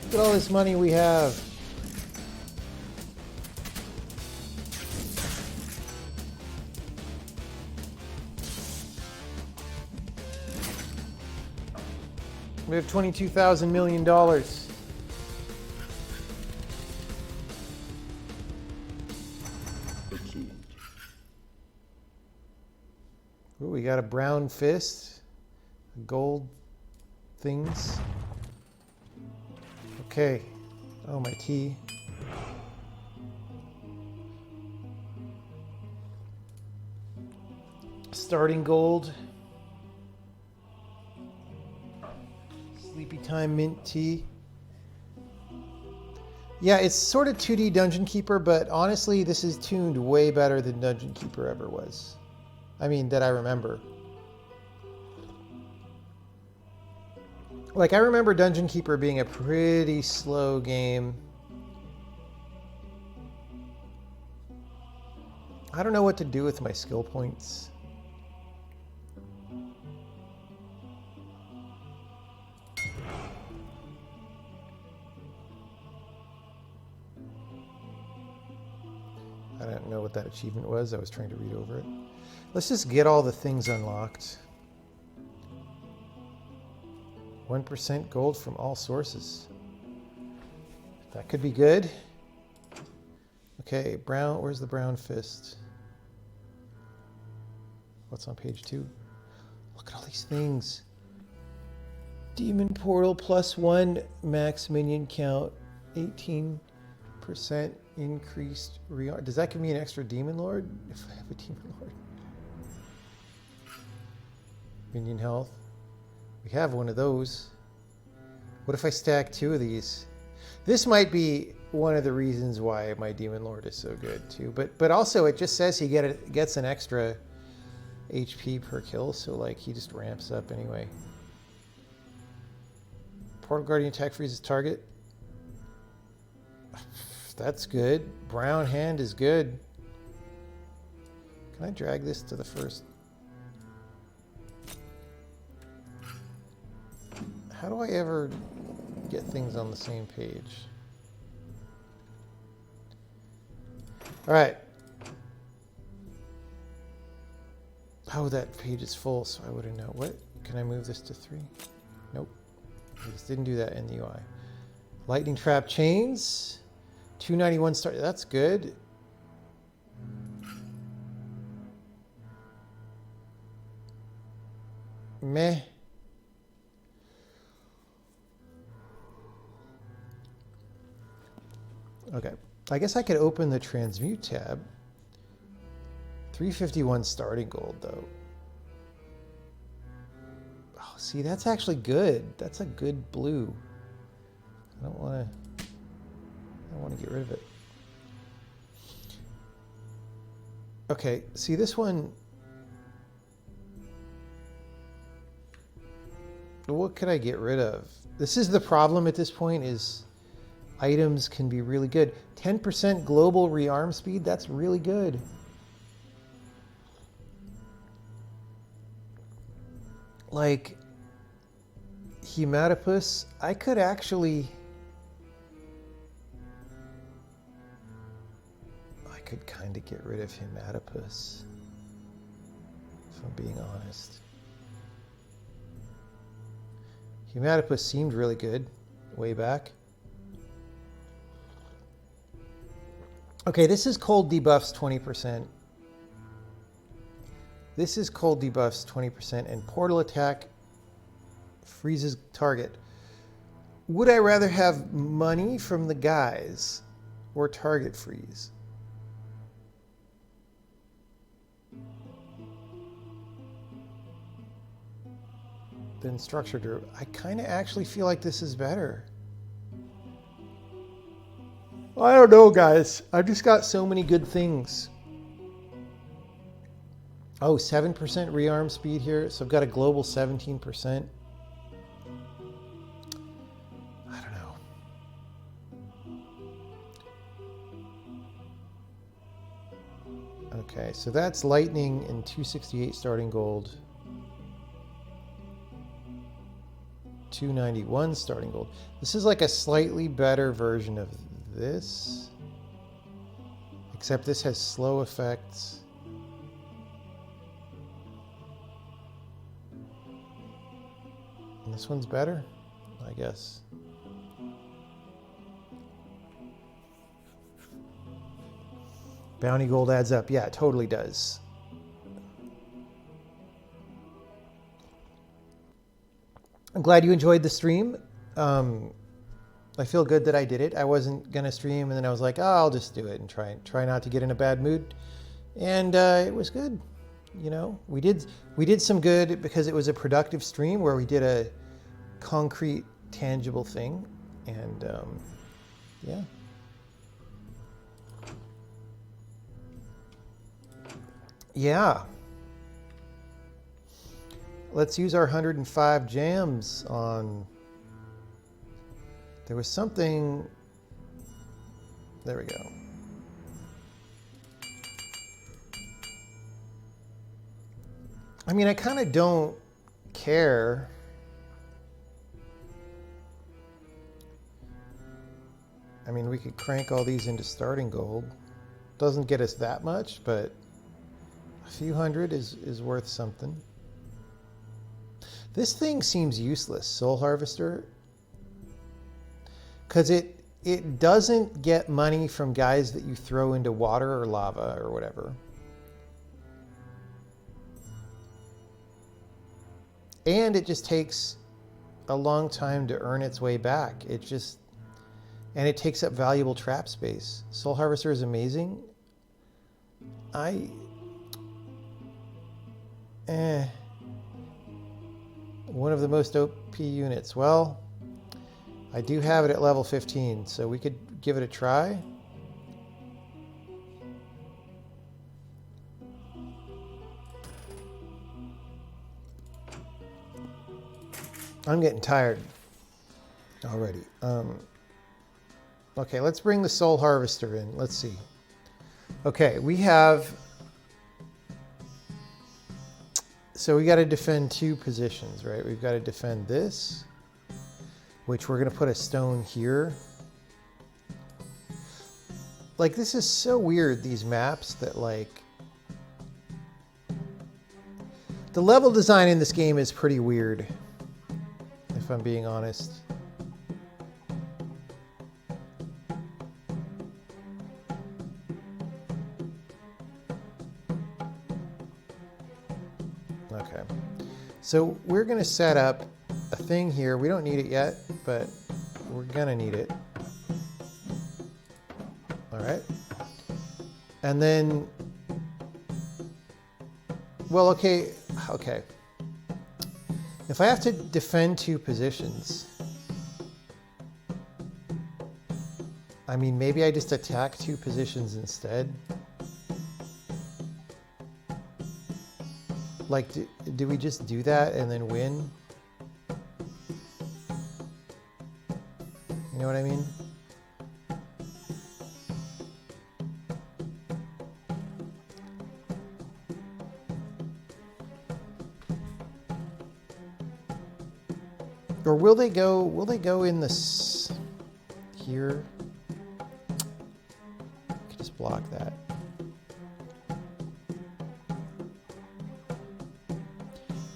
Look at all this money we have. We have $22,000 million. Excellent. Ooh, we got a brown fist, gold things. Okay. Oh, my tea. Starting gold. Sleepy Time mint tea. Yeah, it's sort of 2D Dungeon Keeper, but honestly, this is tuned way better than Dungeon Keeper ever was. I mean, that I remember. Like, I remember Dungeon Keeper being a pretty slow game. I don't know what to do with my skill points. I don't know what that achievement was. I was trying to read over it. Let's just get all the things unlocked. 1% gold from all sources. That could be good. Okay, brown. Where's the brown fist? What's on page 2? Look at all these things. Demon Portal +1 max minion count. 18% increased rearm. Does that give me an extra Demon Lord if I have a Demon Lord? Minion health. We have one of those. What if I stack 2 of these? This might be one of the reasons why my Demon Lord is so good too. But also it just says he gets an extra HP per kill, so like he just ramps up anyway. Portal Guardian attack freezes target. That's good. Brown Hand is good. Can I drag this to the first? How do I ever get things on the same page? All right. Oh, that page is full, so I wouldn't know. What? Can I move this to 3? Nope. I just didn't do that in the UI. Lightning Trap Chains. 291 start. That's good. Meh. Okay. I guess I could open the Transmute tab. 351 starting gold, though. Oh, see, that's actually good. That's a good blue. I don't want to get rid of it. Okay, see this one. What could I get rid of? This is the problem at this point is items can be really good. 10% global rearm speed, that's really good. Like Hematopus, I could actually... I could kind of get rid of Hematopus, if I'm being honest. Hematopus seemed really good way back. Okay, this is cold debuffs 20%. This is cold debuffs 20% and portal attack freezes target. Would I rather have money from the guys or target freeze? Then structure group. I kind of actually feel like this is better. I don't know, guys. I've just got so many good things. Oh, 7% rearm speed here. So I've got a global 17%. I don't know. Okay, so that's lightning and 268 starting gold. 291 starting gold. This is like a slightly better version of this, except this has slow effects. And this one's better, I guess. Bounty gold adds up. Yeah, it totally does. I'm glad you enjoyed the stream. I feel good that I did it. I wasn't gonna stream, and then I was like, oh, I'll just do it and try not to get in a bad mood. And it was good. You know, we did some good because it was a productive stream where we did a concrete, tangible thing, and yeah. Yeah. Let's use our 105 jams on... There was something... There we go. I mean, I kind of don't care. I mean, we could crank all these into starting gold. Doesn't get us that much, but a few hundred is worth something. This thing seems useless, Soul Harvester. Because it doesn't get money from guys that you throw into water or lava or whatever. And it just takes a long time to earn its way back. And it takes up valuable trap space. Soul Harvester is amazing. One of the most OP units. Well, I do have it at level 15, so we could give it a try. I'm getting tired already. Okay, let's bring the Soul Harvester in. Let's see. Okay, we have... So we got to defend 2 positions, right? We've got to defend this, which we're going to put a stone here. Like, this is so weird, these maps, that, like... The level design in this game is pretty weird, if I'm being honest. Okay. So we're going to set up a thing here. We don't need it yet, but we're going to need it. All right. And then, well, okay. If I have to defend 2 positions, I mean, maybe I just attack 2 positions instead. Like, do we just do that and then win? You know what I mean? Or will they go in this here? I could just block that.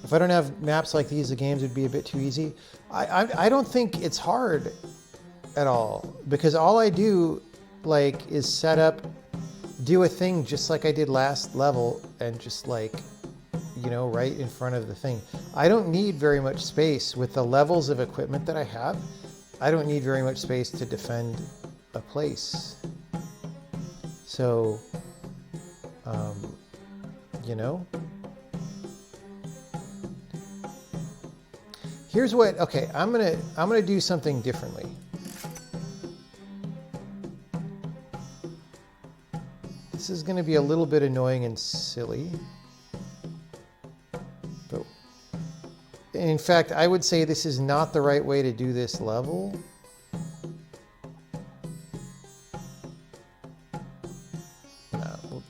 If I don't have maps like these, the games would be a bit too easy. I don't think it's hard at all, because all I do, like, is set up, do a thing just like I did last level, and just, like, you know, right in front of the thing. I don't need very much space with the levels of equipment that I have. I don't need very much space to defend a place. So, you know. Here's what, okay, I'm gonna do something differently. This is gonna be a little bit annoying and silly. But in fact, I would say this is not the right way to do this level. No,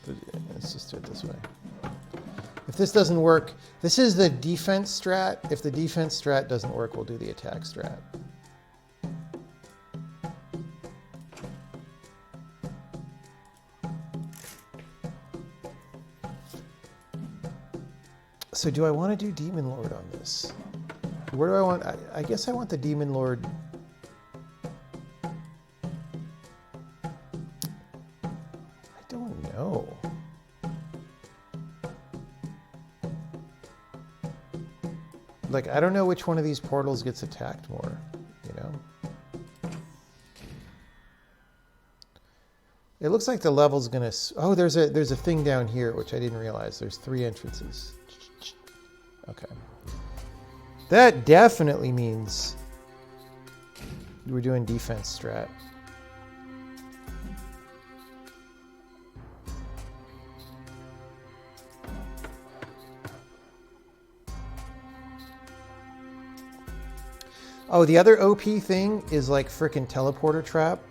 let's just do it this way. If this doesn't work, this is the defense strat. If the defense strat doesn't work, we'll do the attack strat. So do I want to do Demon Lord on this? Where do I want? I guess I want the Demon Lord. I don't know. Like, I don't know which one of these portals gets attacked more, you know? It looks like the level's gonna... Oh, there's a thing down here, which I didn't realize. There's 3 entrances. Okay. That definitely means we're doing defense strat. Oh, the other OP thing is like frickin' teleporter trap.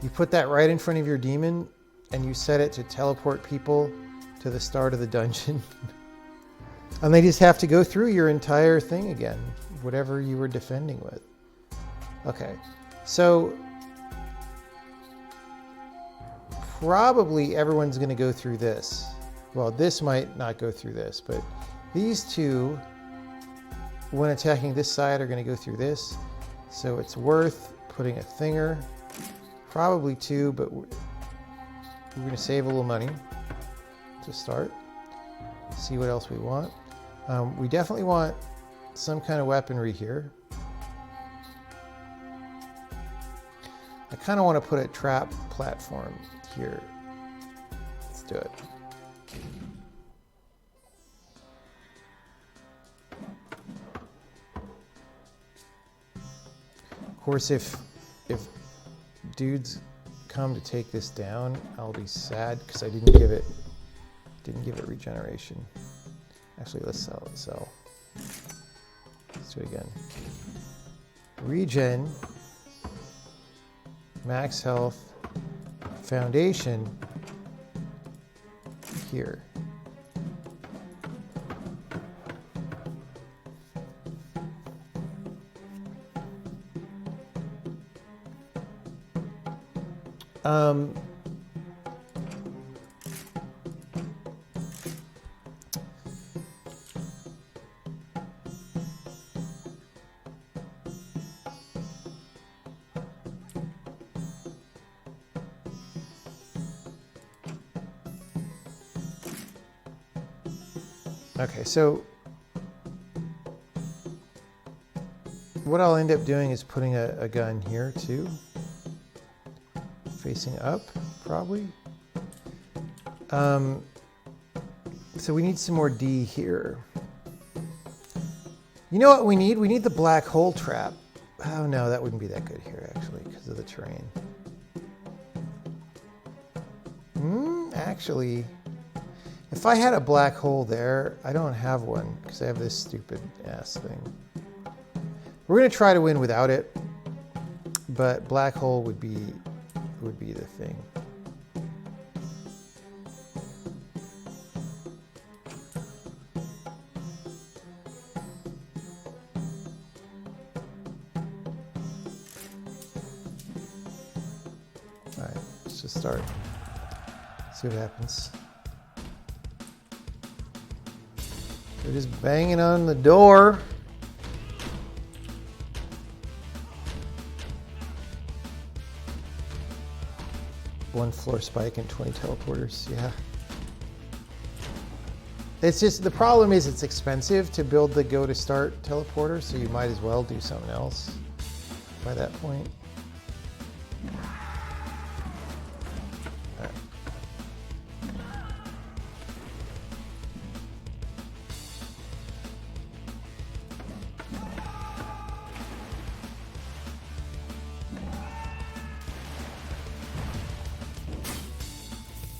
You put that right in front of your demon and you set it to teleport people to the start of the dungeon. And they just have to go through your entire thing again, whatever you were defending with. Okay, so probably everyone's gonna go through this. Well, this might not go through this, but these two, when attacking this side, are going to go through this. So it's worth putting a thinger. Probably 2, but we're going to save a little money to start. See what else we want. We definitely want some kind of weaponry here. I kind of want to put a trap platform here. Let's do it. course, if dudes come to take this down, I'll be sad because I didn't give it regeneration. Actually, let's sell. Let's do it again. Regen, max health, foundation here. Okay, so what I'll end up doing is putting a gun here too, facing up probably. So we need some more D here. You know what we need? We need the black hole trap. Oh no, that wouldn't be that good here actually because of the terrain. Actually, if I had a black hole there, I don't have one because I have this stupid ass thing. We're gonna try to win without it, but black hole would be the thing. All right, let's just start. See what happens. They're just banging on the door. One floor spike and 20 teleporters, yeah. It's just, the problem is it's expensive to build the go to start teleporter, so you might as well do something else by that point.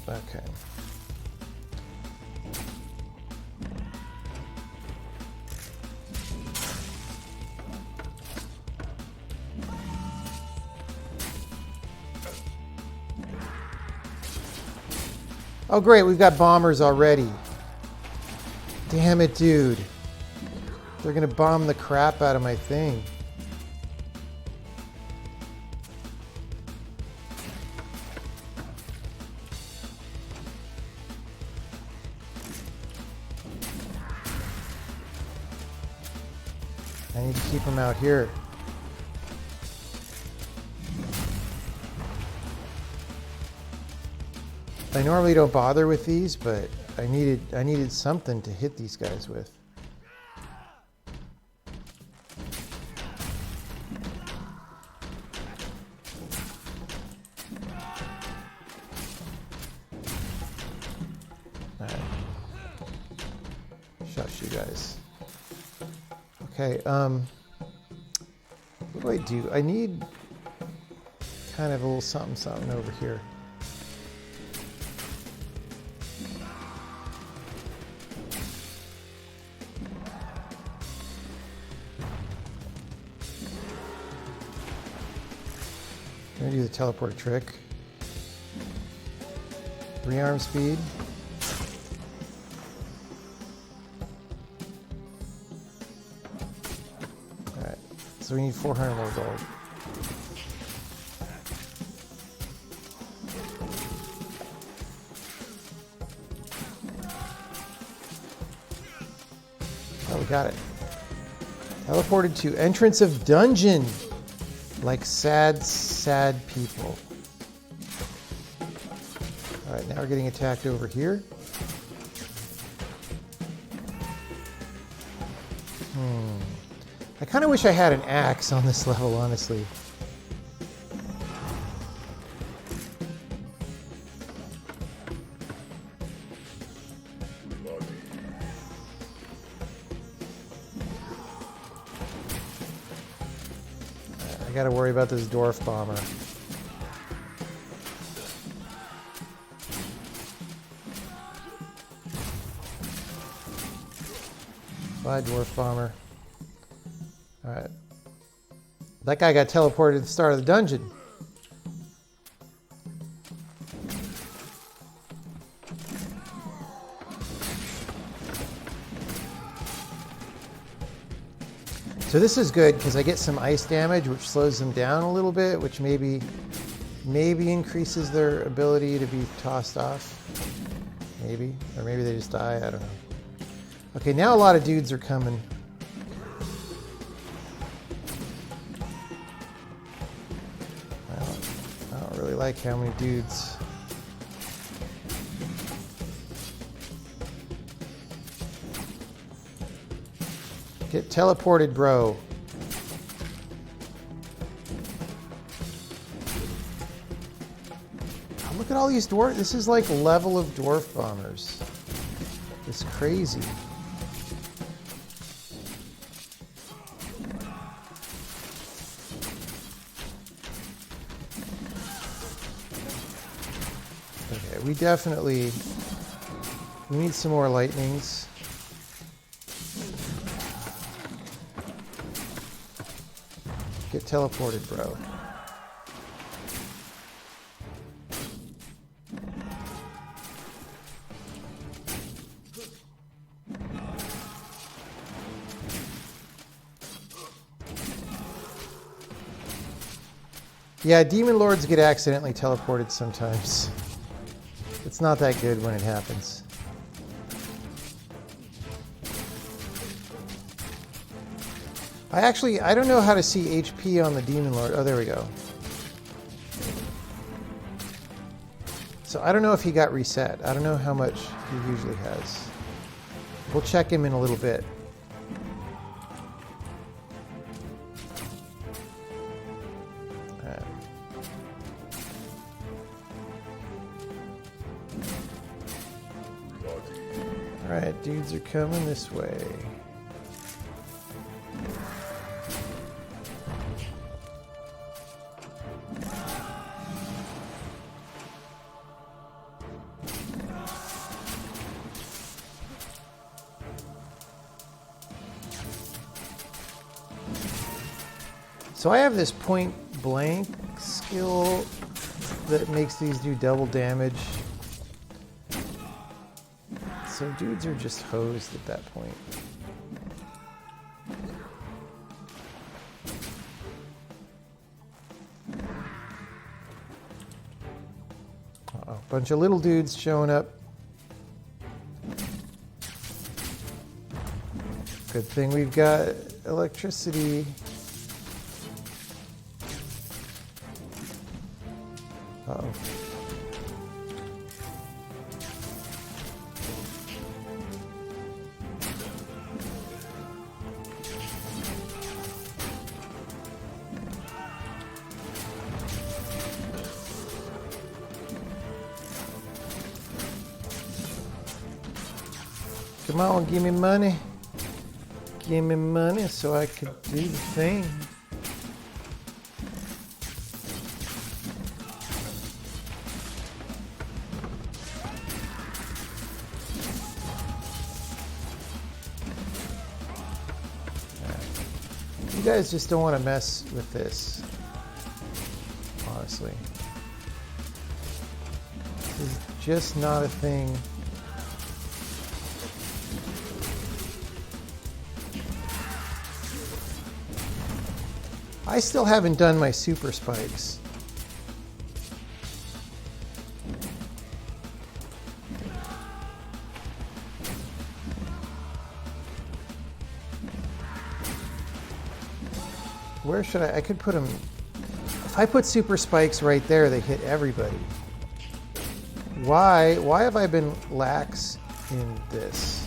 Okay. Oh great, we've got bombers already. Damn it, dude. They're gonna bomb the crap out of my thing. I need to keep them out here. I normally don't bother with these, but I needed something to hit these guys with. All right. Shush you guys. Okay, what do I do? I need kind of a little something over here. I'm gonna do the teleport trick. Rearm speed. So we need 400 more gold. Oh, we got it. Teleported to entrance of dungeon. Like sad, sad people. All right, now we're getting attacked over here. I kind of wish I had an axe on this level, honestly. I gotta worry about this dwarf bomber. Bye, dwarf bomber. Alright. That guy got teleported at the start of the dungeon. So this is good because I get some ice damage, which slows them down a little bit, which maybe increases their ability to be tossed off. Maybe. Or maybe they just die. I don't know. Okay, now a lot of dudes are coming. I don't really like how many dudes. Get teleported, bro. Oh, look at all these dwarf. This is like level of dwarf bombers. It's crazy. Okay, we need some more lightnings. Get teleported, bro. Yeah, demon lords get accidentally teleported sometimes. It's not that good when it happens. I don't know how to see HP on the demon lord. Oh, there we go. So I don't know if he got reset. I don't know how much he usually has. We'll check him in a little bit. Alright, dudes are coming this way. So I have this point blank skill that makes these do double damage. So dudes are just hosed at that point. Uh-oh, bunch of little dudes showing up. Good thing we've got electricity. Uh-oh. Come on, give me money. Give me money so I could do the thing. You guys just don't want to mess with this, honestly. This is just not a thing. I still haven't done my super spikes. Where should I could put them. If I put super spikes right there, they hit everybody. Why have I been lax in this?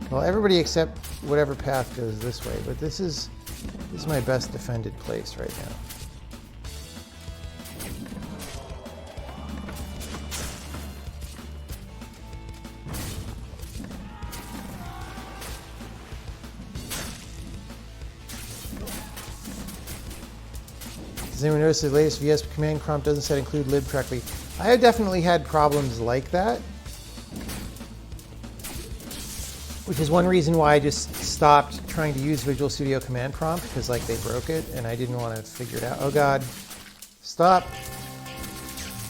Well, everybody except whatever path goes this way, but this is my best defended place right now. Does anyone notice the latest VS command prompt doesn't set include lib correctly? I have definitely had problems like that, which is one reason why I just stopped trying to use Visual Studio command prompt, because like they broke it and I didn't want to figure it out. Oh God, stop,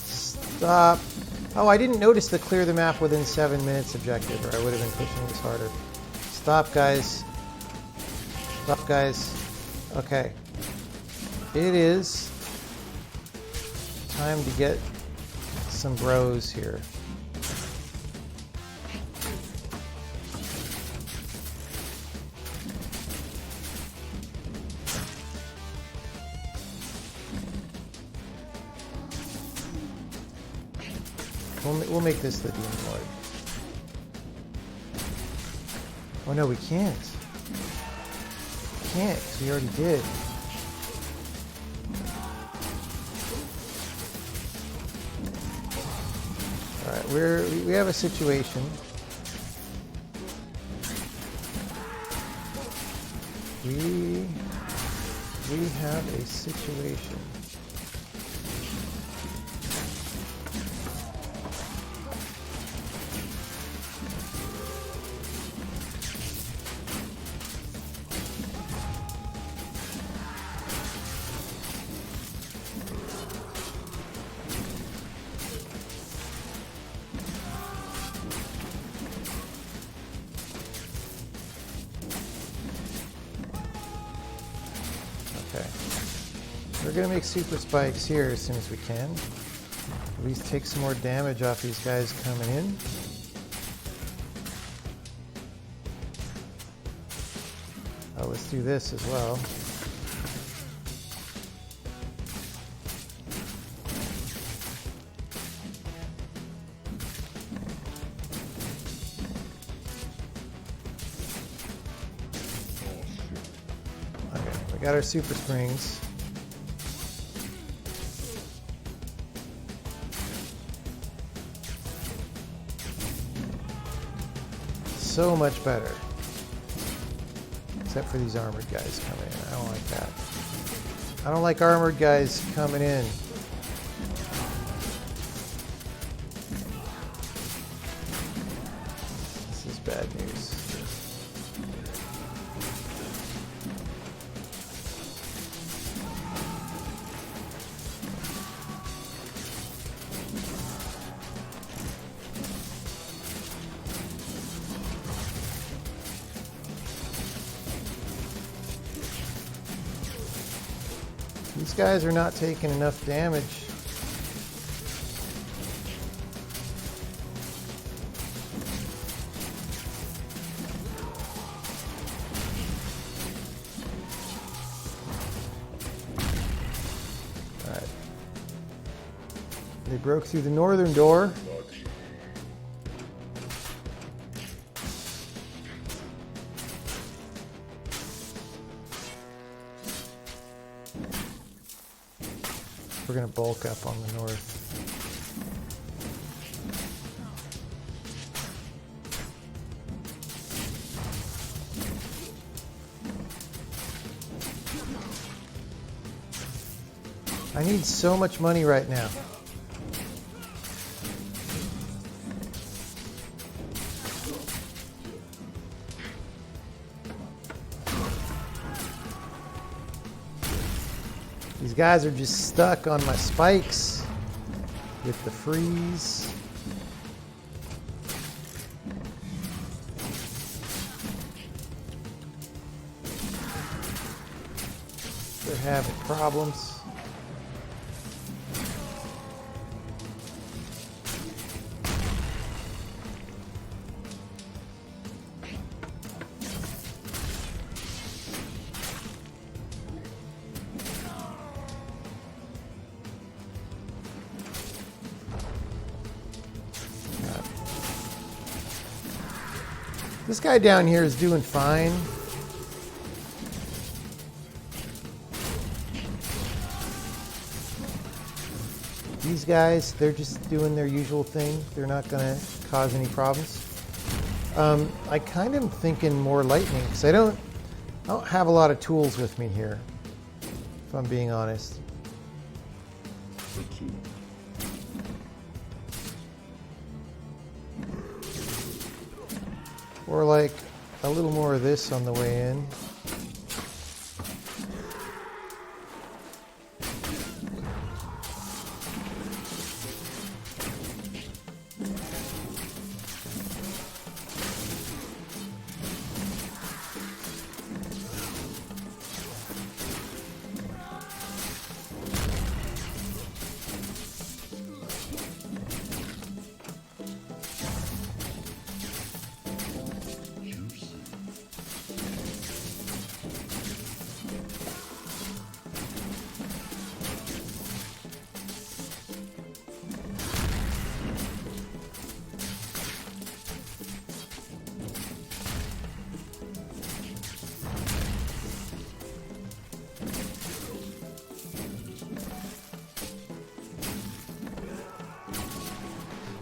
stop. Oh, I didn't notice the clear the map within 7 minutes objective, or I would have been pushing this harder. Stop, guys. Stop, guys. Okay. It is time to get some bros here. We'll make this the Demon Lord. Oh no, we can't. We can't, because we already did. Alright, we have a situation. We have a situation. We're going to make super spikes here as soon as we can. At least take some more damage off these guys coming in. Oh, let's do this as well. Okay, we got our super springs. So much better. Except for these armored guys coming in. I don't like that. I don't like armored guys coming in. This is bad news. These guys are not taking enough damage. All right. They broke through the northern door. We're going to bulk up on the north. I need so much money right now. These guys are just stuck on my spikes with the freeze. They're having problems. This guy down here is doing fine. These guys, they're just doing their usual thing. They're not going to cause any problems. I kind of am thinking more lightning, because I don't have a lot of tools with me here, if I'm being honest. Or like a little more of this on the way in.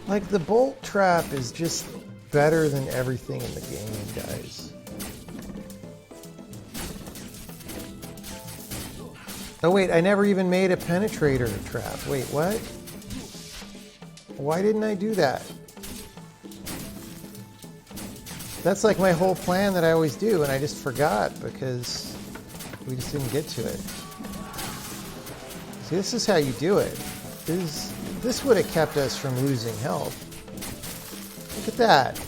Like, the bolt trap is just better than everything in the game, guys. Oh wait, I never even made a penetrator trap. Wait, what? Why didn't I do that? That's like my whole plan that I always do, and I just forgot because we just didn't get to it. See, this is how you do it. This would have kept us from losing health. Look at that.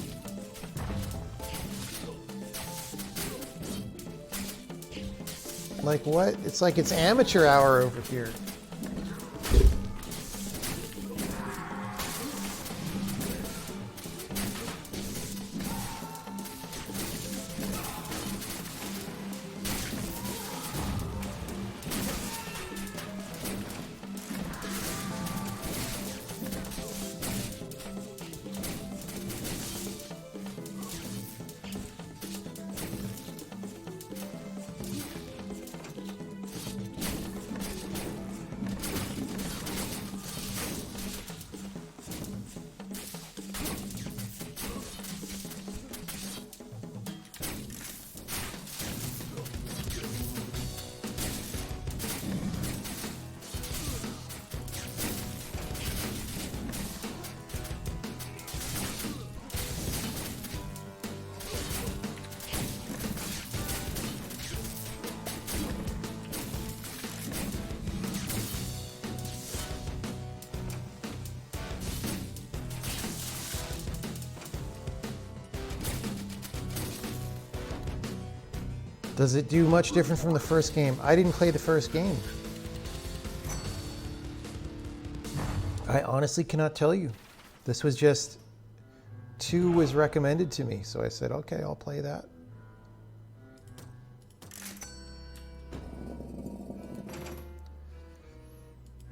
Like what? It's like it's amateur hour over here. Does it do much different from the first game? I didn't play the first game. I honestly cannot tell you. This was just 2 was recommended to me, so I said, okay, I'll play that.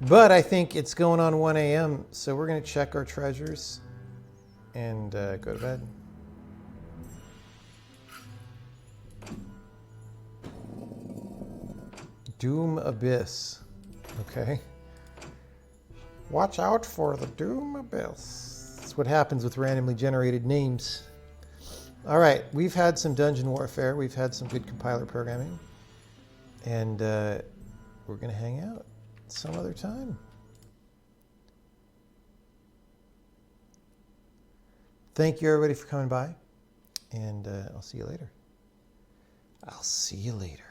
But I think it's going on 1 a.m., so we're going to check our treasures and go to bed. Doom Abyss. Okay. Watch out for the Doom Abyss. That's what happens with randomly generated names. All right, we've had some dungeon warfare. We've had some good compiler programming. And we're going to hang out some other time. Thank you, everybody, for coming by. And I'll see you later. I'll see you later.